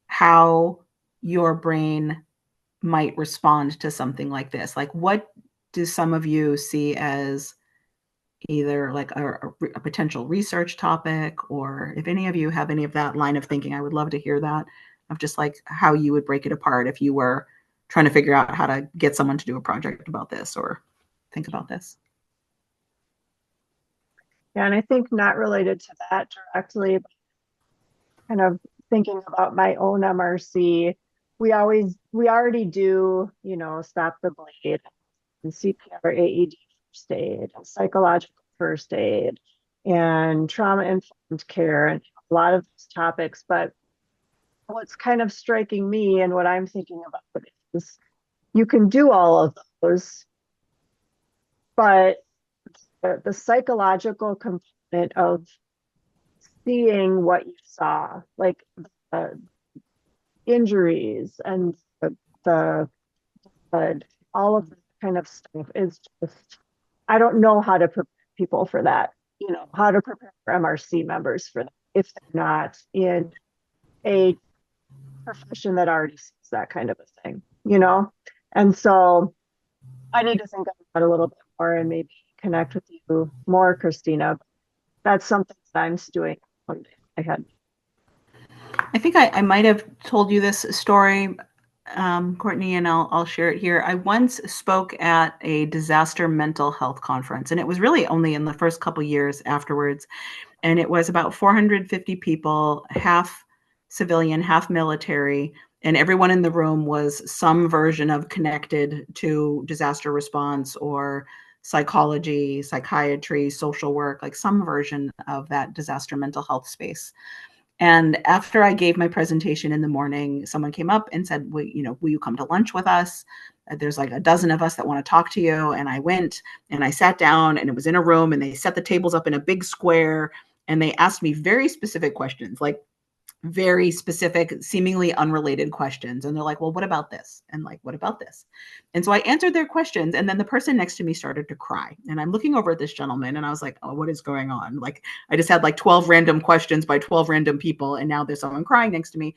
how your brain might respond to something like this. Like, what do some of you see as either like a potential research topic, or if any of you have any of that line of thinking, I would love to hear that, of just like how you would break it apart if you were trying to figure out how to get someone to do a project about this or think about this. Yeah, and I think not related to that directly, but kind of thinking about my own MRC, we already do, stop the bleed and CPR, AED first aid, and psychological first aid, and trauma-informed care, and a lot of those topics. But what's kind of striking me and what I'm thinking about is you can do all of those, but the psychological component of seeing what you saw, like the injuries and the blood, all of that kind of stuff is just, I don't know how to prepare people for that, how to prepare MRC members for that if they're not in a profession that already sees that kind of a thing, And so I need to think about it a little bit more and maybe connect with you more, Christina. That's something that I'm stewing on my head. I think I might have told you this story, Courtney, and I'll share it here. I once spoke at a disaster mental health conference, and it was really only in the first couple years afterwards. And it was about 450 people, half civilian, half military, and everyone in the room was some version of connected to disaster response or psychology, psychiatry, social work, like some version of that disaster mental health space. And after I gave my presentation in the morning, someone came up and said, will you come to lunch with us? There's like a dozen of us that want to talk to you. And I went and I sat down, and it was in a room, and they set the tables up in a big square, and they asked me very specific questions, like very specific, seemingly unrelated questions. And they're like, well, what about this? And like, what about this? And so I answered their questions. And then the person next to me started to cry. And I'm looking over at this gentleman, and I was like, oh, what is going on? Like, I just had like 12 random questions by 12 random people. And now there's someone crying next to me.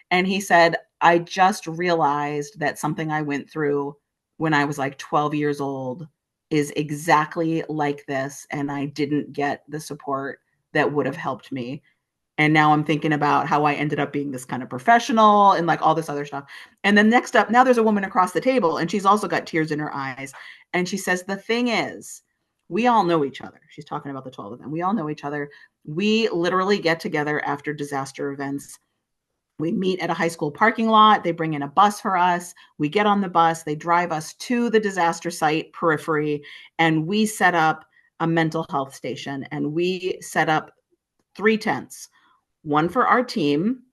And he said, I just realized that something I went through when I was like 12 years old is exactly like this. And I didn't get the support that would have helped me. And now I'm thinking about how I ended up being this kind of professional and like all this other stuff. And then next up, now there's a woman across the table, and she's also got tears in her eyes. And she says, the thing is, we all know each other. She's talking about the 12 of them. We all know each other. We literally get together after disaster events. We meet at a high school parking lot. They bring in a bus for us. We get on the bus. They drive us to the disaster site periphery, and we set up a mental health station. And we set up 3 tents. One for our team,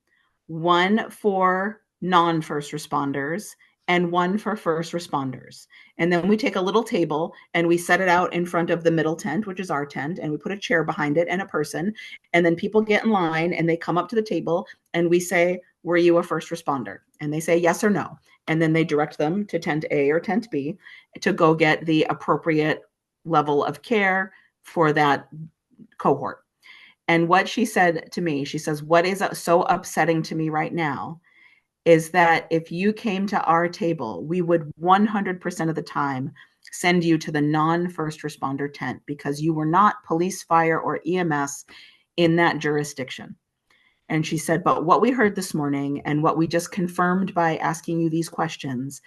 one for non-first responders, and one for first responders. And then we take a little table and we set it out in front of the middle tent, which is our tent, and we put a chair behind it and a person. And then people get in line and they come up to the table and we say, were you a first responder? And they say yes or no. And then they direct them to tent A or tent B to go get the appropriate level of care for that cohort. And what she said to me, she says, what is so upsetting to me right now is that if you came to our table, we would 100% of the time send you to the non-first responder tent because you were not police, fire, or EMS in that jurisdiction. And she said, but what we heard this morning and what we just confirmed by asking you these questions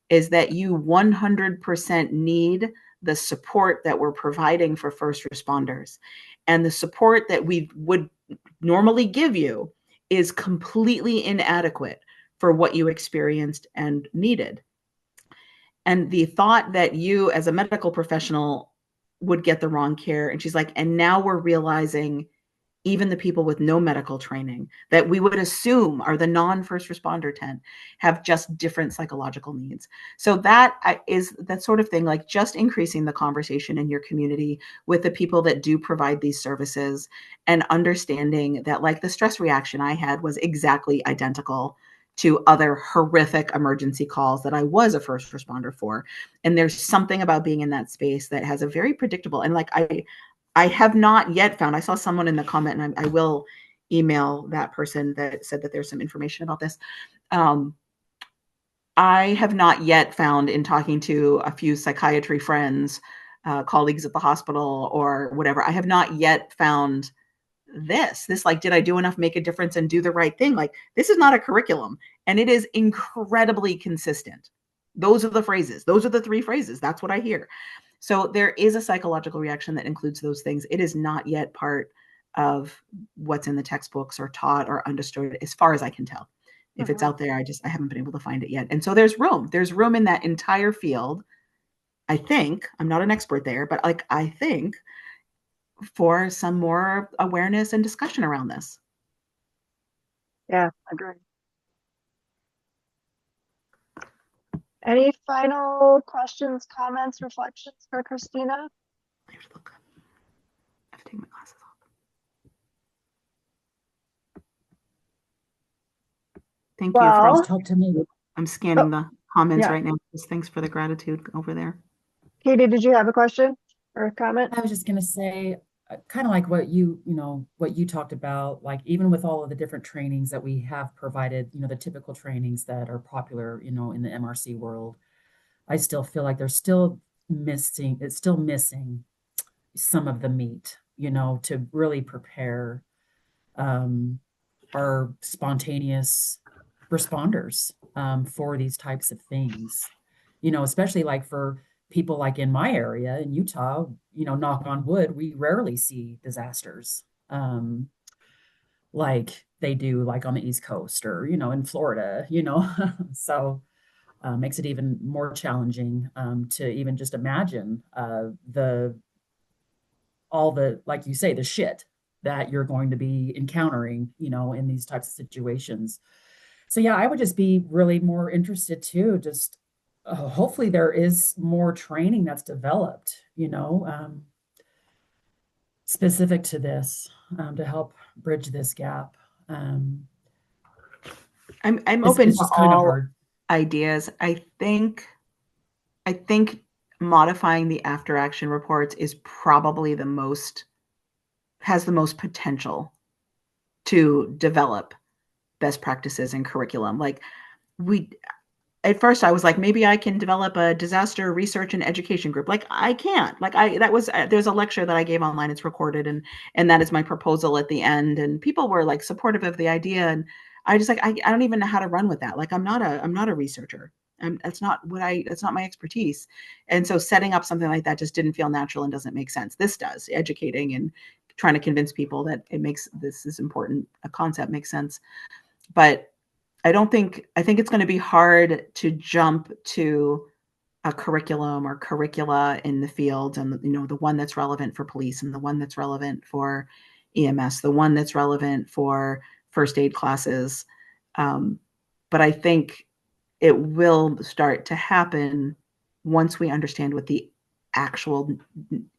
is that you 100% need the support that we're providing for first responders and the support that we would normally give you is completely inadequate for what you experienced and needed. And the thought that you as a medical professional would get the wrong care. And she's like, and now we're realizing even the people with no medical training that we would assume are the non-first responder tent have just different psychological needs. So that is that sort of thing, like just increasing the conversation in your community with the people that do provide these services and understanding that like the stress reaction I had was exactly identical to other horrific emergency calls that I was a first responder for. And there's something about being in that space that has a very predictable, and like I have not yet found, I saw someone in the comment and I will email that person that said that there's some information about this. I have not yet found in talking to a few psychiatry friends, colleagues at the hospital or whatever, I have not yet found this like, did I do enough, make a difference and do the right thing? Like, this is not a curriculum and it is incredibly consistent. Those are the phrases. Those are the three phrases. That's what I hear. So there is a psychological reaction that includes those things. It is not yet part of what's in the textbooks or taught or understood as far as I can tell. If it's out there, I haven't been able to find it yet. And so there's room in that entire field. I think, I'm not an expert there, but like, I think for some more awareness and discussion around this. Yeah, agree. Any final questions, comments, reflections for Christina? I have to look. I have to take my glasses off. Thank you. Well, Talk to me. I'm scanning the comments yeah. right now. Thanks for the gratitude over there. Katie, did you have a question or a comment? I was just going to say, kind of like what what you talked about, like even with all of the different trainings that we have provided, the typical trainings that are popular, in the MRC world, I still feel like it's still missing some of the meat, to really prepare our spontaneous responders for these types of things, especially like for people like in my area in Utah, knock on wood, we rarely see disasters like they do like on the East Coast or, in Florida, so makes it even more challenging to even just imagine all the, like you say, the shit that you're going to be encountering, in these types of situations. So yeah, I would just be really more interested too, just hopefully there is more training that's developed, specific to this, to help bridge this gap. I'm open It's to just kind of all hard. ideas. I think modifying the after action reports is probably has the most potential to develop best practices and curriculum. Like at first I was like, maybe I can develop a disaster research and education group. Like I can't, there's a lecture that I gave online. It's recorded. And that is my proposal at the end. And people were like supportive of the idea. And I just like, I don't even know how to run with that. Like, I'm not a researcher. That's not my expertise. And so setting up something like that just didn't feel natural and doesn't make sense. This does. Educating and trying to convince people that this is important. A concept makes sense. But I think it's going to be hard to jump to a curriculum or curricula in the field, and the one that's relevant for police and the one that's relevant for EMS, the one that's relevant for first aid classes. But I think it will start to happen once we understand what the actual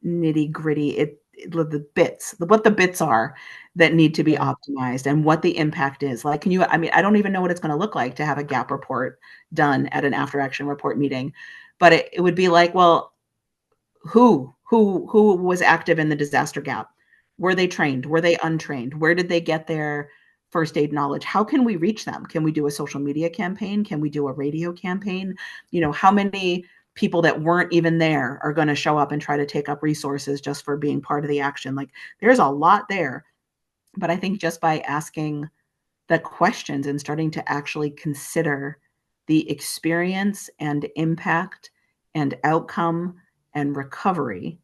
nitty gritty, what the bits are that need to be optimized and what the impact is. Like, I don't even know what it's going to look like to have a gap report done at an after action report meeting, but it would be like, well, who was active in the disaster gap? Were they trained? Were they untrained? Where did they get their first aid knowledge? How can we reach them? Can we do a social media campaign? Can we do a radio campaign? How many people that weren't even there are going to show up and try to take up resources just for being part of the action? Like, there's a lot there. But I think just by asking the questions and starting to actually consider the experience and impact and outcome and recovery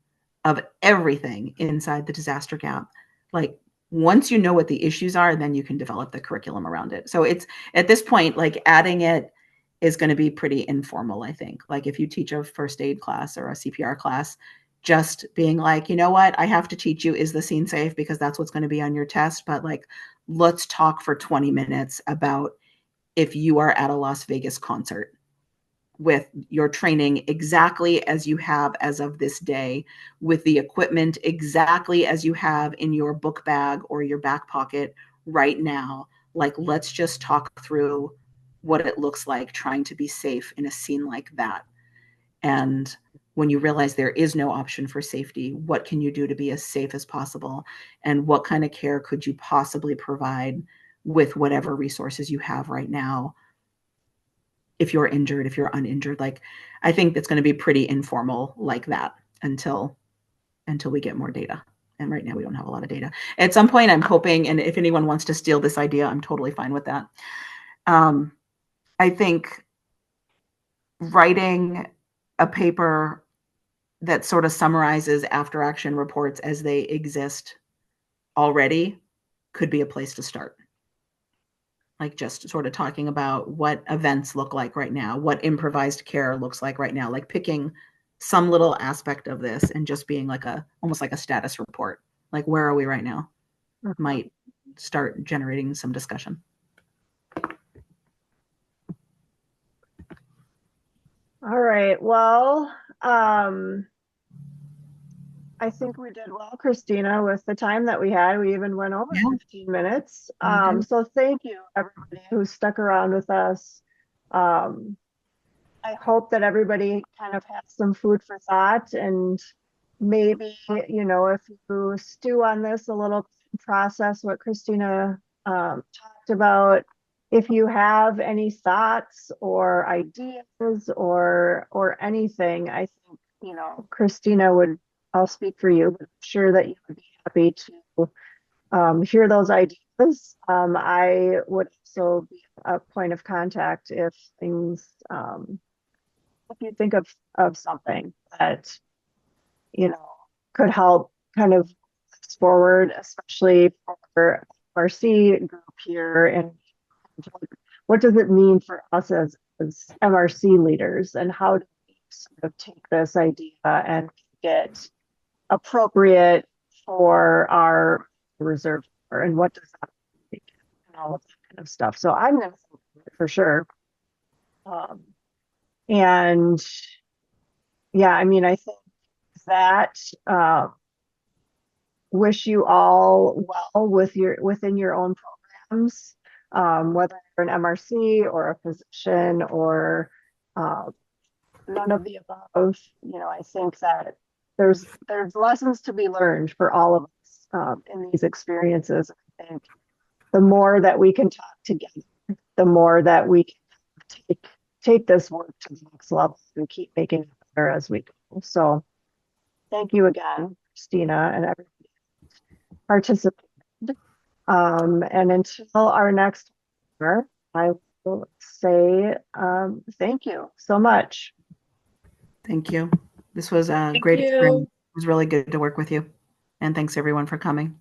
of everything inside the disaster gap. Like, once you know what the issues are, then you can develop the curriculum around it. So it's, at this point, like, adding it is going to be pretty informal, I think. Like, if you teach a first aid class or a CPR class, just being like, you know what, I have to teach you, is the scene safe, because that's what's going to be on your test. But like, let's talk for 20 minutes about if you are at a Las Vegas concert with your training exactly as you have as of this day, with the equipment exactly as you have in your book bag or your back pocket right now. Like, let's just talk through what it looks like trying to be safe in a scene like that. And when you realize there is no option for safety, what can you do to be as safe as possible? And what kind of care could you possibly provide with whatever resources you have right now? If you're injured, if you're uninjured, like, I think it's going to be pretty informal like that until we get more data. And right now we don't have a lot of data. At some point, I'm hoping, and if anyone wants to steal this idea, I'm totally fine with that. I think writing a paper that sort of summarizes after action reports as they exist already could be a place to start. Like, just sort of talking about what events look like right now, what improvised care looks like right now, like picking some little aspect of this and just being like almost like a status report. Like, where are we right now? Might start generating some discussion. All right. Well, I think we did well, Christina, with the time that we had. We even went over 15 minutes. So thank you, everybody who stuck around with us. I hope that everybody kind of has some food for thought, and maybe, if you stew on this a little, process what Christina talked about. If you have any thoughts or ideas or anything, I think, Christina would, I'll speak for you, but I'm sure that you would be happy to hear those ideas. I would also be a point of contact if things, if you think of something that, could help kind of forward, especially for MRC group here, and what does it mean for us as MRC leaders, and how do we sort of take this idea and get appropriate for our reserve corps, and what does that mean, and all of that kind of stuff. So I'm going to think of it for sure. And yeah, I mean, I think that wish you all well within your own programs, whether you're an MRC or a physician or none of the above. I think that there's lessons to be learned for all of us in these experiences. I think the more that we can talk together, the more that we can take this work to the next level and keep making it better as we go. So thank you again, Christina, and everybody participated. And until our next webinar, I will say thank you so much. Thank you. This was a great experience. It was really good to work with you. And thanks everyone for coming.